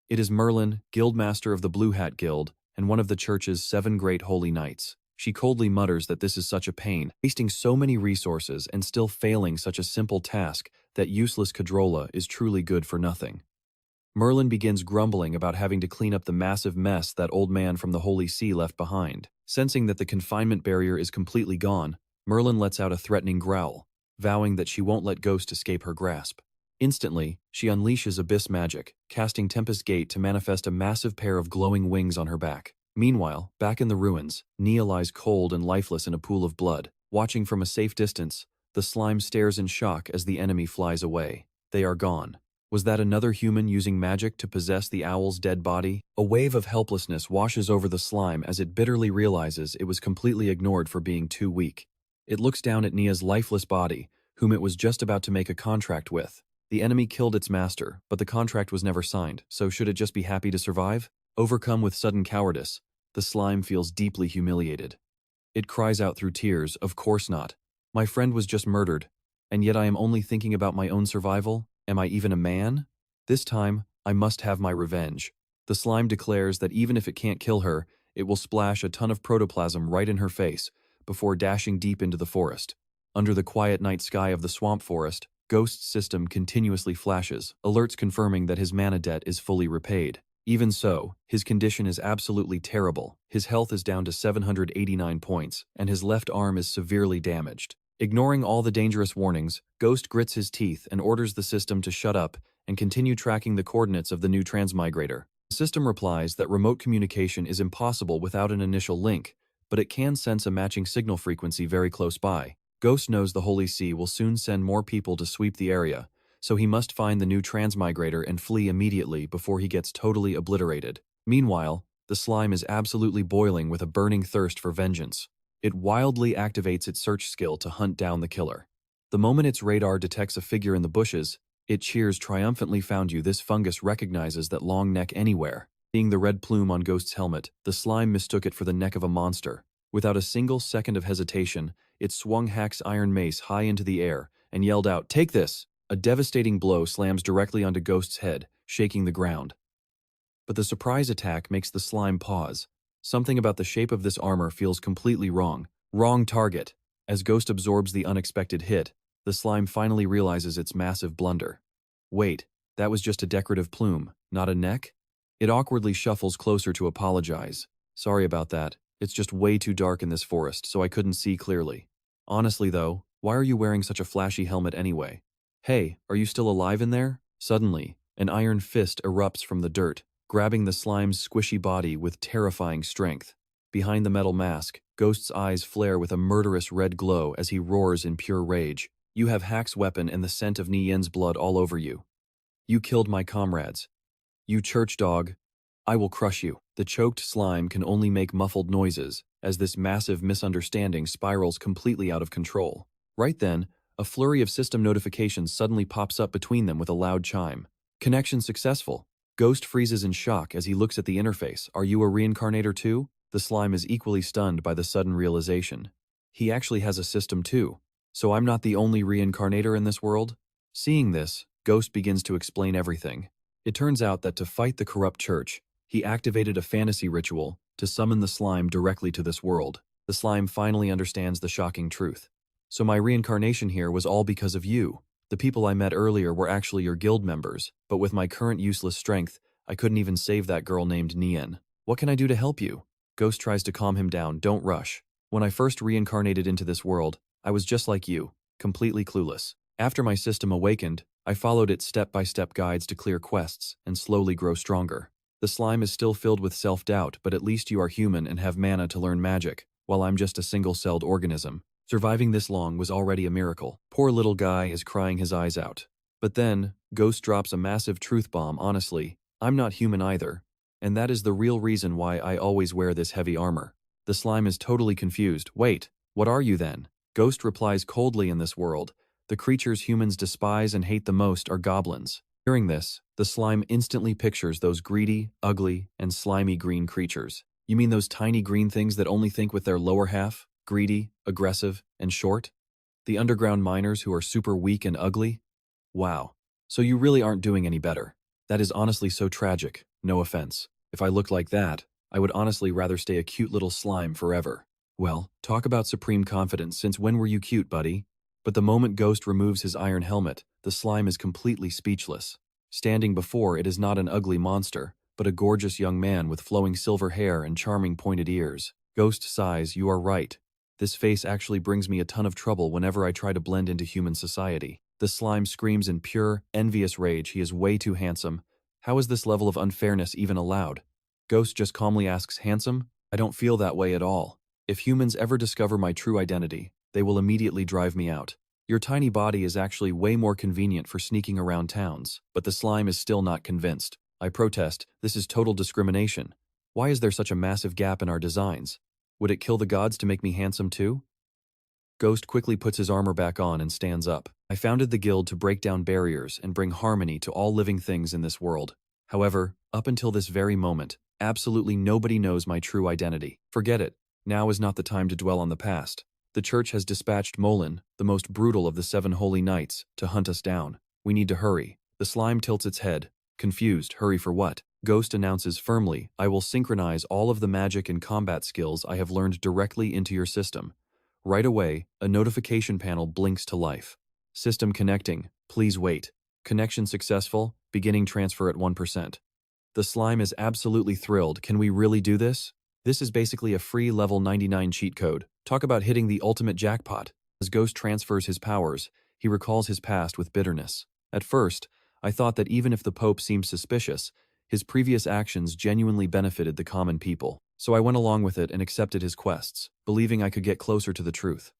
It is Merlin, Guildmaster of the Blue Hat Guild, and one of the church's 7 great holy knights. She coldly mutters that this is such a pain, wasting so many resources and still failing such a simple task that useless Cadrola is truly good for nothing. Merlin begins grumbling about having to clean up the massive mess that old man from the Holy See left behind. Sensing that the confinement barrier is completely gone, Merlin lets out a threatening growl, vowing that she won't let Ghost escape her grasp. Instantly, she unleashes abyss magic, casting Tempest Gate to manifest a massive pair of glowing wings on her back. Meanwhile, back in the ruins, Nia lies cold and lifeless in a pool of blood. Watching from a safe distance, the slime stares in shock as the enemy flies away. They are gone. Was that another human using magic to possess the owl's dead body? A wave of helplessness washes over the slime as it bitterly realizes it was completely ignored for being too weak. It looks down at Nia's lifeless body, whom it was just about to make a contract with. The enemy killed its master, but the contract was never signed, so should it just be happy to survive? Overcome with sudden cowardice, the slime feels deeply humiliated. It cries out through tears, "Of course not. My friend was just murdered, and yet I am only thinking about my own survival? Am I even a man? This time, I must have my revenge." The slime declares that even if it can't kill her, it will splash a ton of protoplasm right in her face, before dashing deep into the forest. Under the quiet night sky of the swamp forest, Ghost's system continuously flashes, alerts confirming that his mana debt is fully repaid. Even so, his condition is absolutely terrible. His health is down to 789 points, and his left arm is severely damaged. Ignoring all the dangerous warnings, Ghost grits his teeth and orders the system to shut up and continue tracking the coordinates of the new transmigrator. The system replies that remote communication is impossible without an initial link, but it can sense a matching signal frequency very close by. Ghost knows the Holy See will soon send more people to sweep the area, so he must find the new transmigrator and flee immediately before he gets totally obliterated. Meanwhile, the slime is absolutely boiling with a burning thirst for vengeance. It wildly activates its search skill to hunt down the killer. The moment its radar detects a figure in the bushes, it cheers triumphantly. "Found you." This fungus recognizes that long neck anywhere. Seeing the red plume on Ghost's helmet, the slime mistook it for the neck of a monster. Without a single second of hesitation, it swung Hack's iron mace high into the air and yelled out, "Take this!" A devastating blow slams directly onto Ghost's head, shaking the ground. But the surprise attack makes the slime pause. Something about the shape of this armor feels completely wrong. Wrong target. As Ghost absorbs the unexpected hit, the slime finally realizes its massive blunder. Wait, that was just a decorative plume, not a neck? It awkwardly shuffles closer to apologize. "Sorry about that. It's just way too dark in this forest, so I couldn't see clearly. Honestly though, why are you wearing such a flashy helmet anyway? Hey, are you still alive in there?" Suddenly, an iron fist erupts from the dirt, grabbing the slime's squishy body with terrifying strength. Behind the metal mask, Ghost's eyes flare with a murderous red glow as he roars in pure rage. "You have Hack's weapon and the scent of Nien's blood all over you. You killed my comrades. You church dog. I will crush you." The choked slime can only make muffled noises as this massive misunderstanding spirals completely out of control. Right then, a flurry of system notifications suddenly pops up between them with a loud chime. "Connection successful." Ghost freezes in shock as he looks at the interface. "Are you a reincarnator too?" The slime is equally stunned by the sudden realization. He actually has a system too. So I'm not the only reincarnator in this world? Seeing this, Ghost begins to explain everything. It turns out that to fight the corrupt church, he activated a fantasy ritual to summon the slime directly to this world. The slime finally understands the shocking truth. "So my reincarnation here was all because of you. The people I met earlier were actually your guild members, but with my current useless strength, I couldn't even save that girl named Nien. What can I do to help you?" Ghost tries to calm him down. "Don't rush. When I first reincarnated into this world, I was just like you, completely clueless. After my system awakened, I followed its step-by-step guides to clear quests and slowly grow stronger. The slime is still filled with self-doubt, but at least you are human and have mana to learn magic, while I'm just a single-celled organism. Surviving this long was already a miracle." Poor little guy is crying his eyes out. But then, Ghost drops a massive truth bomb. "Honestly, I'm not human either, and that is the real reason why I always wear this heavy armor." The slime is totally confused. "Wait, what are you then?" Ghost replies coldly, "In this world, The creatures humans despise and hate the most are goblins. Hearing this, the slime instantly pictures those greedy, ugly, and slimy green creatures. You mean those tiny green things that only think with their lower half? Greedy, aggressive, and short? The underground miners who are super weak and ugly? Wow. So you really aren't doing any better. That is honestly so tragic, no offense. If I looked like that, I would honestly rather stay a cute little slime forever. Well, talk about supreme confidence, since when were you cute, buddy? But the moment Ghost removes his iron helmet, the slime is completely speechless. Standing before it is not an ugly monster, but a gorgeous young man with flowing silver hair and charming pointed ears. Ghost sighs, "You are right. This face actually brings me a ton of trouble whenever I try to blend into human society." The slime screams in pure, envious rage. He is way too handsome. How is this level of unfairness even allowed? Ghost just calmly asks, "Handsome? I don't feel that way at all. If humans ever discover my true identity, they will immediately drive me out. Your tiny body is actually way more convenient for sneaking around towns." But the slime is still not convinced. "I protest, this is total discrimination. Why is there such a massive gap in our designs? Would it kill the gods to make me handsome too?" Ghost quickly puts his armor back on and stands up. "I founded the guild to break down barriers and bring harmony to all living things in this world. However, up until this very moment, absolutely nobody knows my true identity. Forget it. Now is not the time to dwell on the past. The church has dispatched Molin, the most brutal of the 7 holy knights, to hunt us down. We need to hurry." The slime tilts its head. Confused, hurry for what? Ghost announces firmly, "I will synchronize all of the magic and combat skills I have learned directly into your system." Right away, a notification panel blinks to life. "System connecting. Please wait. Connection successful. Beginning transfer at 1%. The slime is absolutely thrilled. "Can we really do this? This is basically a free level 99 cheat code. Talk about hitting the ultimate jackpot." As Ghost transfers his powers, he recalls his past with bitterness. "At first, I thought that even if the Pope seemed suspicious, his previous actions genuinely benefited the common people. So I went along with it and accepted his quests, believing I could get closer to the truth.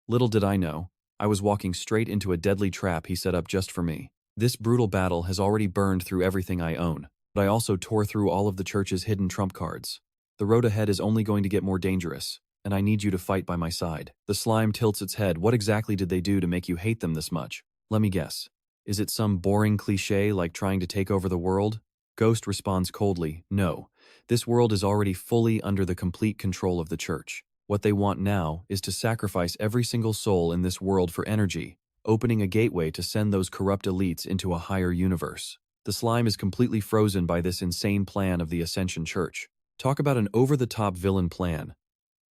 Little did I know, I was walking straight into a deadly trap he set up just for me. This brutal battle has already burned through everything I own, but I also tore through all of the church's hidden trump cards. The road ahead is only going to get more dangerous, and I need you to fight by my side." The slime tilts its head. "What exactly did they do to make you hate them this much? Let me guess. Is it some boring cliché like trying to take over the world?" Ghost responds coldly, "No. This world is already fully under the complete control of the church. What they want now is to sacrifice every single soul in this world for energy, opening a gateway to send those corrupt elites into a higher universe." The slime is completely frozen by this insane plan of the Ascension Church. Talk about an over-the-top villain plan.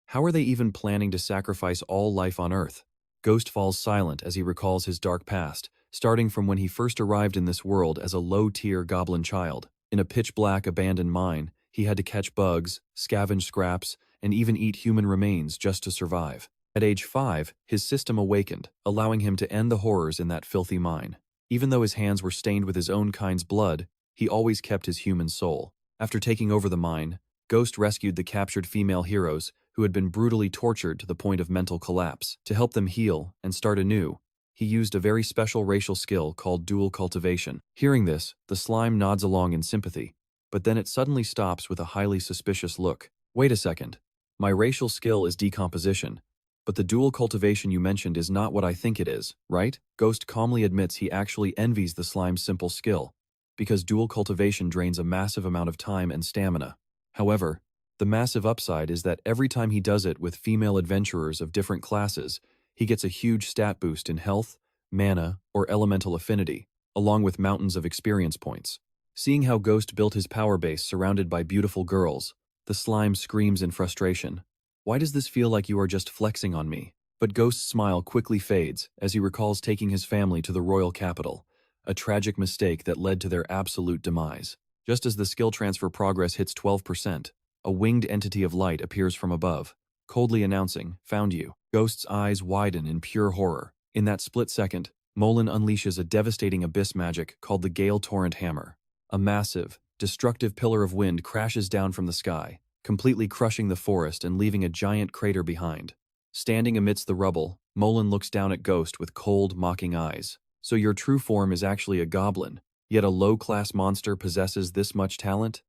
How are they even planning to sacrifice all life on Earth? Ghost falls silent as he recalls his dark past, starting from when he first arrived in this world as a low-tier goblin child. In a pitch-black abandoned mine, he had to catch bugs, scavenge scraps, and even eat human remains just to survive. At age 5, his system awakened, allowing him to end the horrors in that filthy mine. Even though his hands were stained with his own kind's blood, he always kept his human soul. After taking over the mine, Ghost rescued the captured female heroes who had been brutally tortured to the point of mental collapse. To help them heal and start anew, he used a very special racial skill called dual cultivation. Hearing this, the slime nods along in sympathy, but then it suddenly stops with a highly suspicious look. "Wait a second. My racial skill is decomposition, but the dual cultivation you mentioned is not what I think it is, right?" Ghost calmly admits he actually envies the slime's simple skill, because dual cultivation drains a massive amount of time and stamina. However, the massive upside is that every time he does it with female adventurers of different classes, he gets a huge stat boost in health, mana, or elemental affinity, along with mountains of experience points. Seeing how Ghost built his power base surrounded by beautiful girls, the slime screams in frustration. "Why does this feel like you are just flexing on me?" But Ghost's smile quickly fades as he recalls taking his family to the royal capital, a tragic mistake that led to their absolute demise. Just as the skill transfer progress hits 12%, a winged entity of light appears from above, coldly announcing, "Found you." Ghost's eyes widen in pure horror. In that split second, Molin unleashes a devastating abyss magic called the Gale Torrent Hammer. A massive, destructive pillar of wind crashes down from the sky, completely crushing the forest and leaving a giant crater behind. Standing amidst the rubble, Molin looks down at Ghost with cold, mocking eyes. "So your true form is actually a goblin, yet a low-class monster possesses this much talent?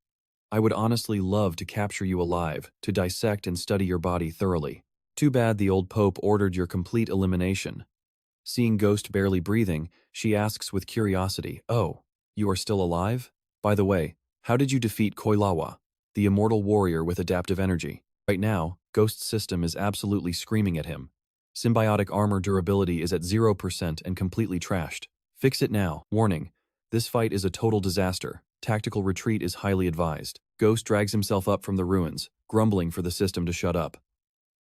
I would honestly love to capture you alive, to dissect and study your body thoroughly. Too bad the old Pope ordered your complete elimination." Seeing Ghost barely breathing, she asks with curiosity, "Oh, you are still alive? By the way, how did you defeat Koilawa, the immortal warrior with adaptive energy?" Right now, Ghost's system is absolutely screaming at him. Symbiotic armor durability is at 0% and completely trashed. Fix it now. Warning. This fight is a total disaster. Tactical retreat is highly advised. Ghost drags himself up from the ruins, grumbling for the system to shut up.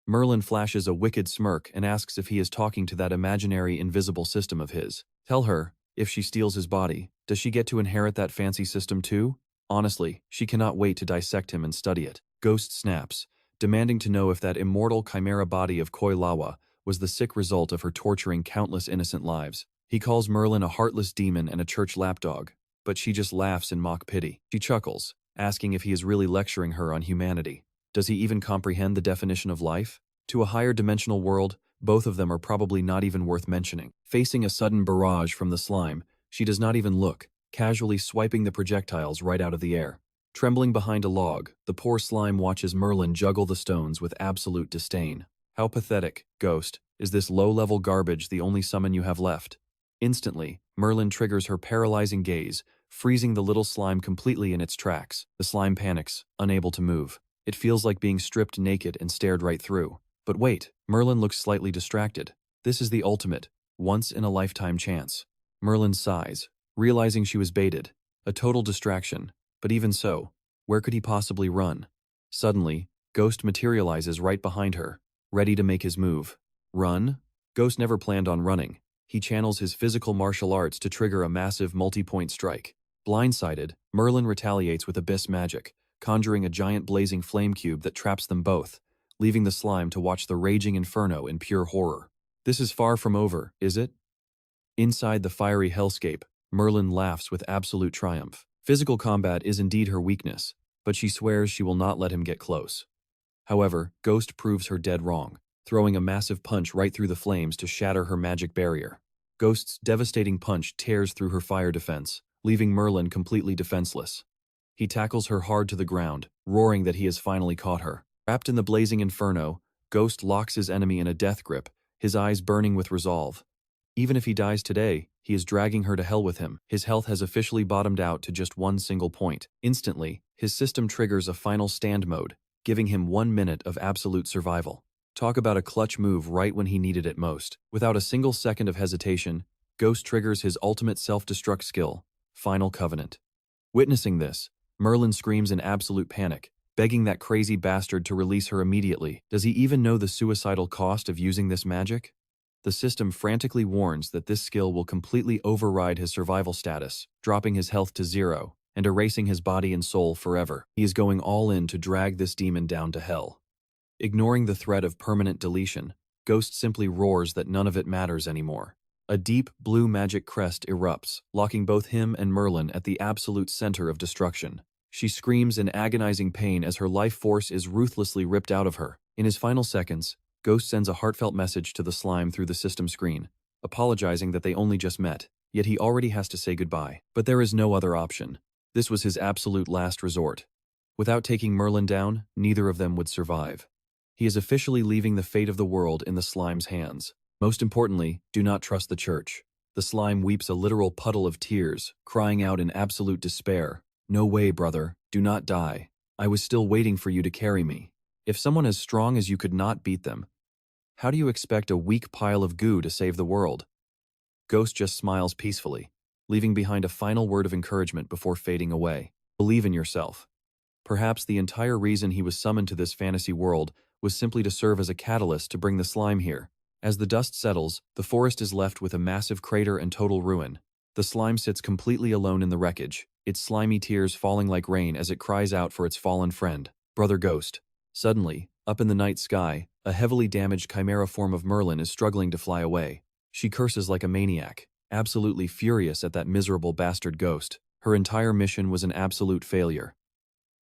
Merlin flashes a wicked smirk and asks if he is talking to that imaginary invisible system of his. Tell her, if she steals his body, does she get to inherit that fancy system too? Honestly, she cannot wait to dissect him and study it. Ghost snaps, demanding to know if that immortal chimera body of Koilawa was the sick result of her torturing countless innocent lives. He calls Merlin a heartless demon and a church lapdog, but she just laughs in mock pity. She chuckles, asking if he is really lecturing her on humanity. Does he even comprehend the definition of life? To a higher dimensional world, both of them are probably not even worth mentioning. Facing a sudden barrage from the slime, she does not even look, casually swiping the projectiles right out of the air. Trembling behind a log, the poor slime watches Merlin juggle the stones with absolute disdain. How pathetic, Ghost. Is this low-level garbage the only summon you have left? Instantly, Merlin triggers her paralyzing gaze, freezing the little slime completely in its tracks. The slime panics, unable to move. It feels like being stripped naked and stared right through. But wait, Merlin looks slightly distracted. This is the ultimate, once-in-a-lifetime chance. Merlin sighs, realizing she was baited. A total distraction. But even so, where could he possibly run? Suddenly, Ghost materializes right behind her, ready to make his move. Run? Ghost never planned on running. He channels his physical martial arts to trigger a massive multi-point strike. Blindsided, Merlin retaliates with abyss magic, conjuring a giant blazing flame cube that traps them both, leaving the slime to watch the raging inferno in pure horror. This is far from over, is it? Inside the fiery hellscape, Merlin laughs with absolute triumph. Physical combat is indeed her weakness, but she swears she will not let him get close. However, Ghost proves her dead wrong, throwing a massive punch right through the flames to shatter her magic barrier. Ghost's devastating punch tears through her fire defense, leaving Merlin completely defenseless. He tackles her hard to the ground, roaring that he has finally caught her. Wrapped in the blazing inferno, Ghost locks his enemy in a death grip, his eyes burning with resolve. Even if he dies today, he is dragging her to hell with him. His health has officially bottomed out to just one single point. Instantly, his system triggers a final stand mode, giving him 1 minute of absolute survival. Talk about a clutch move right when he needed it most. Without a single second of hesitation, Ghost triggers his ultimate self-destruct skill, Final Covenant. Witnessing this, Merlin screams in absolute panic, begging that crazy bastard to release her immediately. Does he even know the suicidal cost of using this magic? The system frantically warns that this skill will completely override his survival status, dropping his health to 0, and erasing his body and soul forever. He is going all in to drag this demon down to hell. Ignoring the threat of permanent deletion, Ghost simply roars that none of it matters anymore. A deep, blue magic crest erupts, locking both him and Merlin at the absolute center of destruction. She screams in agonizing pain as her life force is ruthlessly ripped out of her. In his final seconds, Ghost sends a heartfelt message to the slime through the system screen, apologizing that they only just met, yet he already has to say goodbye. But there is no other option. This was his absolute last resort. Without taking Merlin down, neither of them would survive. He is officially leaving the fate of the world in the slime's hands. Most importantly, do not trust the church. The slime weeps a literal puddle of tears, crying out in absolute despair. No way, brother, do not die. I was still waiting for you to carry me. If someone as strong as you could not beat them, how do you expect a weak pile of goo to save the world? Ghost just smiles peacefully, leaving behind a final word of encouragement before fading away. Believe in yourself. Perhaps the entire reason he was summoned to this fantasy world was simply to serve as a catalyst to bring the slime here. As the dust settles, the forest is left with a massive crater and total ruin. The slime sits completely alone in the wreckage, its slimy tears falling like rain as it cries out for its fallen friend, Brother Ghost. Suddenly, up in the night sky, a heavily damaged chimera form of Merlin is struggling to fly away. She curses like a maniac, absolutely furious at that miserable bastard Ghost. Her entire mission was an absolute failure.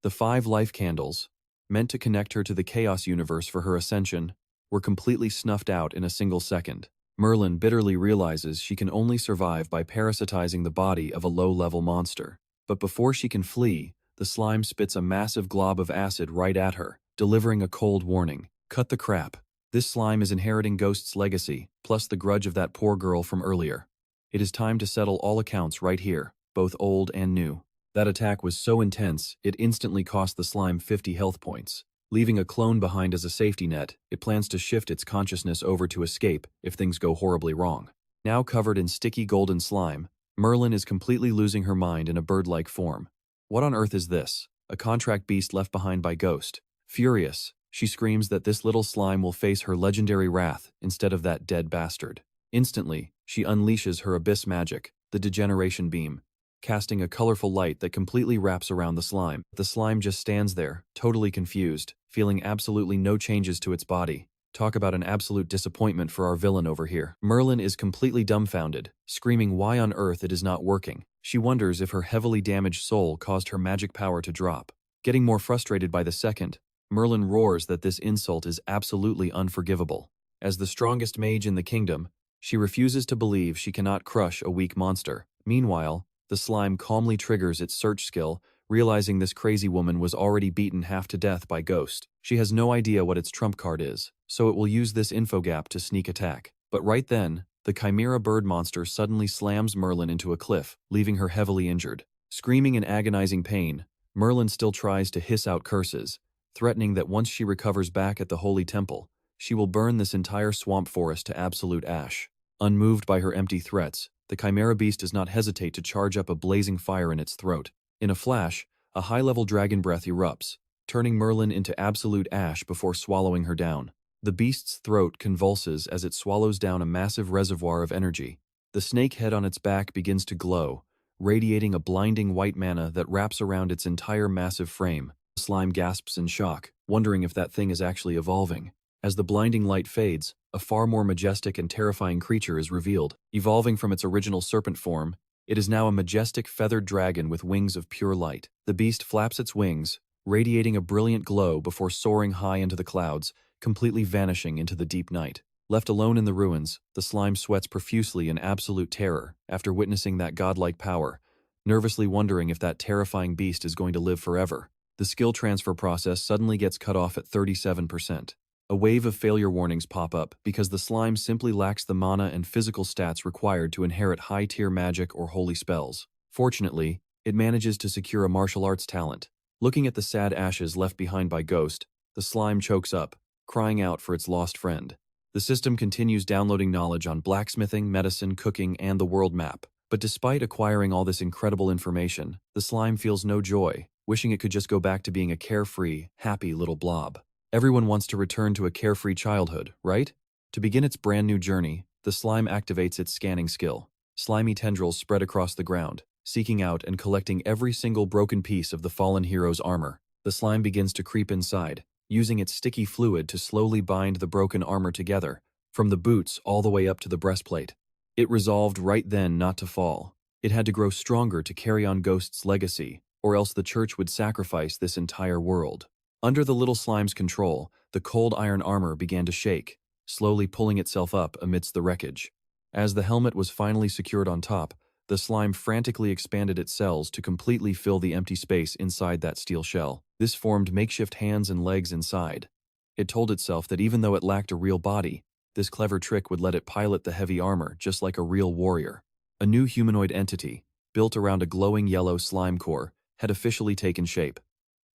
The 5 life candles, meant to connect her to the Chaos Universe for her ascension, were completely snuffed out in a single second. Merlin bitterly realizes she can only survive by parasitizing the body of a low-level monster. But before she can flee, the slime spits a massive glob of acid right at her, delivering a cold warning. Cut the crap. This slime is inheriting Ghost's legacy, plus the grudge of that poor girl from earlier. It is time to settle all accounts right here, both old and new. That attack was so intense, it instantly cost the slime 50 health points. Leaving a clone behind as a safety net, it plans to shift its consciousness over to escape if things go horribly wrong. Now covered in sticky golden slime, Merlin is completely losing her mind in a bird-like form. What on earth is this? A contract beast left behind by Ghost. Furious, she screams that this little slime will face her legendary wrath instead of that dead bastard. Instantly, she unleashes her abyss magic, the degeneration beam, casting a colorful light that completely wraps around the slime. The slime just stands there, totally confused, feeling absolutely no changes to its body. Talk about an absolute disappointment for our villain over here. Merlin is completely dumbfounded, screaming why on earth it is not working. She wonders if her heavily damaged soul caused her magic power to drop. Getting more frustrated by the second, Merlin roars that this insult is absolutely unforgivable. As the strongest mage in the kingdom, she refuses to believe she cannot crush a weak monster. Meanwhile, the slime calmly triggers its search skill, realizing this crazy woman was already beaten half to death by Ghost. She has no idea what its trump card is, so it will use this info gap to sneak attack. But right then, the chimera bird monster suddenly slams Merlin into a cliff, leaving her heavily injured. Screaming in agonizing pain, Merlin still tries to hiss out curses, threatening that once she recovers back at the Holy Temple, she will burn this entire swamp forest to absolute ash. Unmoved by her empty threats, the chimera beast does not hesitate to charge up a blazing fire in its throat. In a flash, a high-level dragon breath erupts, turning Merlin into absolute ash before swallowing her down. The beast's throat convulses as it swallows down a massive reservoir of energy. The snake head on its back begins to glow, radiating a blinding white mana that wraps around its entire massive frame. The slime gasps in shock, wondering if that thing is actually evolving. As the blinding light fades, a far more majestic and terrifying creature is revealed. Evolving from its original serpent form, it is now a majestic feathered dragon with wings of pure light. The beast flaps its wings, radiating a brilliant glow before soaring high into the clouds, completely vanishing into the deep night. Left alone in the ruins, the slime sweats profusely in absolute terror after witnessing that godlike power, nervously wondering if that terrifying beast is going to live forever. The skill transfer process suddenly gets cut off at 37%. A wave of failure warnings pop up because the slime simply lacks the mana and physical stats required to inherit high-tier magic or holy spells. Fortunately, it manages to secure a martial arts talent. Looking at the sad ashes left behind by Ghost, the slime chokes up, crying out for its lost friend. The system continues downloading knowledge on blacksmithing, medicine, cooking, and the world map. But despite acquiring all this incredible information, the slime feels no joy, wishing it could just go back to being a carefree, happy little blob. Everyone wants to return to a carefree childhood, right? To begin its brand new journey, the slime activates its scanning skill. Slimy tendrils spread across the ground, seeking out and collecting every single broken piece of the fallen hero's armor. The slime begins to creep inside, using its sticky fluid to slowly bind the broken armor together, from the boots all the way up to the breastplate. It resolved right then not to fall. It had to grow stronger to carry on Ghost's legacy, or else the church would sacrifice this entire world. Under the little slime's control, the cold iron armor began to shake, slowly pulling itself up amidst the wreckage. As the helmet was finally secured on top, the slime frantically expanded its cells to completely fill the empty space inside that steel shell. This formed makeshift hands and legs inside. It told itself that even though it lacked a real body, this clever trick would let it pilot the heavy armor just like a real warrior. A new humanoid entity, built around a glowing yellow slime core, had officially taken shape.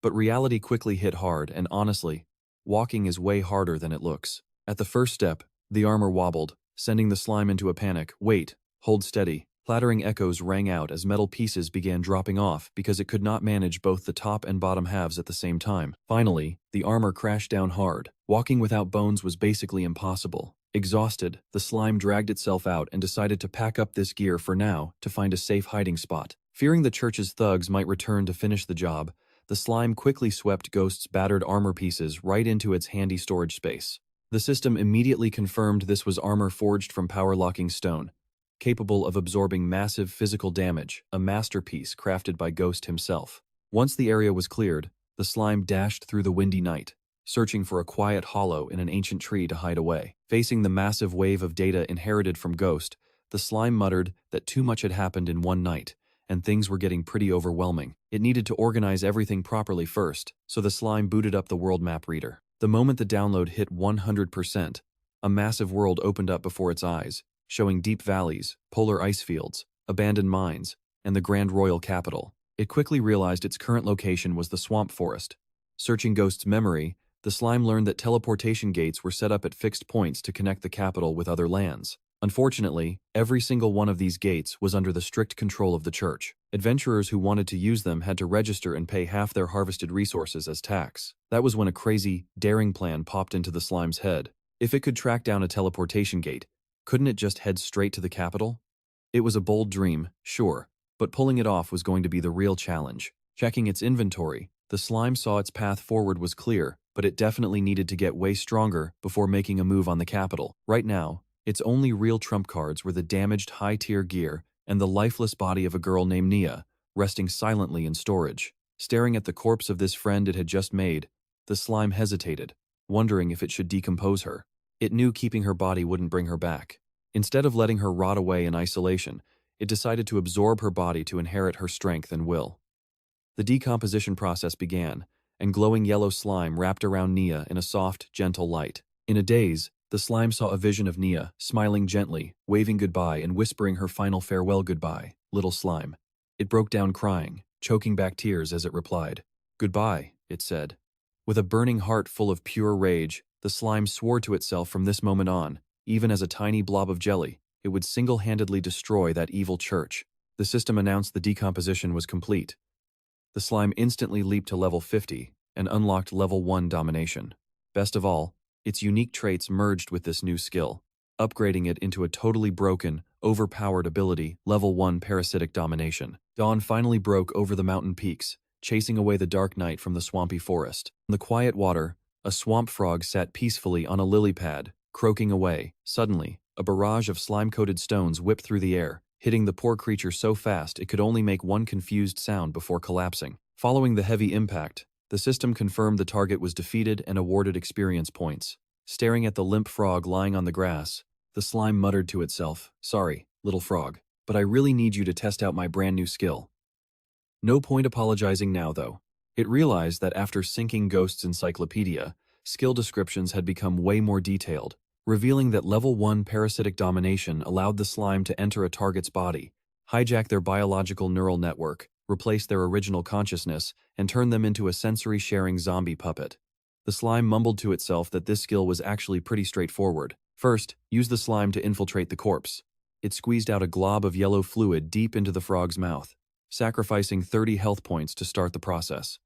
But reality quickly hit hard, and honestly, walking is way harder than it looks. At the first step, the armor wobbled, sending the slime into a panic. Wait, hold steady. Clattering echoes rang out as metal pieces began dropping off because it could not manage both the top and bottom halves at the same time. Finally, the armor crashed down hard. Walking without bones was basically impossible. Exhausted, the slime dragged itself out and decided to pack up this gear for now to find a safe hiding spot. Fearing the church's thugs might return to finish the job, the slime quickly swept Ghost's battered armor pieces right into its handy storage space. The system immediately confirmed this was armor forged from power-locking stone, capable of absorbing massive physical damage, a masterpiece crafted by Ghost himself. Once the area was cleared, the slime dashed through the windy night, searching for a quiet hollow in an ancient tree to hide away. Facing the massive wave of data inherited from Ghost, the slime muttered that too much had happened in one night, and things were getting pretty overwhelming. It needed to organize everything properly first, so the slime booted up the world map reader. The moment the download hit 100%, a massive world opened up before its eyes, showing deep valleys, polar ice fields, abandoned mines, and the Grand Royal capital. It quickly realized its current location was the swamp forest. Searching Ghost's memory, the slime learned that teleportation gates were set up at fixed points to connect the capital with other lands. Unfortunately, every single one of these gates was under the strict control of the church. Adventurers who wanted to use them had to register and pay half their harvested resources as tax. That was when a crazy, daring plan popped into the slime's head. If it could track down a teleportation gate, couldn't it just head straight to the capital? It was a bold dream, sure, but pulling it off was going to be the real challenge. Checking its inventory, the slime saw its path forward was clear, but it definitely needed to get way stronger before making a move on the capital. Right now, its only real trump cards were the damaged high-tier gear and the lifeless body of a girl named Nia, resting silently in storage. Staring at the corpse of this friend it had just made, the slime hesitated, wondering if it should decompose her. It knew keeping her body wouldn't bring her back. Instead of letting her rot away in isolation, it decided to absorb her body to inherit her strength and will. The decomposition process began, and glowing yellow slime wrapped around Nia in a soft, gentle light. In a daze, the slime saw a vision of Nia, smiling gently, waving goodbye and whispering her final farewell goodbye, little slime. It broke down crying, choking back tears as it replied. Goodbye, it said. With a burning heart full of pure rage, the slime swore to itself from this moment on, even as a tiny blob of jelly, it would single-handedly destroy that evil church. The system announced the decomposition was complete. The slime instantly leaped to level 50 and unlocked level 1 domination. Best of all, its unique traits merged with this new skill, upgrading it into a totally broken, overpowered ability, level 1 parasitic domination. Dawn finally broke over the mountain peaks, chasing away the dark night from the swampy forest. In the quiet water, a swamp frog sat peacefully on a lily pad, croaking away. Suddenly, a barrage of slime-coated stones whipped through the air, hitting the poor creature so fast it could only make one confused sound before collapsing. Following the heavy impact, the system confirmed the target was defeated and awarded experience points. Staring at the limp frog lying on the grass, the slime muttered to itself, "Sorry, little frog, but I really need you to test out my brand new skill." No point apologizing now, though. It realized that after syncing Ghost's encyclopedia, skill descriptions had become way more detailed, revealing that level 1 parasitic domination allowed the slime to enter a target's body, hijack their biological neural network, replace their original consciousness, and turn them into a sensory-sharing zombie puppet. The slime mumbled to itself that this skill was actually pretty straightforward. First, use the slime to infiltrate the corpse. It squeezed out a glob of yellow fluid deep into the frog's mouth, sacrificing 30 health points to start the process.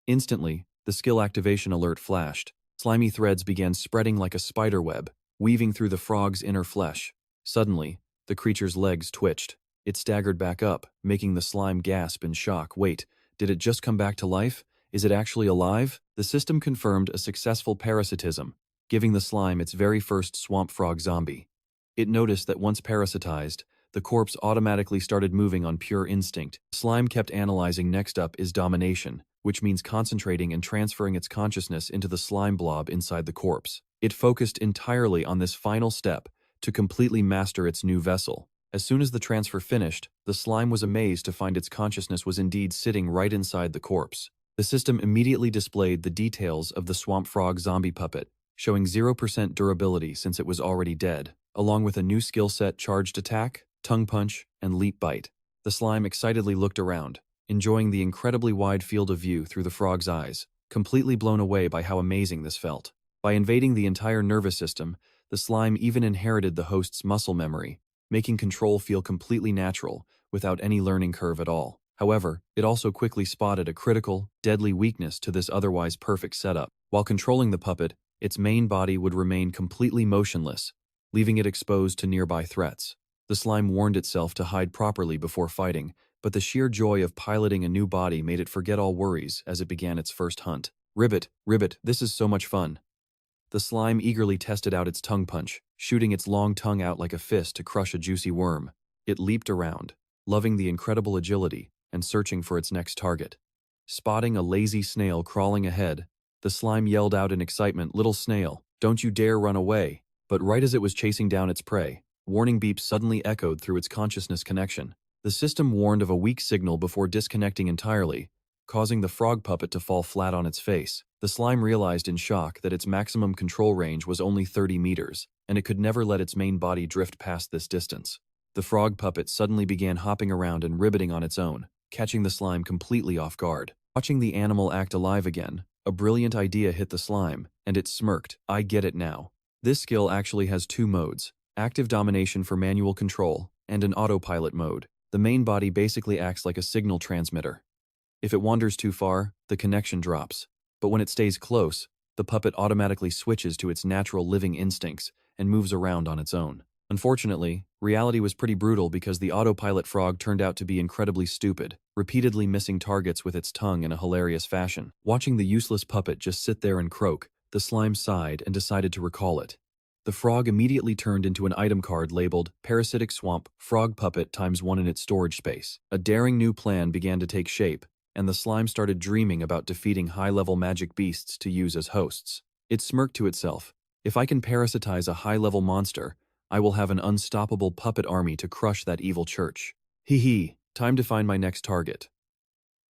Instantly, the skill activation alert flashed. Slimy threads began spreading like a spider web, weaving through the frog's inner flesh. Suddenly, the creature's legs twitched. It staggered back up, making the slime gasp in shock. Wait, did it just come back to life? Is it actually alive? The system confirmed a successful parasitism, giving the slime its very first swamp frog zombie. It noticed that once parasitized, the corpse automatically started moving on pure instinct. Slime kept analyzing. Next up is domination, which means concentrating and transferring its consciousness into the slime blob inside the corpse. It focused entirely on this final step to completely master its new vessel. As soon as the transfer finished, the slime was amazed to find its consciousness was indeed sitting right inside the corpse. The system immediately displayed the details of the swamp frog zombie puppet, showing 0% durability since it was already dead, along with a new skill set: charged attack, tongue punch, and leap bite. The slime excitedly looked around, enjoying the incredibly wide field of view through the frog's eyes, completely blown away by how amazing this felt. By invading the entire nervous system, the slime even inherited the host's muscle memory, making control feel completely natural, without any learning curve at all. However, it also quickly spotted a critical, deadly weakness to this otherwise perfect setup. While controlling the puppet, its main body would remain completely motionless, leaving it exposed to nearby threats. The slime warned itself to hide properly before fighting, but the sheer joy of piloting a new body made it forget all worries as it began its first hunt. Ribbit, this is so much fun. The slime eagerly tested out its tongue punch, shooting its long tongue out like a fist to crush a juicy worm. It leaped around, loving the incredible agility, and searching for its next target. Spotting a lazy snail crawling ahead, the slime yelled out in excitement, "Little snail, don't you dare run away." But right as it was chasing down its prey, warning beeps suddenly echoed through its consciousness connection. The system warned of a weak signal before disconnecting entirely, causing the frog puppet to fall flat on its face. The slime realized in shock that its maximum control range was only 30 meters, and it could never let its main body drift past this distance. The frog puppet suddenly began hopping around and ribbiting on its own, catching the slime completely off guard. Watching the animal act alive again, a brilliant idea hit the slime, and it smirked. I get it now. This skill actually has two modes: active domination for manual control, and an autopilot mode. The main body basically acts like a signal transmitter. If it wanders too far, the connection drops. But when it stays close, the puppet automatically switches to its natural living instincts and moves around on its own. Unfortunately, reality was pretty brutal because the autopilot frog turned out to be incredibly stupid, repeatedly missing targets with its tongue in a hilarious fashion. Watching the useless puppet just sit there and croak, the slime sighed and decided to recall it. The frog immediately turned into an item card labeled Parasitic Swamp Frog Puppet ×1 in its storage space. A daring new plan began to take shape, and the slime started dreaming about defeating high-level magic beasts to use as hosts. It smirked to itself. If I can parasitize a high-level monster, I will have an unstoppable puppet army to crush that evil church. Hee hee, time to find my next target.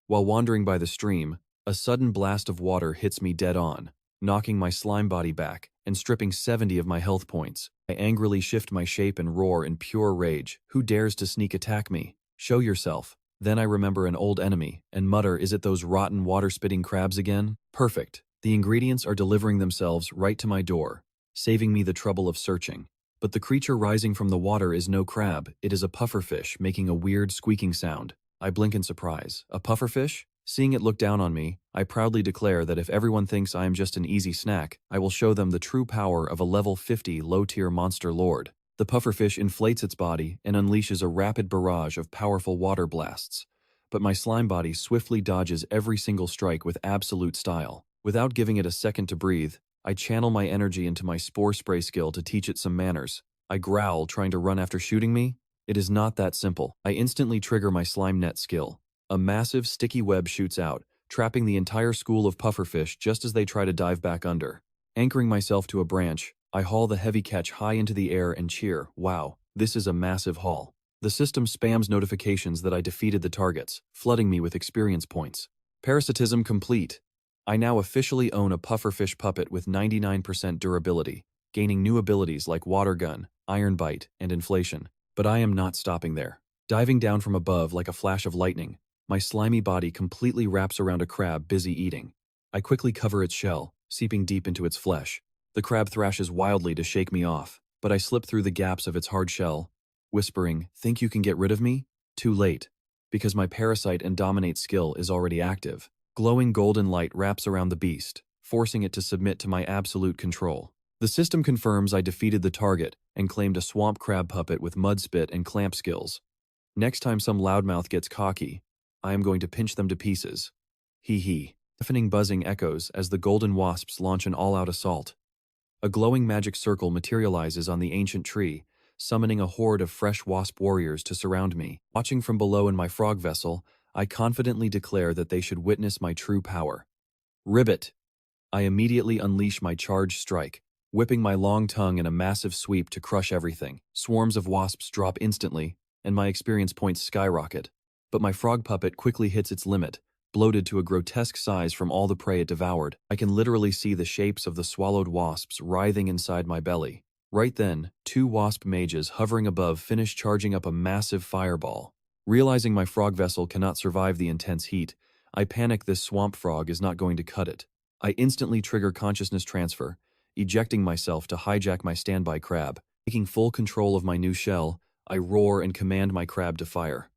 While wandering by the stream, a sudden blast of water hits me dead on, knocking my slime body back and stripping 70 of my health points. I angrily shift my shape and roar in pure rage. Who dares to sneak attack me? Show yourself. Then I remember an old enemy and mutter, is it those rotten water-spitting crabs again? Perfect. The ingredients are delivering themselves right to my door, saving me the trouble of searching. But the creature rising from the water is no crab, it is a pufferfish making a weird squeaking sound. I blink in surprise. A pufferfish? Seeing it look down on me, I proudly declare that if everyone thinks I am just an easy snack, I will show them the true power of a level 50 low-tier monster lord. The pufferfish inflates its body and unleashes a rapid barrage of powerful water blasts. But my slime body swiftly dodges every single strike with absolute style. Without giving it a second to breathe, I channel my energy into my spore spray skill to teach it some manners. I growl, trying to run after shooting me. It is not that simple. I instantly trigger my slime net skill. A massive, sticky web shoots out, trapping the entire school of pufferfish just as they try to dive back under. Anchoring myself to a branch, I haul the heavy catch high into the air and cheer, wow, this is a massive haul. The system spams notifications that I defeated the targets, flooding me with experience points. Parasitism complete. I now officially own a pufferfish puppet with 99% durability, gaining new abilities like water gun, iron bite, and inflation. But I am not stopping there. Diving down from above like a flash of lightning, my slimy body completely wraps around a crab busy eating. I quickly cover its shell, seeping deep into its flesh. The crab thrashes wildly to shake me off, but I slip through the gaps of its hard shell, whispering, think you can get rid of me? Too late, because my parasite and dominate skill is already active. Glowing golden light wraps around the beast, forcing it to submit to my absolute control. The system confirms I defeated the target and claimed a swamp crab puppet with mud spit and clamp skills. Next time some loudmouth gets cocky, I am going to pinch them to pieces. Hee hee. Deafening buzzing echoes as the golden wasps launch an all-out assault. A glowing magic circle materializes on the ancient tree, summoning a horde of fresh wasp warriors to surround me. Watching from below in my frog vessel, I confidently declare that they should witness my true power. Ribbit! I immediately unleash my charge strike, whipping my long tongue in a massive sweep to crush everything. Swarms of wasps drop instantly, and my experience points skyrocket. But my frog puppet quickly hits its limit, bloated to a grotesque size from all the prey it devoured. I can literally see the shapes of the swallowed wasps writhing inside my belly. Right then, 2 wasp mages hovering above finish charging up a massive fireball. Realizing my frog vessel cannot survive the intense heat, I panic this swamp frog is not going to cut it. I instantly trigger consciousness transfer, ejecting myself to hijack my standby crab. Taking full control of my new shell, I roar and command my crab to fire.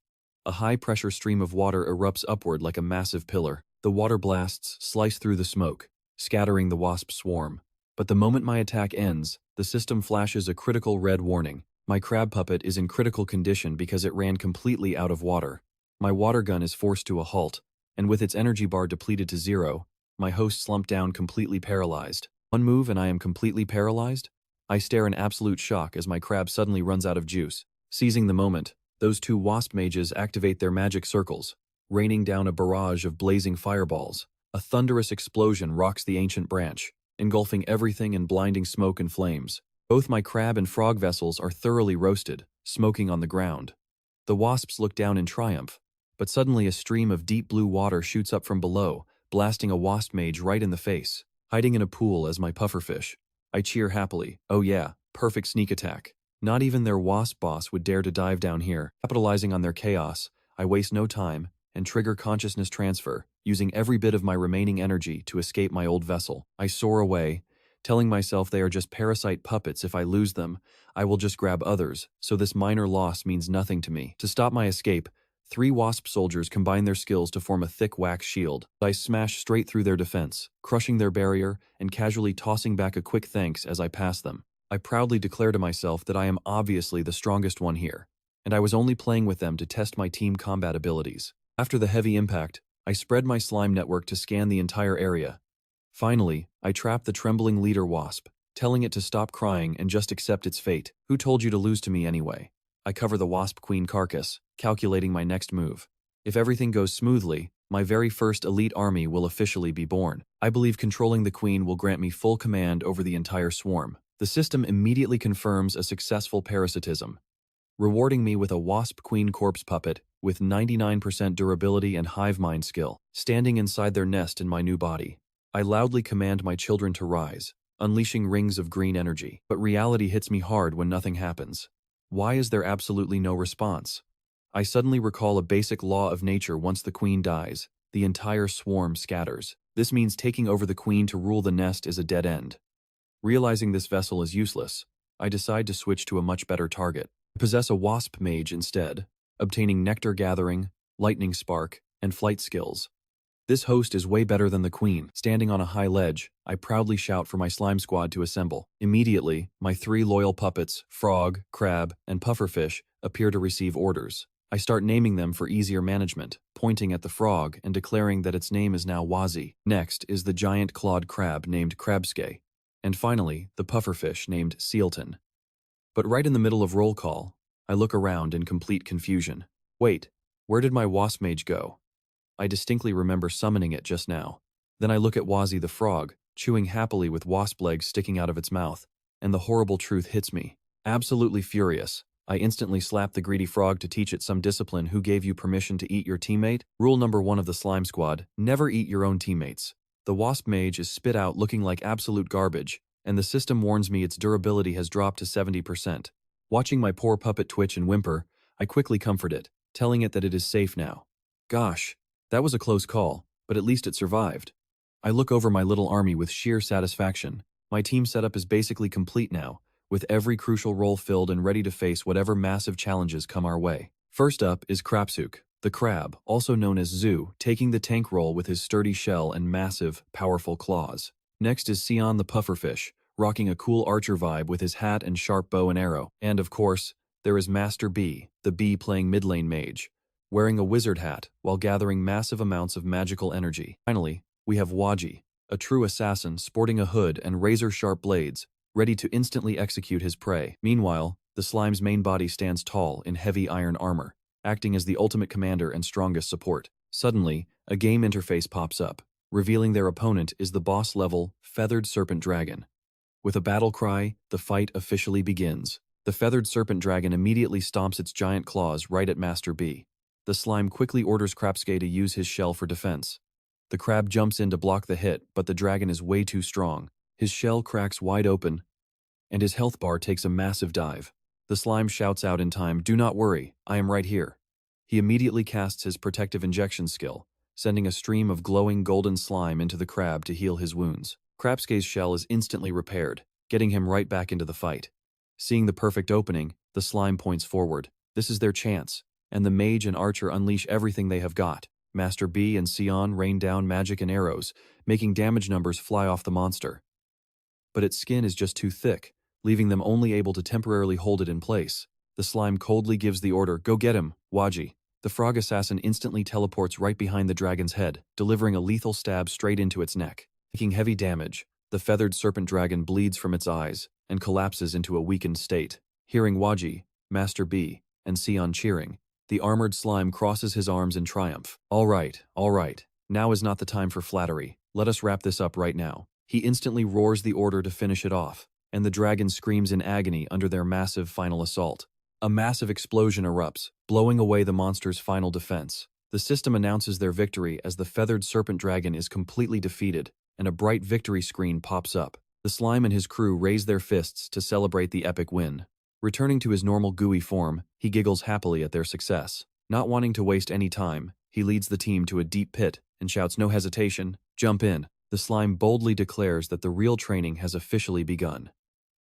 A high-pressure stream of water erupts upward like a massive pillar. The water blasts slice through the smoke, scattering the wasp swarm. But the moment my attack ends, the system flashes a critical red warning. My crab puppet is in critical condition because it ran completely out of water. My water gun is forced to a halt, and with its energy bar depleted to 0, my host slumped down completely paralyzed. One move and I am completely paralyzed? I stare in absolute shock as my crab suddenly runs out of juice. Seizing the moment, those 2 wasp mages activate their magic circles, raining down a barrage of blazing fireballs. A thunderous explosion rocks the ancient branch, engulfing everything in blinding smoke and flames. Both my crab and frog vessels are thoroughly roasted, smoking on the ground. The wasps look down in triumph, but suddenly a stream of deep blue water shoots up from below, blasting a wasp mage right in the face. Hiding in a pool as my pufferfish, I cheer happily. Oh yeah, perfect sneak attack. Not even their wasp boss would dare to dive down here. Capitalizing on their chaos, I waste no time and trigger consciousness transfer, using every bit of my remaining energy to escape my old vessel. I soar away, telling myself they are just parasite puppets. If I lose them, I will just grab others, so this minor loss means nothing to me. To stop my escape, 3 wasp soldiers combine their skills to form a thick wax shield. I smash straight through their defense, crushing their barrier and casually tossing back a quick thanks as I pass them. I proudly declare to myself that I am obviously the strongest one here, and I was only playing with them to test my team combat abilities. After the heavy impact, I spread my slime network to scan the entire area. Finally, I trap the trembling leader wasp, telling it to stop crying and just accept its fate. Who told you to lose to me anyway? I cover the wasp queen carcass, calculating my next move. If everything goes smoothly, my very first elite army will officially be born. I believe controlling the queen will grant me full command over the entire swarm. The system immediately confirms a successful parasitism, rewarding me with a wasp queen corpse puppet with 99% durability and hive mind skill, standing inside their nest in my new body. I loudly command my children to rise, unleashing rings of green energy. But reality hits me hard when nothing happens. Why is there absolutely no response? I suddenly recall a basic law of nature: once the queen dies, the entire swarm scatters. This means taking over the queen to rule the nest is a dead end. Realizing this vessel is useless, I decide to switch to a much better target. I possess a wasp mage instead, obtaining nectar gathering, lightning spark, and flight skills. This host is way better than the queen. Standing on a high ledge, I proudly shout for my slime squad to assemble. Immediately, my 3 loyal puppets, frog, crab, and pufferfish, appear to receive orders. I start naming them for easier management, pointing at the frog and declaring that its name is now Wazi. Next is the giant clawed crab named Krabske, and finally, the pufferfish named Sealton. But right in the middle of roll call, I look around in complete confusion. Wait, where did my wasp mage go? I distinctly remember summoning it just now. Then I look at Wazi the frog, chewing happily with wasp legs sticking out of its mouth, and the horrible truth hits me. Absolutely furious, I instantly slap the greedy frog to teach it some discipline. Who gave you permission to eat your teammate? Rule number 1 of the slime squad: never eat your own teammates. The wasp mage is spit out looking like absolute garbage, and the system warns me its durability has dropped to 70%. Watching my poor puppet twitch and whimper, I quickly comfort it, telling it that it is safe now. Gosh, that was a close call, but at least it survived. I look over my little army with sheer satisfaction. My team setup is basically complete now, with every crucial role filled and ready to face whatever massive challenges come our way. First up is Krapsuk, the crab, also known as Zoo, taking the tank role with his sturdy shell and massive, powerful claws. Next is Sion the pufferfish, rocking a cool archer vibe with his hat and sharp bow and arrow. And of course, there is Master B, the bee playing mid lane mage, wearing a wizard hat while gathering massive amounts of magical energy. Finally, we have Waji, a true assassin sporting a hood and razor-sharp blades, ready to instantly execute his prey. Meanwhile, the slime's main body stands tall in heavy iron armor, acting as the ultimate commander and strongest support. Suddenly, a game interface pops up, revealing their opponent is the boss-level Feathered Serpent Dragon. With a battle cry, the fight officially begins. The Feathered Serpent Dragon immediately stomps its giant claws right at Master B. The slime quickly orders Krapske to use his shell for defense. The crab jumps in to block the hit, but the dragon is way too strong. His shell cracks wide open, and his health bar takes a massive dive. The slime shouts out in time, "Do not worry, I am right here." He immediately casts his protective injection skill, sending a stream of glowing golden slime into the crab to heal his wounds. Krapske's shell is instantly repaired, getting him right back into the fight. Seeing the perfect opening, the slime points forward. This is their chance, and the mage and archer unleash everything they have got. Master B and Sion rain down magic and arrows, making damage numbers fly off the monster. But its skin is just too thick, leaving them only able to temporarily hold it in place. The slime coldly gives the order, "Go get him, Waji." The frog assassin instantly teleports right behind the dragon's head, delivering a lethal stab straight into its neck. Taking heavy damage, the feathered serpent dragon bleeds from its eyes and collapses into a weakened state. Hearing Waji, Master B, and Sion cheering, the armored slime crosses his arms in triumph. All right, now is not the time for flattery. Let us wrap this up right now." He instantly roars the order to finish it off, and the dragon screams in agony under their massive final assault. A massive explosion erupts, blowing away the monster's final defense. The system announces their victory as the feathered serpent dragon is completely defeated, and a bright victory screen pops up. The slime and his crew raise their fists to celebrate the epic win. Returning to his normal gooey form, he giggles happily at their success. Not wanting to waste any time, he leads the team to a deep pit and shouts, "No hesitation, jump in." The slime boldly declares that the real training has officially begun.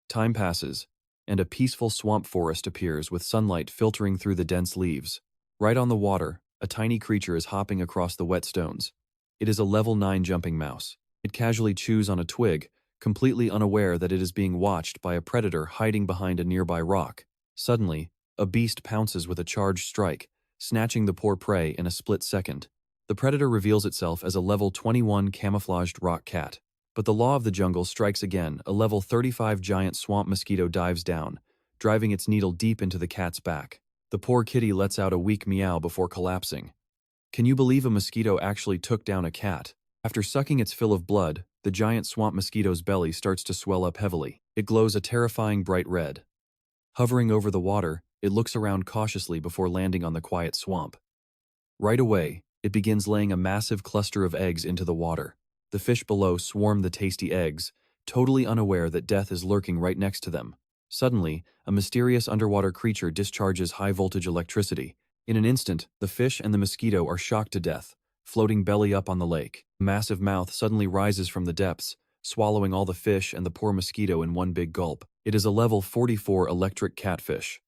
Time passes, and a peaceful swamp forest appears with sunlight filtering through the dense leaves. Right on the water, a tiny creature is hopping across the wet stones. It is a level 9 jumping mouse. It casually chews on a twig, completely unaware that it is being watched by a predator hiding behind a nearby rock. Suddenly, a beast pounces with a charged strike, snatching the poor prey in a split second. The predator reveals itself as a level 21 camouflaged rock cat. But the law of the jungle strikes again. A level 35 giant swamp mosquito dives down, driving its needle deep into the cat's back. The poor kitty lets out a weak meow before collapsing. Can you believe a mosquito actually took down a cat? After sucking its fill of blood, the giant swamp mosquito's belly starts to swell up heavily. It glows a terrifying bright red. Hovering over the water, it looks around cautiously before landing on the quiet swamp. Right away, it begins laying a massive cluster of eggs into the water. The fish below swarm the tasty eggs, totally unaware that death is lurking right next to them. Suddenly, a mysterious underwater creature discharges high-voltage electricity. In an instant, the fish and the mosquito are shocked to death, floating belly up on the lake. A massive mouth suddenly rises from the depths, swallowing all the fish and the poor mosquito in one big gulp. It is a level 44 electric catfish.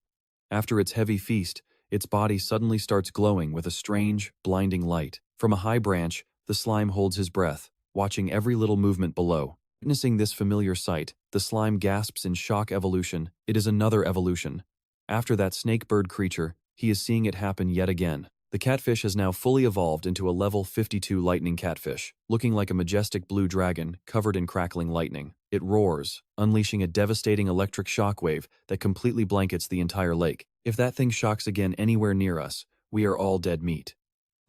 After its heavy feast, its body suddenly starts glowing with a strange, blinding light. From a high branch, the slime holds his breath, watching every little movement below. Witnessing this familiar sight, the slime gasps in shock. Evolution. It is another evolution. After that snake bird creature, he is seeing it happen yet again. The catfish has now fully evolved into a level 52 lightning catfish, looking like a majestic blue dragon covered in crackling lightning. It roars, unleashing a devastating electric shockwave that completely blankets the entire lake. If that thing shocks again anywhere near us, we are all dead meat.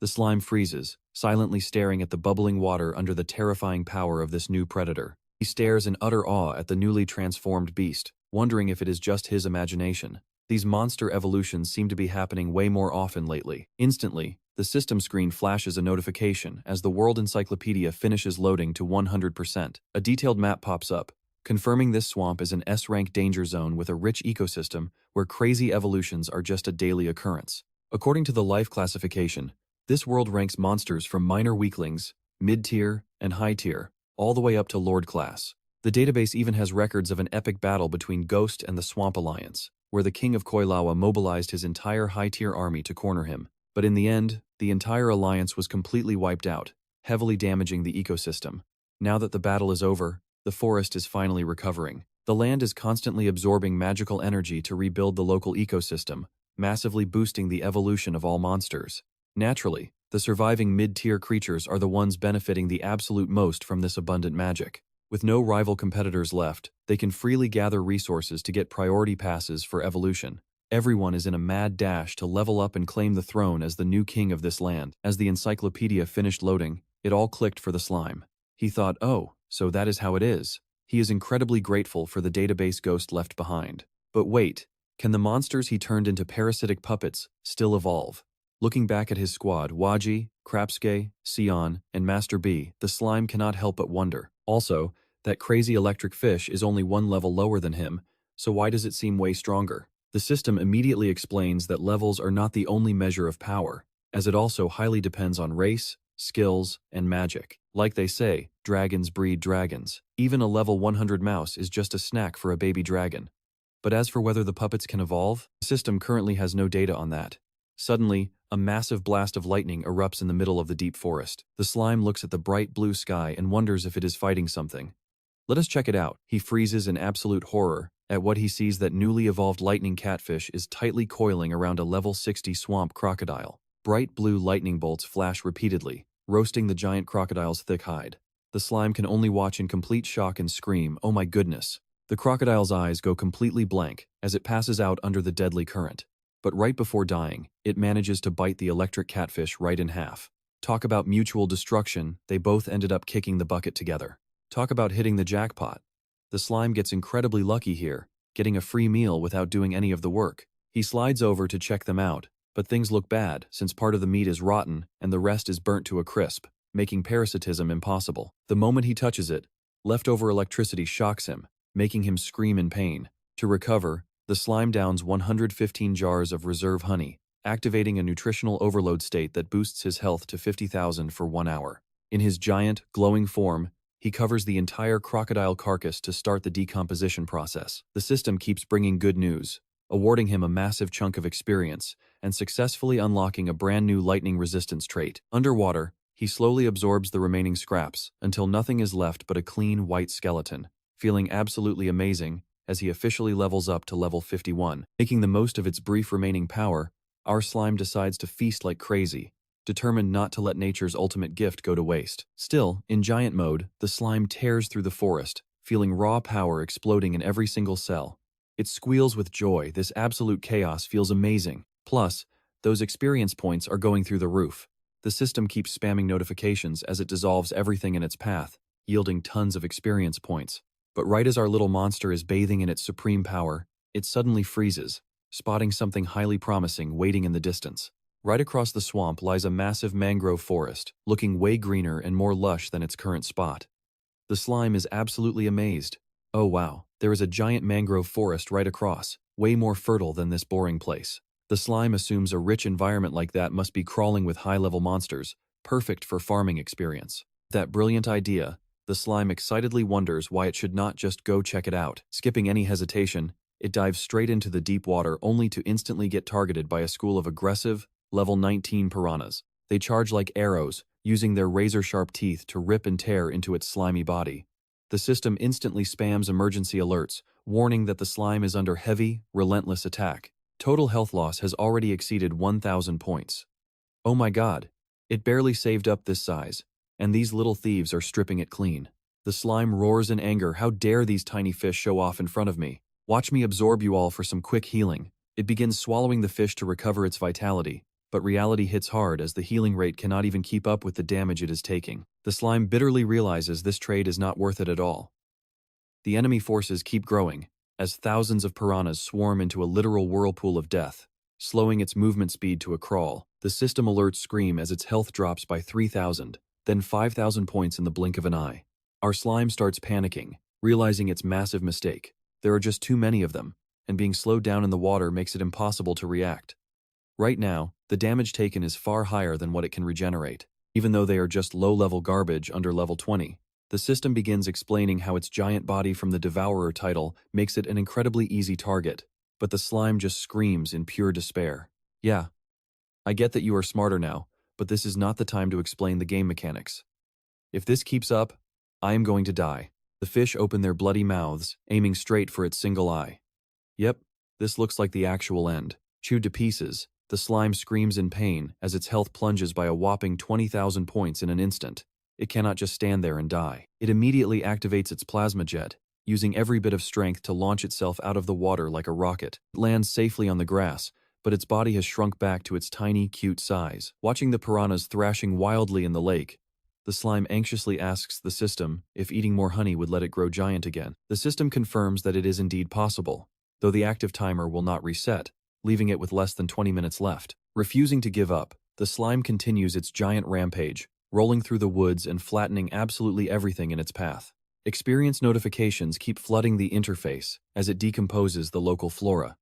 The slime freezes, silently staring at the bubbling water under the terrifying power of this new predator. He stares in utter awe at the newly transformed beast, wondering if it is just his imagination. These monster evolutions seem to be happening way more often lately. Instantly, the system screen flashes a notification as the World Encyclopedia finishes loading to 100%. A detailed map pops up, confirming this swamp is an S-rank danger zone with a rich ecosystem where crazy evolutions are just a daily occurrence. According to the life classification, this world ranks monsters from minor weaklings, mid-tier, and high-tier, all the way up to Lord class. The database even has records of an epic battle between Ghost and the Swamp Alliance, where the king of Koilawa mobilized his entire high-tier army to corner him. But in the end, the entire alliance was completely wiped out, heavily damaging the ecosystem. Now that the battle is over, the forest is finally recovering. The land is constantly absorbing magical energy to rebuild the local ecosystem, massively boosting the evolution of all monsters. Naturally, the surviving mid-tier creatures are the ones benefiting the absolute most from this abundant magic. With no rival competitors left, they can freely gather resources to get priority passes for evolution. Everyone is in a mad dash to level up and claim the throne as the new king of this land. As the encyclopedia finished loading, it all clicked for the slime. He thought, oh, so that is how it is. He is incredibly grateful for the database Ghost left behind. But wait, can the monsters he turned into parasitic puppets still evolve? Looking back at his squad, Waji, Krapsuke, Sion, and Master B, the slime cannot help but wonder. Also, that crazy electric fish is only one level lower than him, so why does it seem way stronger? The system immediately explains that levels are not the only measure of power, as it also highly depends on race, skills, and magic. Like they say, dragons breed dragons. Even a level 100 mouse is just a snack for a baby dragon. But as for whether the puppets can evolve, the system currently has no data on that. Suddenly, a massive blast of lightning erupts in the middle of the deep forest. The slime looks at the bright blue sky and wonders if it is fighting something. Let us check it out. He freezes in absolute horror at what he sees that newly evolved lightning catfish is tightly coiling around a level 60 swamp crocodile. Bright blue lightning bolts flash repeatedly, roasting the giant crocodile's thick hide. The slime can only watch in complete shock and scream, "Oh my goodness." The crocodile's eyes go completely blank as it passes out under the deadly current. But right before dying, it manages to bite the electric catfish right in half. Talk about mutual destruction, they both ended up kicking the bucket together. Talk about hitting the jackpot. The slime gets incredibly lucky here, getting a free meal without doing any of the work. He slides over to check them out, But things look bad, since part of the meat is rotten and the rest is burnt to a crisp, making parasitism impossible. The moment he touches it, leftover electricity shocks him, making him scream in pain. To recover, the slime downs 115 jars of reserve honey, activating a nutritional overload state that boosts his health to 50,000 for 1 hour. In his giant, glowing form, he covers the entire crocodile carcass to start the decomposition process. The system keeps bringing good news, awarding him a massive chunk of experience and successfully unlocking a brand new lightning resistance trait. Underwater, he slowly absorbs the remaining scraps until nothing is left but a clean white skeleton, feeling absolutely amazing as he officially levels up to level 51. Making the most of its brief remaining power, our slime decides to feast like crazy, determined not to let nature's ultimate gift go to waste. Still, in giant mode, the slime tears through the forest, feeling raw power exploding in every single cell. It squeals with joy. This absolute chaos feels amazing. Plus, those experience points are going through the roof. The system keeps spamming notifications as it dissolves everything in its path, yielding tons of experience points. But right as our little monster is bathing in its supreme power, it suddenly freezes, spotting something highly promising waiting in the distance. Right across the swamp lies a massive mangrove forest, looking way greener and more lush than its current spot. The slime is absolutely amazed. Oh wow, there is a giant mangrove forest right across, way more fertile than this boring place. The slime assumes a rich environment like that must be crawling with high-level monsters, perfect for farming experience. That brilliant idea, the slime excitedly wonders why it should not just go check it out. Skipping any hesitation, it dives straight into the deep water only to instantly get targeted by a school of aggressive, level 19 piranhas. They charge like arrows, using their razor-sharp teeth to rip and tear into its slimy body. The system instantly spams emergency alerts, warning that the slime is under heavy, relentless attack. Total health loss has already exceeded 1,000 points. Oh my god, it barely saved up this size, and these little thieves are stripping it clean. The slime roars in anger. How dare these tiny fish show off in front of me? Watch me absorb you all for some quick healing. It begins swallowing the fish to recover its vitality, but reality hits hard as the healing rate cannot even keep up with the damage it is taking. The slime bitterly realizes this trade is not worth it at all. The enemy forces keep growing, as thousands of piranhas swarm into a literal whirlpool of death, slowing its movement speed to a crawl. The system alerts scream as its health drops by 3,000, then 5,000 points in the blink of an eye. Our slime starts panicking, realizing its massive mistake. There are just too many of them, and being slowed down in the water makes it impossible to react. Right now, the damage taken is far higher than what it can regenerate. Even though they are just low-level garbage under level 20, the system begins explaining how its giant body from the Devourer title makes it an incredibly easy target, but the slime just screams in pure despair. Yeah, I get that you are smarter now, but this is not the time to explain the game mechanics. If this keeps up, I am going to die. The fish open their bloody mouths, aiming straight for its single eye. Yep, this looks like the actual end. Chewed to pieces, the slime screams in pain as its health plunges by a whopping 20,000 points in an instant. It cannot just stand there and die. It immediately activates its plasma jet, using every bit of strength to launch itself out of the water like a rocket. It lands safely on the grass, but its body has shrunk back to its tiny, cute size. Watching the piranhas thrashing wildly in the lake, the slime anxiously asks the system if eating more honey would let it grow giant again. The system confirms that it is indeed possible, though the active timer will not reset, leaving it with less than 20 minutes left. Refusing to give up, the slime continues its giant rampage, rolling through the woods and flattening absolutely everything in its path. Experience notifications keep flooding the interface as it decomposes the local flora.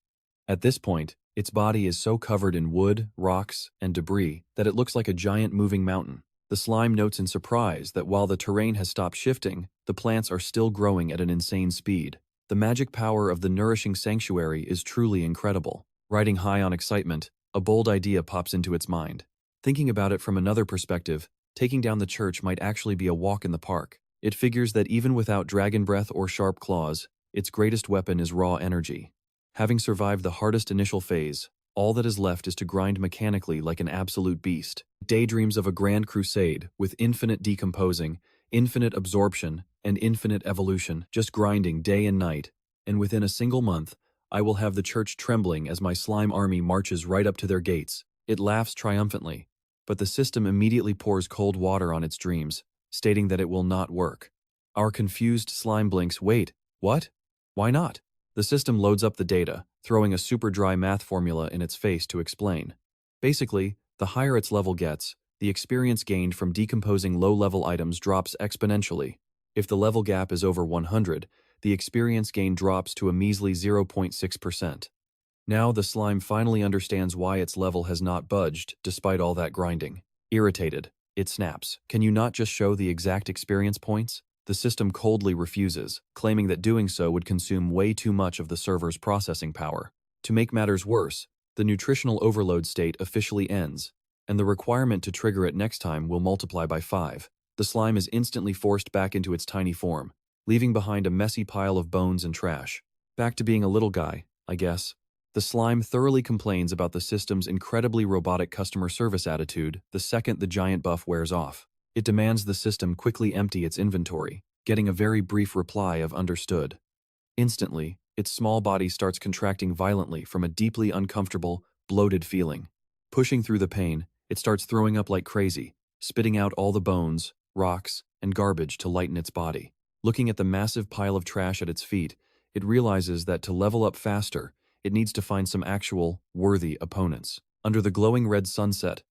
At this point, its body is so covered in wood, rocks, and debris that it looks like a giant moving mountain. The slime notes in surprise that while the terrain has stopped shifting, the plants are still growing at an insane speed. The magic power of the nourishing sanctuary is truly incredible. Riding high on excitement, a bold idea pops into its mind. Thinking about it from another perspective, taking down the church might actually be a walk in the park. It figures that even without dragon breath or sharp claws, its greatest weapon is raw energy. Having survived the hardest initial phase, all that is left is to grind mechanically like an absolute beast. Daydreams of a grand crusade with infinite decomposing, infinite absorption, and infinite evolution, just grinding day and night, and within a single month, I will have the church trembling as my slime army marches right up to their gates. It laughs triumphantly, but the system immediately pours cold water on its dreams, stating that it will not work. Our confused slime blinks, wait, what? Why not? The system loads up the data, throwing a super dry math formula in its face to explain. Basically, the higher its level gets, the experience gained from decomposing low-level items drops exponentially. If the level gap is over 100, the experience gain drops to a measly 0.6%. Now the slime finally understands why its level has not budged, despite all that grinding. Irritated, it snaps. Can you not just show the exact experience points? The system coldly refuses, claiming that doing so would consume way too much of the server's processing power. To make matters worse, the nutritional overload state officially ends, and the requirement to trigger it next time will multiply by 5. The slime is instantly forced back into its tiny form, leaving behind a messy pile of bones and trash. Back to being a little guy, I guess. The slime thoroughly complains about the system's incredibly robotic customer service attitude the second the giant buff wears off. It demands the system quickly empty its inventory, getting a very brief reply of understood. Instantly, its small body starts contracting violently from a deeply uncomfortable, bloated feeling. Pushing through the pain, it starts throwing up like crazy, spitting out all the bones, rocks, and garbage to lighten its body. Looking at the massive pile of trash at its feet, it realizes that to level up faster, it needs to find some actual, worthy opponents. Under the glowing red sunset,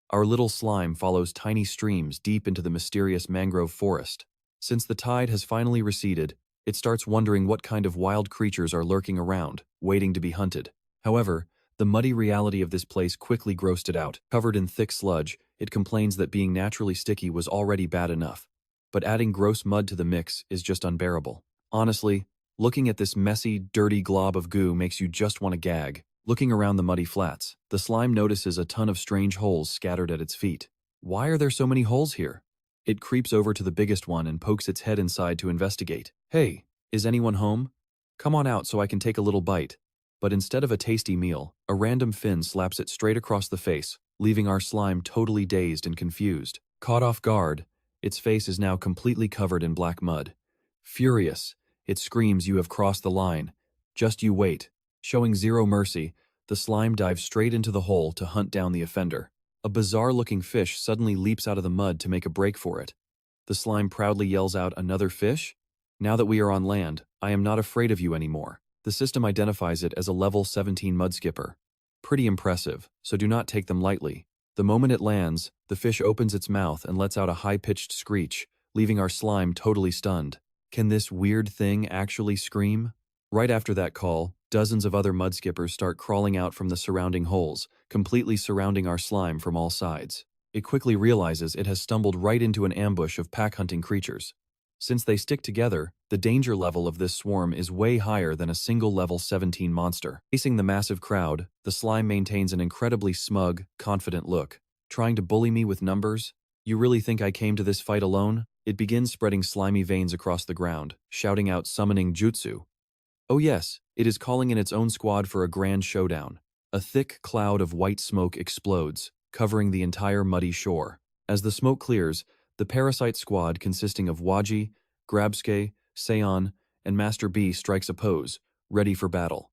our little slime follows tiny streams deep into the mysterious mangrove forest. Since the tide has finally receded, it starts wondering what kind of wild creatures are lurking around, waiting to be hunted. However, the muddy reality of this place quickly grossed it out. Covered in thick sludge, it complains that being naturally sticky was already bad enough. But adding gross mud to the mix is just unbearable. Honestly, looking at this messy, dirty glob of goo makes you just want to gag. Looking around the muddy flats, the slime notices a ton of strange holes scattered at its feet. Why are there so many holes here? It creeps over to the biggest one and pokes its head inside to investigate. Hey, is anyone home? Come on out so I can take a little bite. But instead of a tasty meal, a random fin slaps it straight across the face, leaving our slime totally dazed and confused. Caught off guard, its face is now completely covered in black mud. Furious, it screams, "You have crossed the line. Just you wait." Showing zero mercy, the slime dives straight into the hole to hunt down the offender. A bizarre-looking fish suddenly leaps out of the mud to make a break for it. The slime proudly yells out, "Another fish? Now that we are on land, I am not afraid of you anymore." The system identifies it as a level 17 mudskipper. Pretty impressive, so do not take them lightly. The moment it lands, the fish opens its mouth and lets out a high-pitched screech, leaving our slime totally stunned. Can this weird thing actually scream? Right after that call, dozens of other mudskippers start crawling out from the surrounding holes, completely surrounding our slime from all sides. It quickly realizes it has stumbled right into an ambush of pack-hunting creatures. Since they stick together, the danger level of this swarm is way higher than a single level 17 monster. Facing the massive crowd, the slime maintains an incredibly smug, confident look. Trying to bully me with numbers? You really think I came to this fight alone? It begins spreading slimy veins across the ground, shouting out summoning jutsu. Oh yes, it is calling in its own squad for a grand showdown. A thick cloud of white smoke explodes, covering the entire muddy shore. As the smoke clears, the parasite squad consisting of Waji, Grabsuke, Seon, and Master B strikes a pose, ready for battle.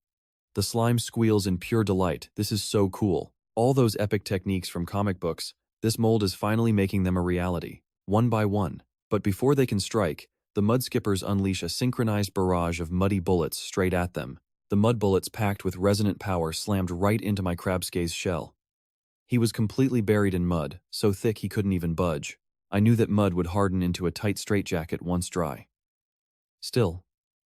The slime squeals in pure delight. This is so cool. All those epic techniques from comic books, this mold is finally making them a reality, one by one. But before they can strike, the mudskippers unleash a synchronized barrage of muddy bullets straight at them. The mud bullets packed with resonant power slammed right into my Grabsuke's shell. He was completely buried in mud, so thick he couldn't even budge. I knew that mud would harden into a tight straitjacket once dry. Still,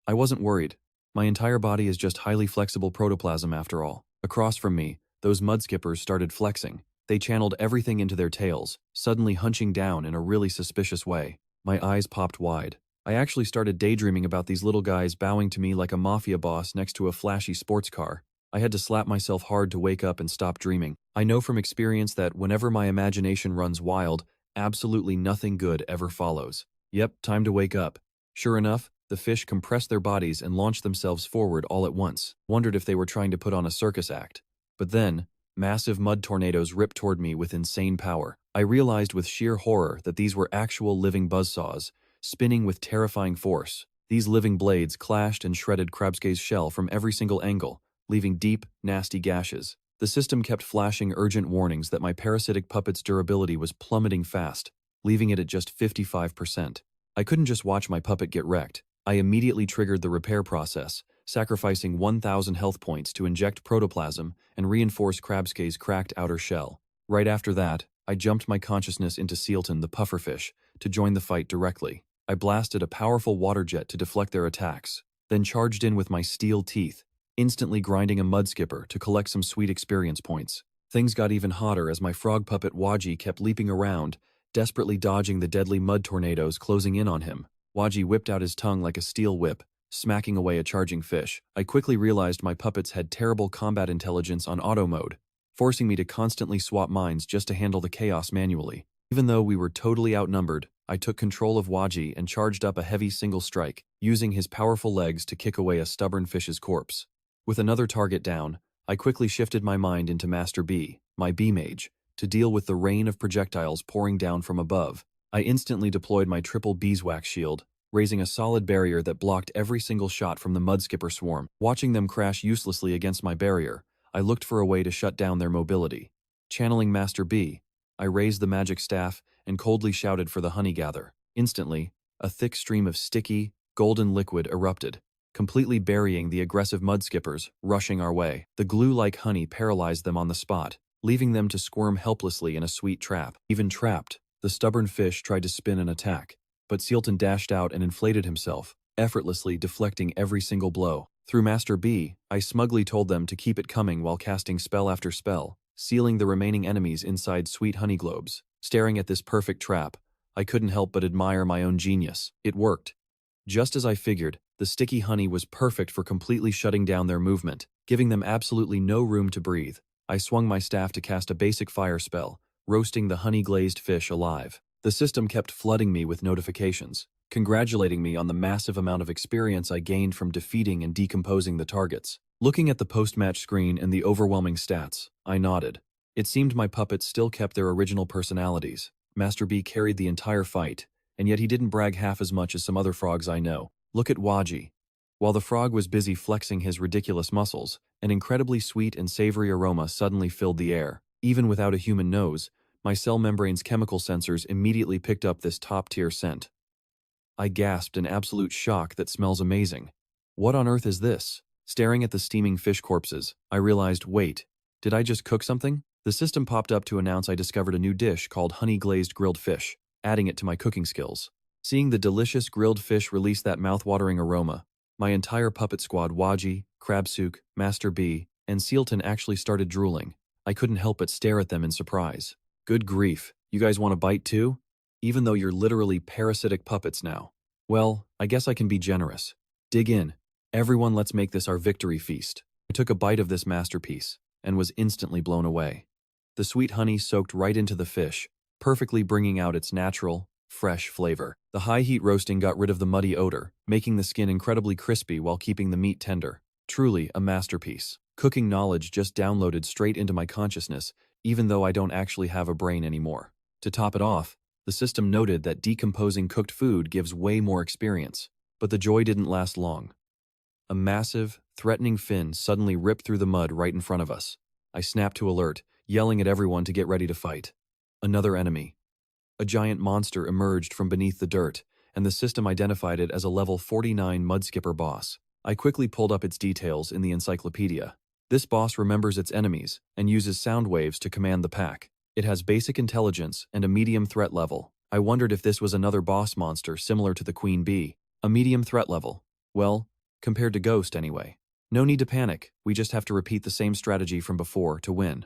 I wasn't worried. My entire body is just highly flexible protoplasm after all. Across from me, those mudskippers started flexing. They channeled everything into their tails, suddenly hunching down in a really suspicious way. My eyes popped wide. I actually started daydreaming about these little guys bowing to me like a mafia boss next to a flashy sports car. I had to slap myself hard to wake up and stop dreaming. I know from experience that whenever my imagination runs wild, absolutely nothing good ever follows. Yep, time to wake up. Sure enough, the fish compressed their bodies and launched themselves forward all at once. Wondered if they were trying to put on a circus act. But then, massive mud tornadoes ripped toward me with insane power. I realized with sheer horror that these were actual living buzzsaws, spinning with terrifying force. These living blades clashed and shredded Grabsuke's shell from every single angle, leaving deep, nasty gashes. The system kept flashing urgent warnings that my parasitic puppet's durability was plummeting fast, leaving it at just 55%. I couldn't just watch my puppet get wrecked. I immediately triggered the repair process, sacrificing 1,000 health points to inject protoplasm and reinforce Krabske's cracked outer shell. Right after that, I jumped my consciousness into Sealton the pufferfish to join the fight directly. I blasted a powerful water jet to deflect their attacks, then charged in with my steel teeth, instantly grinding a mudskipper to collect some sweet experience points. Things got even hotter as my frog puppet Waji kept leaping around, desperately dodging the deadly mud tornadoes closing in on him. Waji whipped out his tongue like a steel whip, smacking away a charging fish. I quickly realized my puppets had terrible combat intelligence on auto mode, forcing me to constantly swap mines just to handle the chaos manually. Even though we were totally outnumbered, I took control of Waji and charged up a heavy single strike, using his powerful legs to kick away a stubborn fish's corpse. With another target down, I quickly shifted my mind into Master B, my B-mage, to deal with the rain of projectiles pouring down from above. I instantly deployed my triple beeswax shield, raising a solid barrier that blocked every single shot from the mudskipper swarm. Watching them crash uselessly against my barrier, I looked for a way to shut down their mobility. Channeling Master B, I raised the magic staff and coldly shouted for the honey gather. Instantly, a thick stream of sticky, golden liquid erupted, completely burying the aggressive mudskippers rushing our way. The glue-like honey paralyzed them on the spot, leaving them to squirm helplessly in a sweet trap. Even trapped, the stubborn fish tried to spin an attack, but Sealton dashed out and inflated himself, effortlessly deflecting every single blow. Through Master B, I smugly told them to keep it coming while casting spell after spell, sealing the remaining enemies inside sweet honey globes. Staring at this perfect trap, I couldn't help but admire my own genius. It worked. Just as I figured, the sticky honey was perfect for completely shutting down their movement, giving them absolutely no room to breathe. I swung my staff to cast a basic fire spell, roasting the honey-glazed fish alive. The system kept flooding me with notifications, congratulating me on the massive amount of experience I gained from defeating and decomposing the targets. Looking at the post-match screen and the overwhelming stats, I nodded. It seemed my puppets still kept their original personalities. Master B carried the entire fight, and yet he didn't brag half as much as some other frogs I know. Look at Waji. While the frog was busy flexing his ridiculous muscles, an incredibly sweet and savory aroma suddenly filled the air. Even without a human nose, my cell membrane's chemical sensors immediately picked up this top-tier scent. I gasped in absolute shock that smells amazing. What on earth is this? Staring at the steaming fish corpses, I realized, wait, did I just cook something? The system popped up to announce I discovered a new dish called honey-glazed grilled fish, adding it to my cooking skills. Seeing the delicious grilled fish release that mouth-watering aroma, my entire puppet squad Waji, Krabsuk, Master B, and Sealton actually started drooling. I couldn't help but stare at them in surprise. Good grief, you guys want a bite too? Even though you're literally parasitic puppets now. Well, I guess I can be generous. Dig in. Everyone, let's make this our victory feast. I took a bite of this masterpiece and was instantly blown away. The sweet honey soaked right into the fish, perfectly bringing out its natural, fresh flavor. The high heat roasting got rid of the muddy odor, making the skin incredibly crispy while keeping the meat tender. Truly a masterpiece. Cooking knowledge just downloaded straight into my consciousness, even though I don't actually have a brain anymore. To top it off, the system noted that decomposing cooked food gives way more experience. But the joy didn't last long. A massive, threatening fin suddenly ripped through the mud right in front of us. I snapped to alert, yelling at everyone to get ready to fight. Another enemy. A giant monster emerged from beneath the dirt, and the system identified it as a level 49 mudskipper boss. I quickly pulled up its details in the encyclopedia. This boss remembers its enemies and uses sound waves to command the pack. It has basic intelligence and a medium threat level. I wondered if this was another boss monster similar to the Queen Bee. A medium threat level. Well, compared to Ghost anyway. No need to panic, we just have to repeat the same strategy from before to win.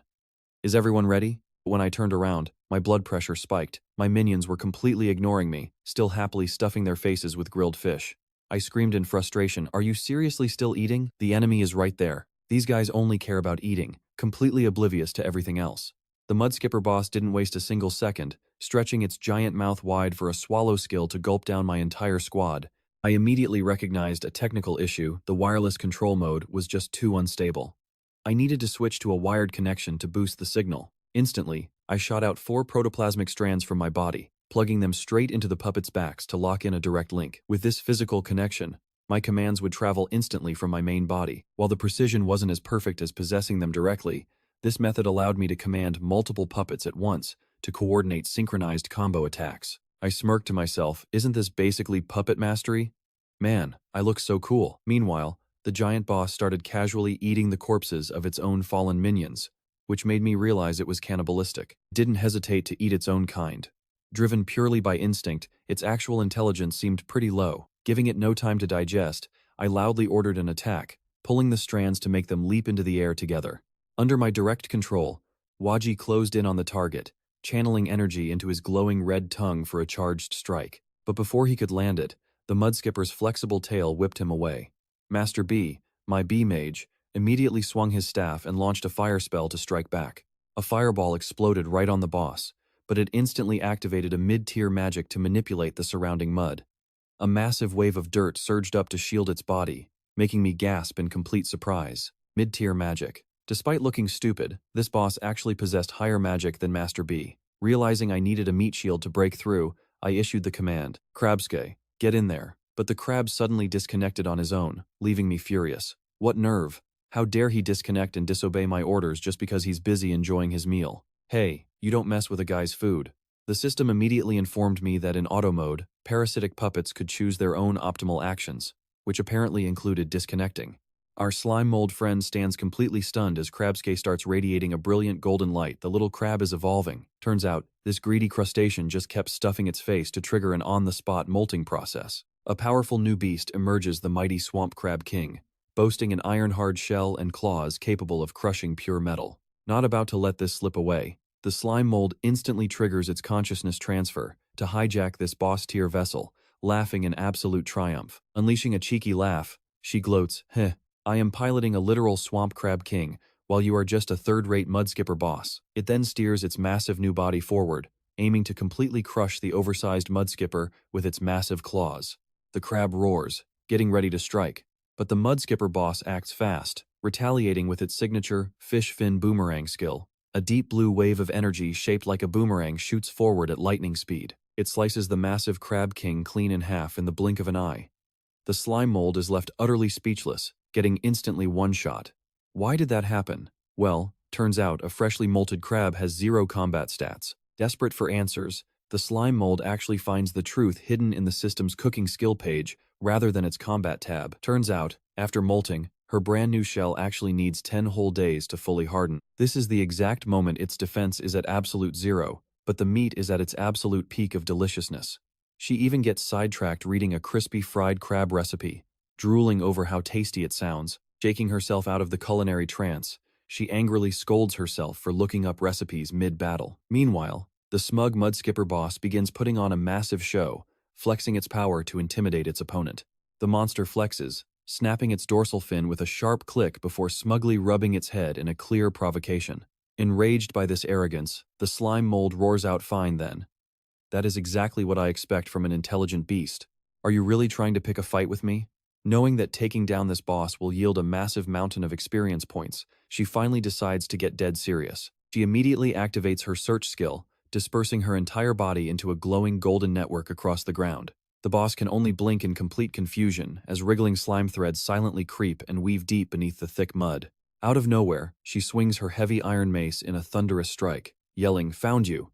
Is everyone ready? When I turned around, my blood pressure spiked. My minions were completely ignoring me, still happily stuffing their faces with grilled fish. I screamed in frustration, "Are you seriously still eating? The enemy is right there. These guys only care about eating, completely oblivious to everything else." The mudskipper boss didn't waste a single second, stretching its giant mouth wide for a swallow skill to gulp down my entire squad. I immediately recognized a technical issue. The wireless control mode was just too unstable. I needed to switch to a wired connection to boost the signal. Instantly, I shot out 4 protoplasmic strands from my body, plugging them straight into the puppets' backs to lock in a direct link. With this physical connection, my commands would travel instantly from my main body. While the precision wasn't as perfect as possessing them directly, this method allowed me to command multiple puppets at once to coordinate synchronized combo attacks. I smirked to myself, isn't this basically puppet mastery? Man, I look so cool. Meanwhile, The giant boss started casually eating the corpses of its own fallen minions, which made me realize it was cannibalistic. It didn't hesitate to eat its own kind. Driven purely by instinct, its actual intelligence seemed pretty low. Giving it no time to digest, I loudly ordered an attack, pulling the strands to make them leap into the air together. Under my direct control, Waji closed in on the target, channeling energy into his glowing red tongue for a charged strike. But before he could land it, the mudskipper's flexible tail whipped him away. Master B, my bee mage, immediately swung his staff and launched a fire spell to strike back. A fireball exploded right on the boss, but it instantly activated a mid-tier magic to manipulate the surrounding mud. A massive wave of dirt surged up to shield its body, making me gasp in complete surprise. Mid-tier magic. Despite looking stupid, this boss actually possessed higher magic than Master B. Realizing I needed a meat shield to break through, I issued the command, "Krabsuke, get in there." But the crab suddenly disconnected on his own, leaving me furious. What nerve! How dare he disconnect and disobey my orders just because he's busy enjoying his meal? Hey, you don't mess with a guy's food. The system immediately informed me that in auto mode, parasitic puppets could choose their own optimal actions, which apparently included disconnecting. Our slime mold friend stands completely stunned as Krabsuke starts radiating a brilliant golden light. The little crab is evolving. Turns out, this greedy crustacean just kept stuffing its face to trigger an on-the-spot molting process. A powerful new beast emerges, the mighty swamp crab king, boasting an iron-hard shell and claws capable of crushing pure metal. Not about to let this slip away, the slime mold instantly triggers its consciousness transfer to hijack this boss-tier vessel, laughing in absolute triumph. Unleashing a cheeky laugh, she gloats, "Heh, I am piloting a literal swamp crab king, while you are just a third-rate mudskipper boss." It then steers its massive new body forward, aiming to completely crush the oversized mudskipper with its massive claws. The crab roars, getting ready to strike, but the mudskipper boss acts fast, retaliating with its signature fish fin boomerang skill. A deep blue wave of energy shaped like a boomerang shoots forward at lightning speed. It slices the massive crab king clean in half in the blink of an eye. The slime mold is left utterly speechless, getting instantly one-shot. Why did that happen? Well, turns out a freshly molted crab has 0 combat stats. Desperate for answers, the slime mold actually finds the truth hidden in the system's cooking skill page rather than its combat tab. Turns out, after molting, her brand new shell actually needs 10 whole days to fully harden. This is the exact moment its defense is at absolute 0, but the meat is at its absolute peak of deliciousness. She even gets sidetracked reading a crispy fried crab recipe, drooling over how tasty it sounds. Shaking herself out of the culinary trance, she angrily scolds herself for looking up recipes mid-battle. Meanwhile, the smug mudskipper boss begins putting on a massive show, flexing its power to intimidate its opponent. The monster flexes, snapping its dorsal fin with a sharp click before smugly rubbing its head in a clear provocation. Enraged by this arrogance, the slime mold roars out, "Fine then. That is exactly what I expect from an intelligent beast. Are you really trying to pick a fight with me?" Knowing that taking down this boss will yield a massive mountain of experience points, she finally decides to get dead serious. She immediately activates her search skill, dispersing her entire body into a glowing golden network across the ground. The boss can only blink in complete confusion as wriggling slime threads silently creep and weave deep beneath the thick mud. Out of nowhere, she swings her heavy iron mace in a thunderous strike, yelling, "Found you!"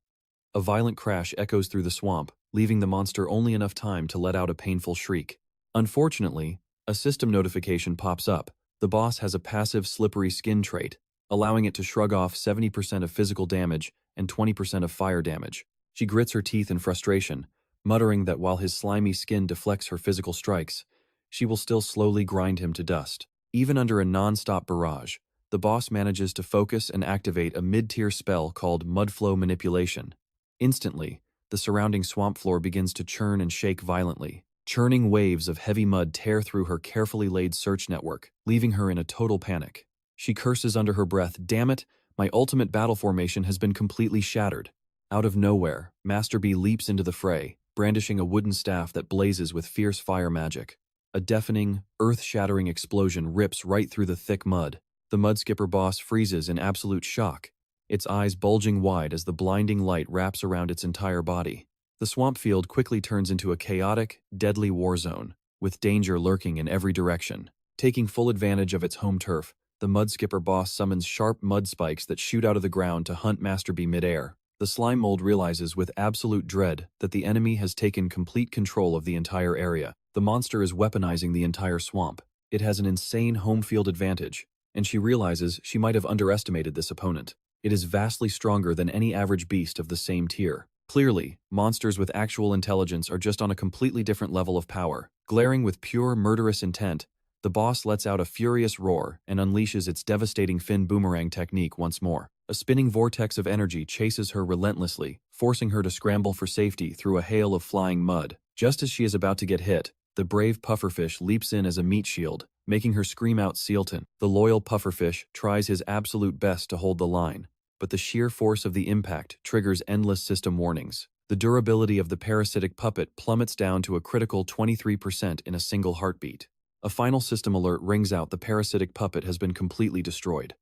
A violent crash echoes through the swamp, leaving the monster only enough time to let out a painful shriek. Unfortunately, a system notification pops up. The boss has a passive slippery skin trait, allowing it to shrug off 70% of physical damage and 20% of fire damage. She grits her teeth in frustration, muttering that while his slimy skin deflects her physical strikes, she will still slowly grind him to dust. Even under a non-stop barrage, the boss manages to focus and activate a mid-tier spell called Mudflow Manipulation. Instantly, the surrounding swamp floor begins to churn and shake violently. Churning waves of heavy mud tear through her carefully laid search network, leaving her in a total panic. She curses under her breath, "Damn it, my ultimate battle formation has been completely shattered." Out of nowhere, Master B leaps into the fray, brandishing a wooden staff that blazes with fierce fire magic. A deafening, earth-shattering explosion rips right through the thick mud. The mudskipper boss freezes in absolute shock, its eyes bulging wide as the blinding light wraps around its entire body. The swamp field quickly turns into a chaotic, deadly war zone, with danger lurking in every direction. Taking full advantage of its home turf, the mudskipper boss summons sharp mud spikes that shoot out of the ground to hunt Master B midair. The slime mold realizes with absolute dread that the enemy has taken complete control of the entire area. The monster is weaponizing the entire swamp, It has an insane home field advantage, and she realizes she might have underestimated this opponent. It is vastly stronger than any average beast of the same tier. Clearly, monsters with actual intelligence are just on a completely different level of power. Glaring with pure murderous intent, the boss lets out a furious roar and unleashes its devastating fin boomerang technique once more. A spinning vortex of energy chases her relentlessly, forcing her to scramble for safety through a hail of flying mud. Just as she is about to get hit, the brave pufferfish leaps in as a meat shield, making her scream out Sealton. The loyal pufferfish tries his absolute best to hold the line, but the sheer force of the impact triggers endless system warnings. The durability of the parasitic puppet plummets down to a critical 23% in a single heartbeat. A final system alert rings out. The parasitic puppet has been completely destroyed.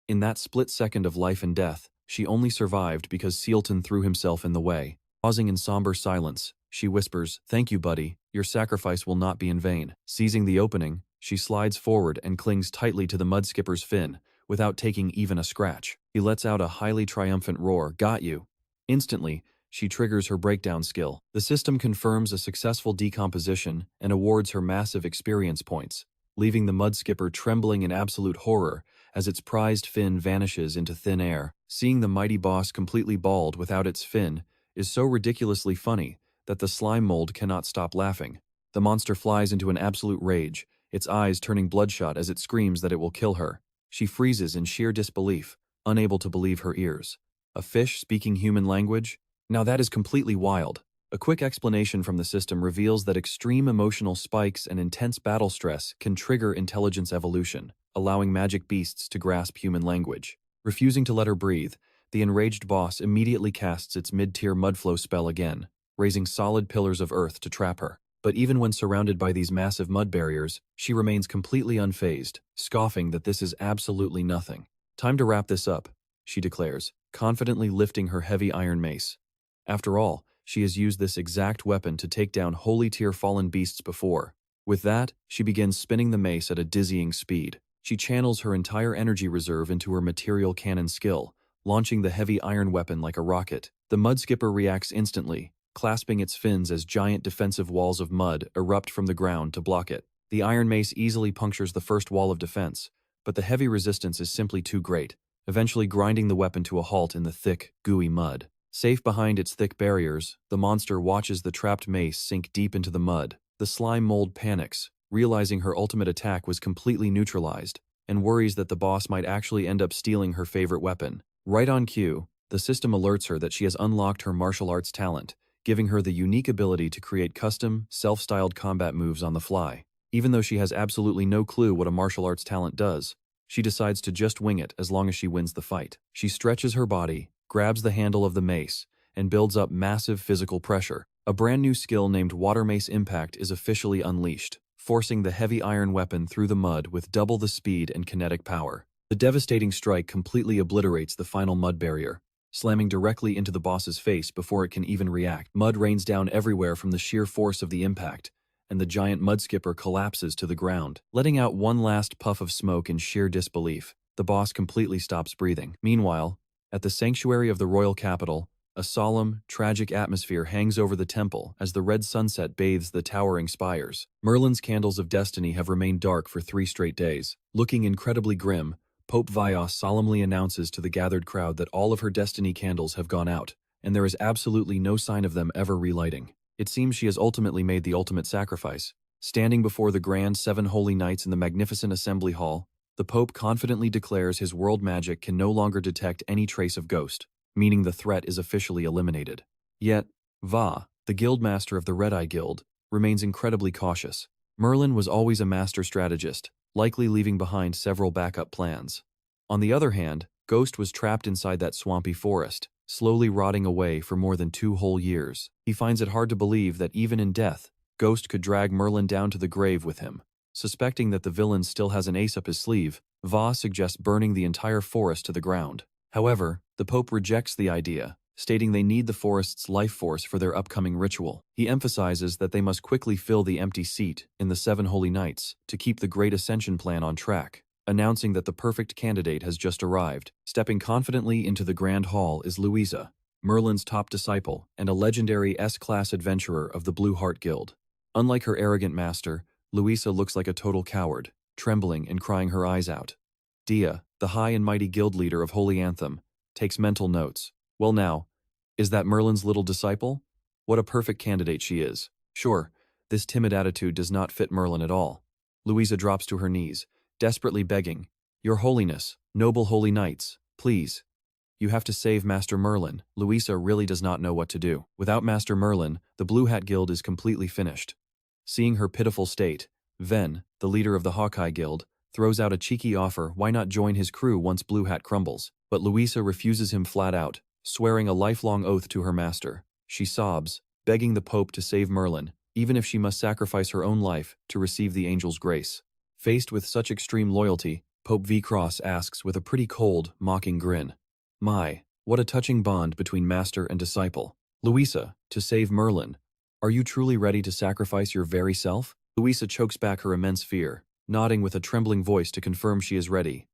In that split second of life and death, she only survived because Sealton threw himself in the way. Pausing in somber silence, she whispers, "Thank you, buddy. Your sacrifice will not be in vain." Seizing the opening, she slides forward and clings tightly to the mudskipper's fin, without taking even a scratch. He lets out a highly triumphant roar, "Got you." Instantly, she triggers her breakdown skill. The system confirms a successful decomposition and awards her massive experience points, leaving the mudskipper trembling in absolute horror as its prized fin vanishes into thin air. Seeing the mighty boss completely bald without its fin is so ridiculously funny that the slime mold cannot stop laughing. The monster flies into an absolute rage, its eyes turning bloodshot as it screams that it will kill her. She freezes in sheer disbelief, unable to believe her ears. A fish speaking human language? Now that is completely wild. A quick explanation from the system reveals that extreme emotional spikes and intense battle stress can trigger intelligence evolution, allowing magic beasts to grasp human language. Refusing to let her breathe, the enraged boss immediately casts its mid-tier mudflow spell again, raising solid pillars of earth to trap her. But even when surrounded by these massive mud barriers, she remains completely unfazed, scoffing that this is absolutely nothing. "Time to wrap this up," she declares, confidently lifting her heavy iron mace. After all, she has used this exact weapon to take down holy tier fallen beasts before. With that, she begins spinning the mace at a dizzying speed. She channels her entire energy reserve into her material cannon skill, launching the heavy iron weapon like a rocket. The mudskipper reacts instantly, clasping its fins as giant defensive walls of mud erupt from the ground to block it. The iron mace easily punctures the first wall of defense, but the heavy resistance is simply too great, eventually grinding the weapon to a halt in the thick, gooey mud. Safe behind its thick barriers, the monster watches the trapped mace sink deep into the mud. The slime mold panics, realizing her ultimate attack was completely neutralized, and worries that the boss might actually end up stealing her favorite weapon. Right on cue, the system alerts her that she has unlocked her martial arts talent, giving her the unique ability to create custom, self-styled combat moves on the fly. Even though she has absolutely no clue what a martial arts talent does, she decides to just wing it as long as she wins the fight. She stretches her body, grabs the handle of the mace, and builds up massive physical pressure. A brand new skill named Water Mace Impact is officially unleashed, forcing the heavy iron weapon through the mud with double the speed and kinetic power. The devastating strike completely obliterates the final mud barrier, slamming directly into the boss's face before it can even react. Mud rains down everywhere from the sheer force of the impact, and the giant mudskipper collapses to the ground. Letting out one last puff of smoke in sheer disbelief, the boss completely stops breathing. Meanwhile, at the sanctuary of the royal capital, a solemn, tragic atmosphere hangs over the temple as the red sunset bathes the towering spires. Merlin's candles of destiny have remained dark for 3 straight days. Looking incredibly grim, Pope Vios solemnly announces to the gathered crowd that all of her destiny candles have gone out, and there is absolutely no sign of them ever relighting. It seems she has ultimately made the ultimate sacrifice. Standing before the grand 7 holy knights in the magnificent assembly hall, the Pope confidently declares his world magic can no longer detect any trace of ghost, meaning the threat is officially eliminated. Yet, Va, the guildmaster of the Red-Eye Guild, remains incredibly cautious. Merlin was always a master strategist, likely leaving behind several backup plans. On the other hand, Ghost was trapped inside that swampy forest, slowly rotting away for more than 2 whole years. He finds it hard to believe that even in death, Ghost could drag Merlin down to the grave with him. Suspecting that the villain still has an ace up his sleeve, Va suggests burning the entire forest to the ground. However, the Pope rejects the idea, stating they need the forest's life force for their upcoming ritual. He emphasizes that they must quickly fill the empty seat in the 7 Holy Knights to keep the Great Ascension plan on track, announcing that the perfect candidate has just arrived. Stepping confidently into the Grand Hall is Louisa, Merlin's top disciple and a legendary S-class adventurer of the Blue Heart Guild. Unlike her arrogant master, Louisa looks like a total coward, trembling and crying her eyes out. Dia, the high and mighty guild leader of Holy Anthem, takes mental notes. Well now, is that Merlin's little disciple? What a perfect candidate she is. Sure, this timid attitude does not fit Merlin at all. Louisa drops to her knees, desperately begging, Your Holiness, noble holy knights, please. You have to save Master Merlin. Louisa really does not know what to do. Without Master Merlin, the Blue Hat Guild is completely finished. Seeing her pitiful state, Ven, the leader of the Hawkeye Guild, throws out a cheeky offer why not join his crew once Blue Hat crumbles. But Louisa refuses him flat out, swearing a lifelong oath to her master. She sobs, begging the Pope to save Merlin, even if she must sacrifice her own life to receive the angel's grace. Faced with such extreme loyalty, Pope V. Cross asks with a pretty cold, mocking grin, My, what a touching bond between master and disciple. Louisa, to save Merlin. Are you truly ready to sacrifice your very self? Louisa chokes back her immense fear, nodding with a trembling voice to confirm she is ready.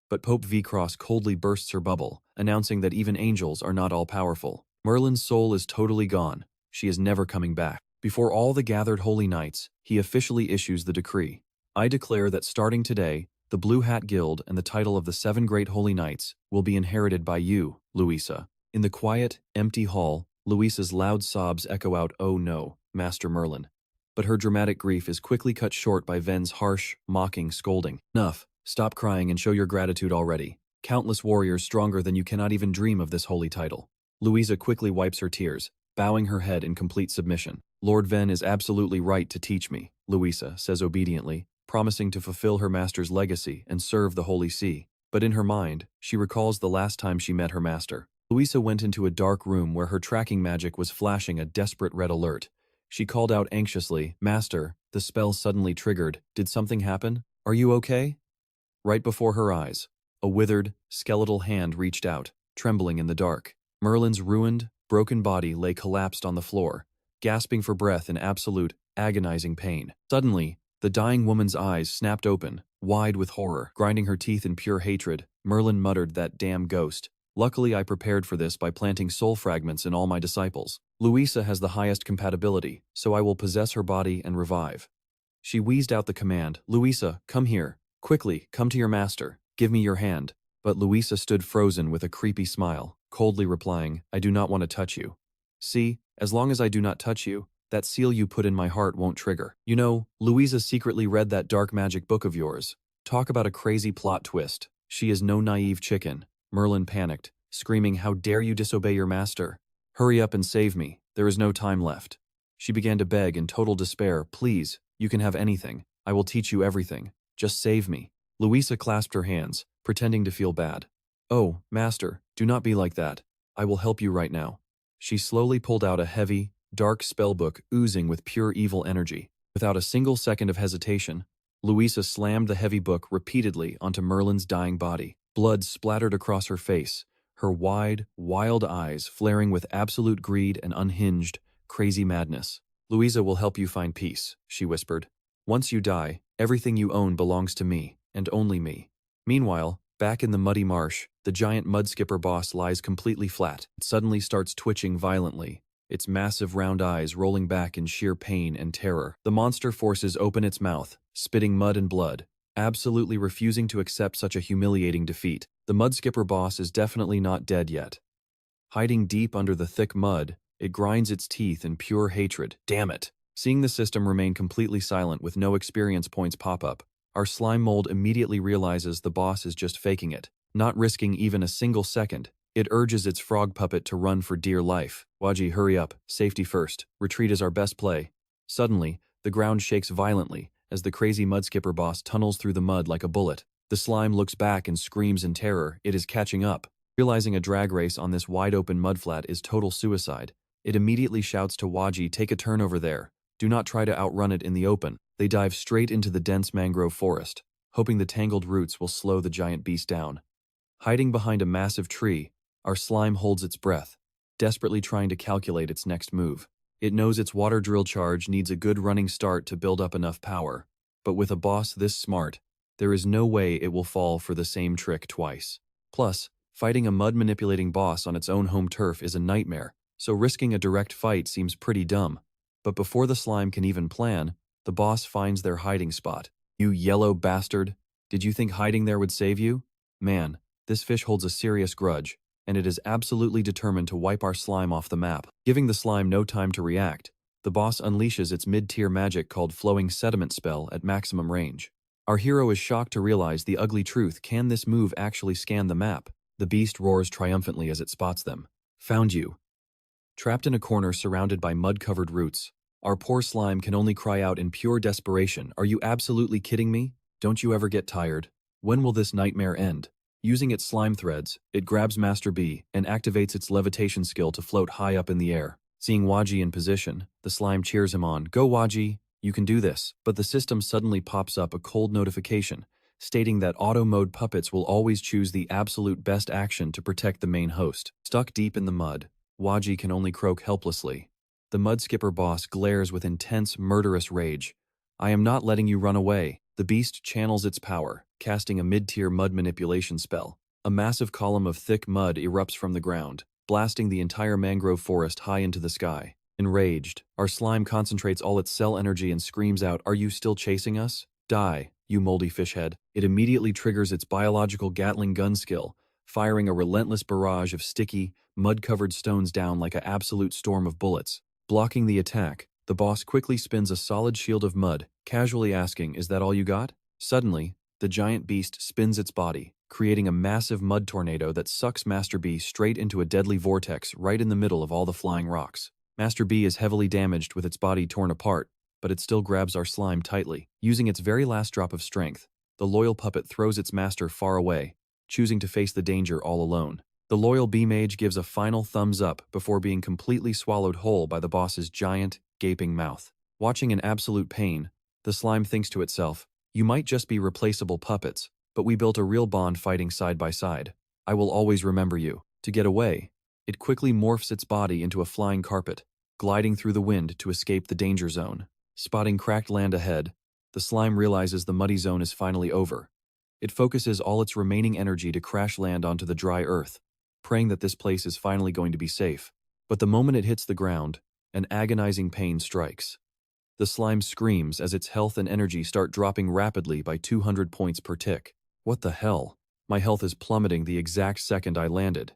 But Pope V. Cross coldly bursts her bubble, announcing that even angels are not all-powerful. Merlin's soul is totally gone. She is never coming back. Before all the gathered holy knights, he officially issues the decree. I declare that starting today, the Blue Hat Guild and the title of the 7 Great Holy Knights will be inherited by you, Louisa. In the quiet, empty hall, Louisa's loud sobs echo out, Oh no, Master Merlin. But her dramatic grief is quickly cut short by Ven's harsh, mocking scolding. Enough, stop crying and show your gratitude already. Countless warriors stronger than you cannot even dream of this holy title. Louisa quickly wipes her tears, bowing her head in complete submission. Lord Ven is absolutely right to teach me, Louisa says obediently, promising to fulfill her master's legacy and serve the Holy See. But in her mind, she recalls the last time she met her master. Louisa went into a dark room where her tracking magic was flashing a desperate red alert. She called out anxiously, Master, the spell suddenly triggered. Did something happen? Are you okay? Right before her eyes, a withered, skeletal hand reached out, trembling in the dark. Merlin's ruined, broken body lay collapsed on the floor, gasping for breath in absolute, agonizing pain. Suddenly, the dying woman's eyes snapped open, wide with horror. Grinding her teeth in pure hatred, Merlin muttered, That damn ghost. Luckily I prepared for this by planting soul fragments in all my disciples. Louisa has the highest compatibility, so I will possess her body and revive. She wheezed out the command, Louisa, come here. Quickly, come to your master. Give me your hand. But Louisa stood frozen with a creepy smile, coldly replying, I do not want to touch you. See, as long as I do not touch you, that seal you put in my heart won't trigger. You know, Louisa secretly read that dark magic book of yours. Talk about a crazy plot twist. She is no naive chicken. Merlin panicked, screaming, How dare you disobey your master? Hurry up and save me. There is no time left. She began to beg in total despair, Please, you can have anything. I will teach you everything. Just save me. Louisa clasped her hands, pretending to feel bad. Oh, master, do not be like that. I will help you right now. She slowly pulled out a heavy, dark spellbook oozing with pure evil energy. Without a single second of hesitation, Louisa slammed the heavy book repeatedly onto Merlin's dying body. Blood splattered across her face, her wide, wild eyes flaring with absolute greed and unhinged, crazy madness. Louisa will help you find peace, she whispered. Once you die, everything you own belongs to me, and only me. Meanwhile, back in the muddy marsh, the giant mudskipper boss lies completely flat. It suddenly starts twitching violently, its massive round eyes rolling back in sheer pain and terror. The monster forces open its mouth, spitting mud and blood, absolutely refusing to accept such a humiliating defeat. The mudskipper boss is definitely not dead yet. Hiding deep under the thick mud, it grinds its teeth in pure hatred. Damn it! Seeing the system remain completely silent with no experience points pop up, our slime mold immediately realizes the boss is just faking it. Not risking even a single second, it urges its frog puppet to run for dear life. Waji, hurry up. Safety first. Retreat is our best play. Suddenly, the ground shakes violently as the crazy mudskipper boss tunnels through the mud like a bullet. The slime looks back and screams in terror. It is catching up. Realizing a drag race on this wide-open mudflat is total suicide, it immediately shouts to Waji, Take a turn over there. Do not try to outrun it in the open. They dive straight into the dense mangrove forest, hoping the tangled roots will slow the giant beast down. Hiding behind a massive tree, our slime holds its breath, desperately trying to calculate its next move. It knows its water drill charge needs a good running start to build up enough power, but with a boss this smart, there is no way it will fall for the same trick twice. Plus, fighting a mud-manipulating boss on its own home turf is a nightmare, so risking a direct fight seems pretty dumb. But before the slime can even plan, The boss finds their hiding spot. You yellow bastard! Did you think hiding there would save you? Man, this fish holds a serious grudge, and it is absolutely determined to wipe our slime off the map. Giving the slime no time to react, the boss unleashes its mid-tier magic called Flowing Sediment spell at maximum range. Our hero is shocked to realize the ugly truth. Can this move actually scan the map? The beast roars triumphantly as it spots them. Found you. Trapped in a corner surrounded by mud-covered roots, our poor slime can only cry out in pure desperation. Are you absolutely kidding me? Don't you ever get tired? When will this nightmare end? Using its slime threads, it grabs Master B and activates its levitation skill to float high up in the air. Seeing Waji in position, the slime cheers him on. Go Waji, you can do this. But the system suddenly pops up a cold notification, stating that auto mode puppets will always choose the absolute best action to protect the main host. Stuck deep in the mud, Waji can only croak helplessly. The mud skipper boss glares with intense, murderous rage. I am not letting you run away. The beast channels its power, casting a mid-tier mud manipulation spell. A massive column of thick mud erupts from the ground, blasting the entire mangrove forest high into the sky. Enraged, our slime concentrates all its cell energy and screams out, "Are you still chasing us? Die, you moldy fishhead." It immediately triggers its biological Gatling gun skill, firing a relentless barrage of sticky, mud-covered stones down like an absolute storm of bullets. Blocking the attack, the boss quickly spins a solid shield of mud, casually asking, "Is that all you got?" Suddenly, the giant beast spins its body, creating a massive mud tornado that sucks Master B straight into a deadly vortex right in the middle of all the flying rocks. Master B is heavily damaged with its body torn apart, but it still grabs our slime tightly. Using its very last drop of strength, the loyal puppet throws its master far away, choosing to face the danger all alone. The loyal B-mage gives a final thumbs up before being completely swallowed whole by the boss's giant, gaping mouth. Watching in absolute pain, the slime thinks to itself, "You might just be replaceable puppets, but we built a real bond fighting side by side. I will always remember you." To get away, it quickly morphs its body into a flying carpet, gliding through the wind to escape the danger zone. Spotting cracked land ahead, the slime realizes the muddy zone is finally over. It focuses all its remaining energy to crash land onto the dry earth, praying that this place is finally going to be safe. But the moment it hits the ground, an agonizing pain strikes. The slime screams as its health and energy start dropping rapidly by 200 points per tick. What the hell? My health is plummeting the exact second I landed.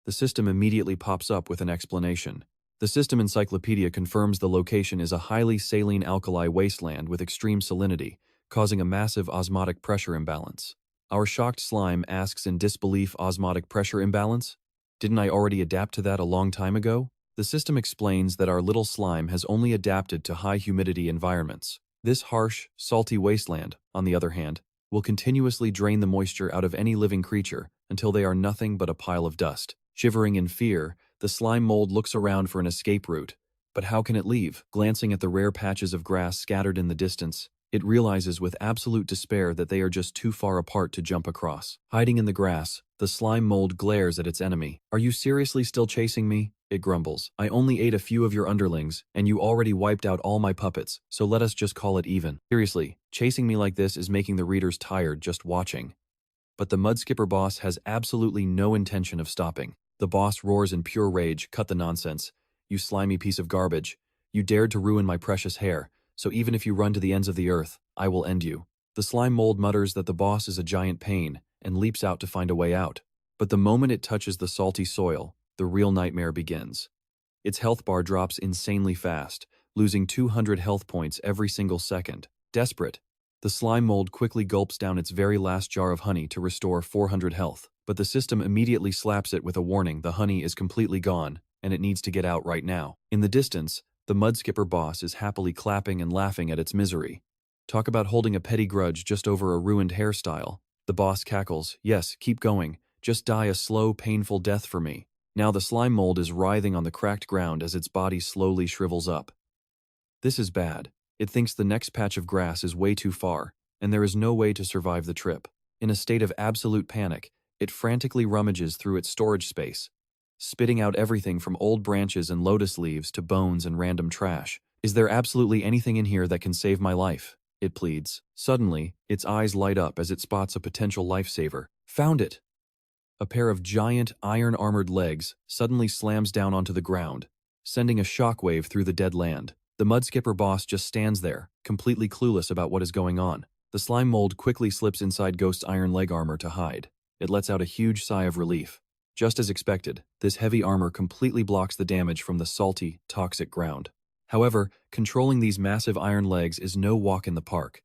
The system immediately pops up with an explanation. The system encyclopedia confirms the location is a highly saline alkali wasteland with extreme salinity, causing a massive osmotic pressure imbalance. Our shocked slime asks in disbelief, osmotic pressure imbalance? Didn't I already adapt to that a long time ago? The system explains that our little slime has only adapted to high humidity environments. This harsh, salty wasteland, on the other hand, will continuously drain the moisture out of any living creature until they are nothing but a pile of dust. Shivering in fear, the slime mold looks around for an escape route. But how can it leave? Glancing at the rare patches of grass scattered in the distance, it realizes with absolute despair that they are just too far apart to jump across. Hiding in the grass, the slime mold glares at its enemy. "Are you seriously still chasing me?" it grumbles. "I only ate a few of your underlings, and you already wiped out all my puppets, so let us just call it even." Seriously, chasing me like this is making the readers tired just watching. But the mudskipper boss has absolutely no intention of stopping. The boss roars in pure rage, "Cut the nonsense. You slimy piece of garbage. You dared to ruin my precious hair. So even if you run to the ends of the earth, I will end you." The slime mold mutters that the boss is a giant pain and leaps out to find a way out. But the moment it touches the salty soil, the real nightmare begins. Its health bar drops insanely fast, losing 200 health points every single second. Desperate, the slime mold quickly gulps down its very last jar of honey to restore 400 health. But the system immediately slaps it with a warning: the honey is completely gone, and it needs to get out right now. In the distance, the mudskipper boss is happily clapping and laughing at its misery. Talk about holding a petty grudge just over a ruined hairstyle. The boss cackles, "Yes, keep going. Just die a slow, painful death for me." Now the slime mold is writhing on the cracked ground as its body slowly shrivels up. This is bad. It thinks the next patch of grass is way too far, and there is no way to survive the trip. In a state of absolute panic, it frantically rummages through its storage space, spitting out everything from old branches and lotus leaves to bones and random trash. "Is there absolutely anything in here that can save my life?" it pleads. Suddenly, its eyes light up as it spots a potential lifesaver. Found it! A pair of giant, iron-armored legs suddenly slams down onto the ground, sending a shockwave through the dead land. The mudskipper boss just stands there, completely clueless about what is going on. The slime mold quickly slips inside Ghost's iron leg armor to hide. It lets out a huge sigh of relief. Just as expected, this heavy armor completely blocks the damage from the salty, toxic ground. However, controlling these massive iron legs is no walk in the park.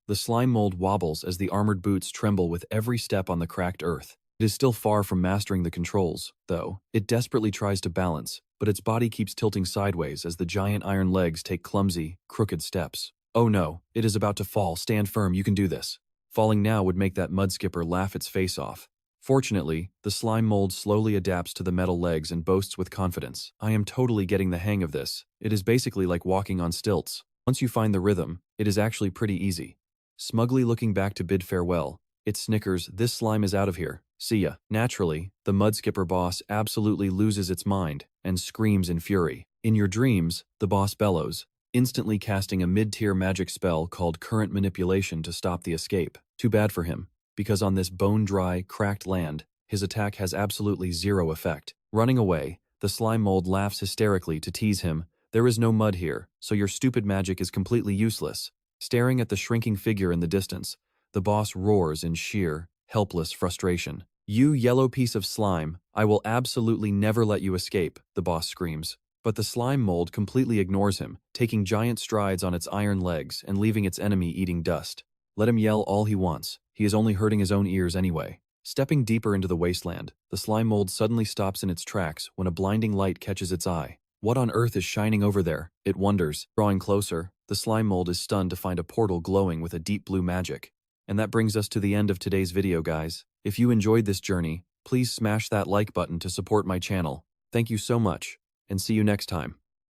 The slime mold wobbles as the armored boots tremble with every step on the cracked earth. It is still far from mastering the controls, though. It desperately tries to balance, but its body keeps tilting sideways as the giant iron legs take clumsy, crooked steps. Oh no, it is about to fall. Stand firm, you can do this. Falling now would make that mudskipper laugh its face off. Fortunately, the slime mold slowly adapts to the metal legs and boasts with confidence. I am totally getting the hang of this. It is basically like walking on stilts. Once you find the rhythm, it is actually pretty easy. Smugly looking back to bid farewell, it snickers, "This slime is out of here. See ya." Naturally, the mudskipper boss absolutely loses its mind and screams in fury. In your dreams, the boss bellows, instantly casting a mid-tier magic spell called Current Manipulation to stop the escape. Too bad for him, because on this bone-dry, cracked land, his attack has absolutely zero effect. Running away, the slime mold laughs hysterically to tease him, "There is no mud here, so your stupid magic is completely useless." Staring at the shrinking figure in the distance, the boss roars in sheer, helpless frustration. "You yellow piece of slime, I will absolutely never let you escape," the boss screams. But the slime mold completely ignores him, taking giant strides on its iron legs and leaving its enemy eating dust. Let him yell all he wants, he is only hurting his own ears anyway. Stepping deeper into the wasteland, the slime mold suddenly stops in its tracks when a blinding light catches its eye. What on earth is shining over there? It wonders. Drawing closer, the slime mold is stunned to find a portal glowing with a deep blue magic. And that brings us to the end of today's video, guys. If you enjoyed this journey, please smash that like button to support my channel. Thank you so much, and see you next time.